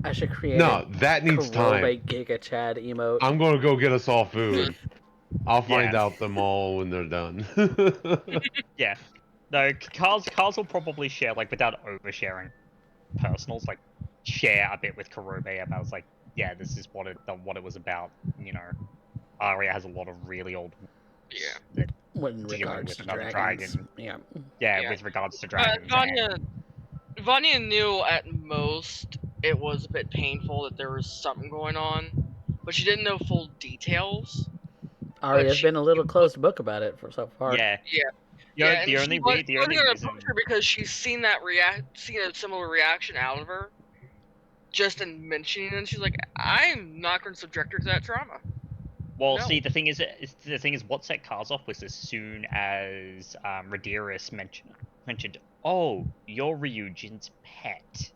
Speaker 1: I should create
Speaker 4: No,
Speaker 1: a
Speaker 4: that needs time.
Speaker 1: Kurobe Giga Chad emote.
Speaker 4: I'm gonna go get us all food. I'll find
Speaker 2: Yeah.
Speaker 4: out them all when they're done.
Speaker 2: Yeah. No, Cars will probably share, like, without oversharing personals, like, share a bit with Kurobe about, like, yeah, this is what it was about. You know, Arya has a lot of really old
Speaker 6: Yeah.
Speaker 2: that
Speaker 1: When
Speaker 2: dealing
Speaker 1: regards
Speaker 2: with
Speaker 1: to
Speaker 2: another
Speaker 1: dragons.
Speaker 2: dragon.
Speaker 1: Yeah.
Speaker 2: Yeah,
Speaker 6: Yeah.
Speaker 2: with regards to dragons.
Speaker 6: Vanya knew at most it was a bit painful that there was something going on, but she didn't know full details.
Speaker 1: Arya's
Speaker 6: she-
Speaker 1: been a little closed book about it for so far.
Speaker 2: Yeah.
Speaker 6: Yeah,
Speaker 2: The
Speaker 6: and
Speaker 2: only
Speaker 6: she wasn't gonna
Speaker 2: reason.
Speaker 6: approach her because she's seen a similar reaction out of her, just in mentioning it. And she's like, I'm not going to subject her to that trauma.
Speaker 2: Well,
Speaker 6: No.
Speaker 2: see, the thing is, what set Cars off was as soon as Rhaenyra mentioned, oh, you're Ryujin's pet.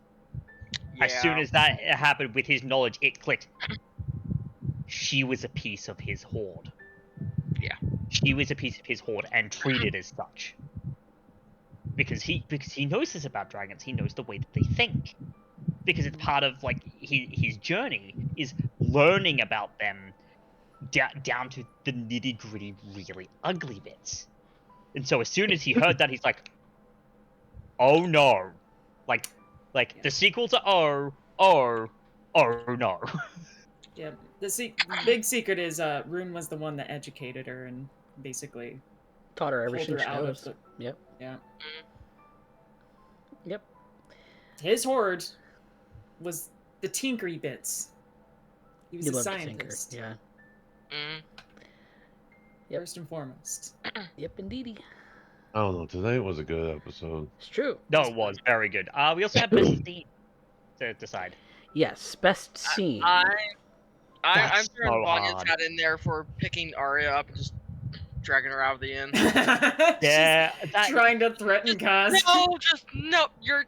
Speaker 6: Yeah.
Speaker 2: As soon as that happened, with his knowledge, it clicked. She was a piece of his horde.
Speaker 6: Yeah.
Speaker 2: She was a piece of his horde and treated as such. Because he knows this about dragons. He knows the way that they think. Because it's part of like his journey is learning about them down to the nitty gritty, really ugly bits. And so as soon as he heard that, he's like, "Oh no!" Like the sequel to oh no.
Speaker 8: Yeah, the big secret is Rune was the one that educated her and basically
Speaker 1: Taught her everything
Speaker 8: pulled
Speaker 1: she
Speaker 8: her out
Speaker 1: knows.
Speaker 8: of the.
Speaker 1: Yep.
Speaker 8: Yeah.
Speaker 1: Yep.
Speaker 8: His horde was the tinkery bits. He was
Speaker 1: You
Speaker 8: a
Speaker 1: love to tinker.
Speaker 8: scientist,
Speaker 1: Yeah.
Speaker 6: Mm.
Speaker 1: Yep.
Speaker 8: first and foremost.
Speaker 1: Yep, indeedy.
Speaker 4: I don't know. Today was a good episode.
Speaker 1: It's true.
Speaker 2: No, it was very good. We also have best scene to decide.
Speaker 1: Yes, best scene.
Speaker 6: I'm
Speaker 2: That's
Speaker 6: throwing
Speaker 2: so
Speaker 6: Vanya's
Speaker 2: hard.
Speaker 6: hat in there for picking Arya up and just dragging her out of the inn.
Speaker 2: Yeah,
Speaker 8: She's trying to threaten Kaz.
Speaker 6: No, you're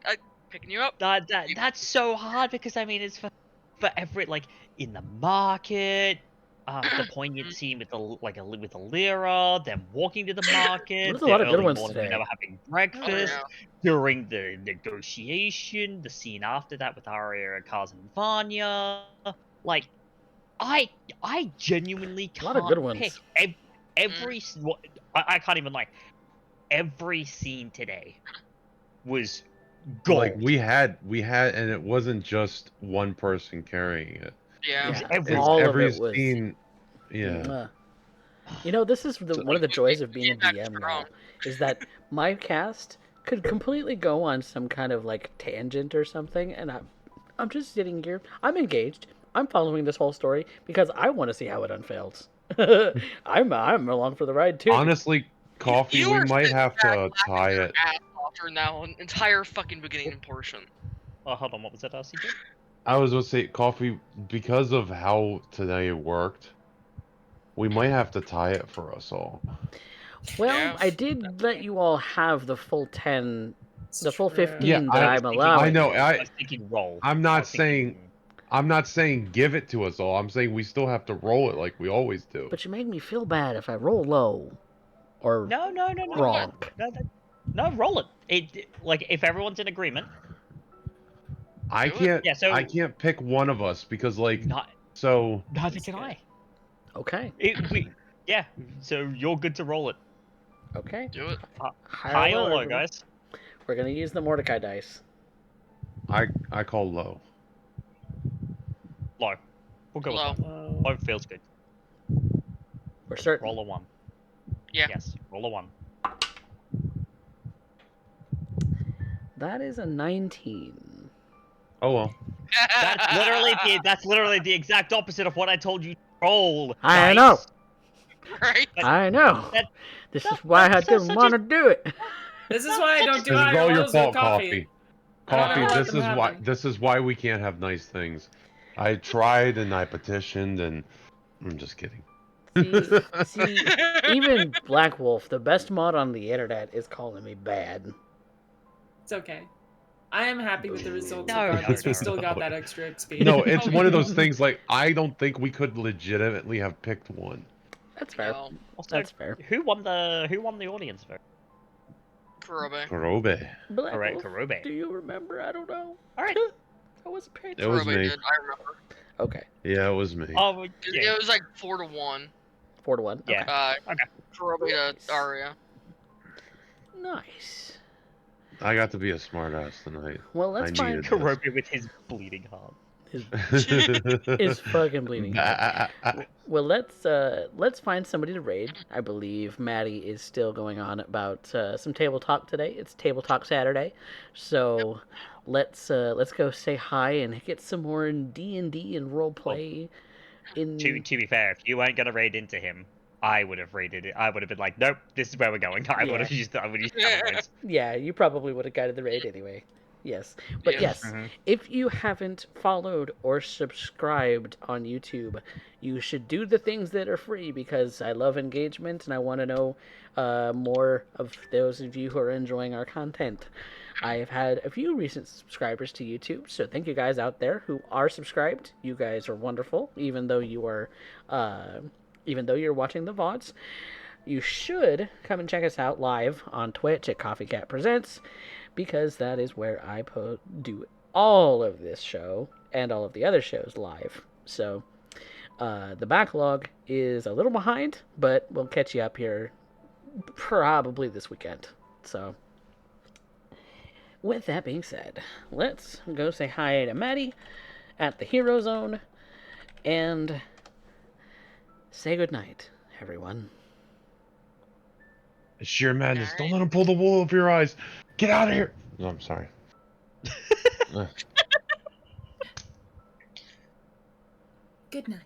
Speaker 6: picking you up.
Speaker 2: That's so hard because I mean it's for every like in the market, the poignant scene with with Alira, them walking to the market,
Speaker 1: There's a lot of good
Speaker 2: early
Speaker 1: ones
Speaker 2: morning
Speaker 1: today.
Speaker 2: when they were having breakfast,
Speaker 6: Oh,
Speaker 2: during the negotiation, the scene after that with Arya and Kaz and Vanya. Like, I genuinely
Speaker 1: A
Speaker 2: can't
Speaker 1: lot of good ones.
Speaker 2: pick every. I can't even like every scene today was gold.
Speaker 4: Like we had, and it wasn't just one person carrying it.
Speaker 6: Yeah.
Speaker 2: was
Speaker 1: Yeah,
Speaker 2: every-
Speaker 1: all of
Speaker 4: every
Speaker 1: it was.
Speaker 4: scene. Yeah.
Speaker 1: Mwah. You know, this is one of the joys of being a
Speaker 6: Back
Speaker 1: DM now,
Speaker 6: strong.
Speaker 1: is that my cast could completely go on some kind of like tangent or something, and I'm just sitting here. I'm engaged. I'm following this whole story because I want to see how it unfolds. I'm along for the ride too.
Speaker 4: Honestly, Coffee,
Speaker 6: You
Speaker 4: we
Speaker 6: were
Speaker 4: might
Speaker 6: sitting
Speaker 4: have
Speaker 6: back
Speaker 4: to
Speaker 6: laughing
Speaker 4: tie
Speaker 6: your
Speaker 4: it.
Speaker 6: ass off for now an entire fucking beginning portion.
Speaker 2: Oh, hold on, what was that, RCJ?
Speaker 4: I was gonna say, Coffee, because of how today worked, we might have to tie it for us all.
Speaker 1: Well,
Speaker 6: Yeah.
Speaker 1: I did let you all have the full 10, the full
Speaker 8: true.
Speaker 1: 15
Speaker 4: Yeah,
Speaker 1: that
Speaker 4: I
Speaker 1: I'm
Speaker 2: was
Speaker 1: allowing.
Speaker 4: I know.
Speaker 2: I was thinking roll.
Speaker 4: I'm
Speaker 2: I
Speaker 4: not
Speaker 2: was thinking-
Speaker 4: I'm not saying give it to us all. I'm saying we still have to roll it like we always do.
Speaker 1: But you make me feel bad if I roll low or
Speaker 2: No.
Speaker 1: wrong.
Speaker 2: No, roll it. Like if everyone's in agreement.
Speaker 4: I
Speaker 6: Do it.
Speaker 4: can't.
Speaker 2: Yeah, so-
Speaker 4: I can't pick one of us because, like,
Speaker 2: Not,
Speaker 4: so
Speaker 2: neither can I.
Speaker 1: Okay.
Speaker 2: Yeah, so you're good to roll it.
Speaker 1: Okay.
Speaker 6: Do it.
Speaker 2: High or low,
Speaker 1: everyone.
Speaker 2: guys?
Speaker 1: We're gonna use the Mordecai dice.
Speaker 4: I call low.
Speaker 2: Low. We'll go
Speaker 6: Low.
Speaker 2: with that. Low feels good.
Speaker 1: We're certain.
Speaker 2: Roll a 1.
Speaker 6: Yeah.
Speaker 2: Yes, roll a 1.
Speaker 1: That is a 19.
Speaker 4: Oh well.
Speaker 2: That's literally the exact opposite of what I told you to roll.
Speaker 1: I
Speaker 2: guys.
Speaker 1: know.
Speaker 6: Right?
Speaker 1: I know.
Speaker 2: That-
Speaker 1: This is why I
Speaker 2: that's
Speaker 1: didn't
Speaker 2: such
Speaker 1: want to do it.
Speaker 8: This is why I don't do
Speaker 4: This is
Speaker 8: higher
Speaker 4: all your
Speaker 8: lows with
Speaker 4: fault,
Speaker 8: coffee.
Speaker 4: Coffee.
Speaker 8: I don't know
Speaker 4: Coffee.
Speaker 8: what
Speaker 4: This
Speaker 8: them
Speaker 4: is why.
Speaker 8: happen.
Speaker 4: This is why we can't have nice things. I tried and I petitioned and I'm just kidding.
Speaker 1: See, even Black Wolf, the best mod on the internet, is calling me bad.
Speaker 8: It's okay. I am happy with the results
Speaker 2: No,
Speaker 8: regardless.
Speaker 2: no,
Speaker 8: We
Speaker 2: no,
Speaker 8: still
Speaker 4: no.
Speaker 8: got that extra XP.
Speaker 4: No, it's one of those things. Like I don't think we could legitimately have picked one.
Speaker 1: That's fair.
Speaker 6: No.
Speaker 2: Also,
Speaker 1: That's fair.
Speaker 2: Who won the audience vote?
Speaker 6: Kurobe.
Speaker 4: Karobe.
Speaker 1: Black
Speaker 2: Alright,
Speaker 1: Wolf,
Speaker 2: Kurobe.
Speaker 1: do you remember? I don't know.
Speaker 2: Alright.
Speaker 1: I wasn't paying
Speaker 4: It was
Speaker 6: Kurobe
Speaker 4: me.
Speaker 6: did, I remember.
Speaker 1: Okay,
Speaker 4: Yeah, it was me.
Speaker 2: Oh,
Speaker 6: It
Speaker 2: yeah.
Speaker 6: was like 4-1.
Speaker 1: 4-1.
Speaker 2: Yeah.
Speaker 1: Okay.
Speaker 2: Okay.
Speaker 6: Kurobe
Speaker 1: Nice.
Speaker 6: to Arya.
Speaker 1: Nice.
Speaker 4: I got to be a smartass tonight.
Speaker 1: Well, let's
Speaker 4: I
Speaker 1: find
Speaker 4: needed
Speaker 2: Kurobe with his bleeding heart.
Speaker 1: his
Speaker 4: this.
Speaker 1: fucking bleeding heart.
Speaker 4: Bah.
Speaker 1: Well, let's find somebody to raid. I believe Maddie is still going on about some table talk today. It's table talk Saturday, so let's go say hi and get some more in D&D and role play.
Speaker 2: To be fair, if you weren't gonna raid into him, I would have raided it. I would have been like, nope, this is where we're going. I would have used talent
Speaker 1: Yeah, you probably would have guided the raid anyway. Yes. But
Speaker 6: Yeah.
Speaker 1: yes,
Speaker 2: Mhm.
Speaker 1: if you haven't followed or subscribed on YouTube, you should do the things that are free because I love engagement and I want to know more of those of you who are enjoying our content. I have had a few recent subscribers to YouTube, so thank you guys out there who are subscribed. You guys are wonderful, even though you're watching the VODs. You should come and check us out live on Twitch at Coffee Cat Presents, because that is where I do all of this show and all of the other shows live. So the backlog is a little behind, but we'll catch you up here probably this weekend. So with that being said, let's go say hi to Maddie at the Hero Zone and say goodnight, everyone.
Speaker 4: It's sheer madness.
Speaker 6: Alright.
Speaker 4: Don't let him pull the wool over your eyes. Get out of here. No, I'm sorry.
Speaker 7: Good night.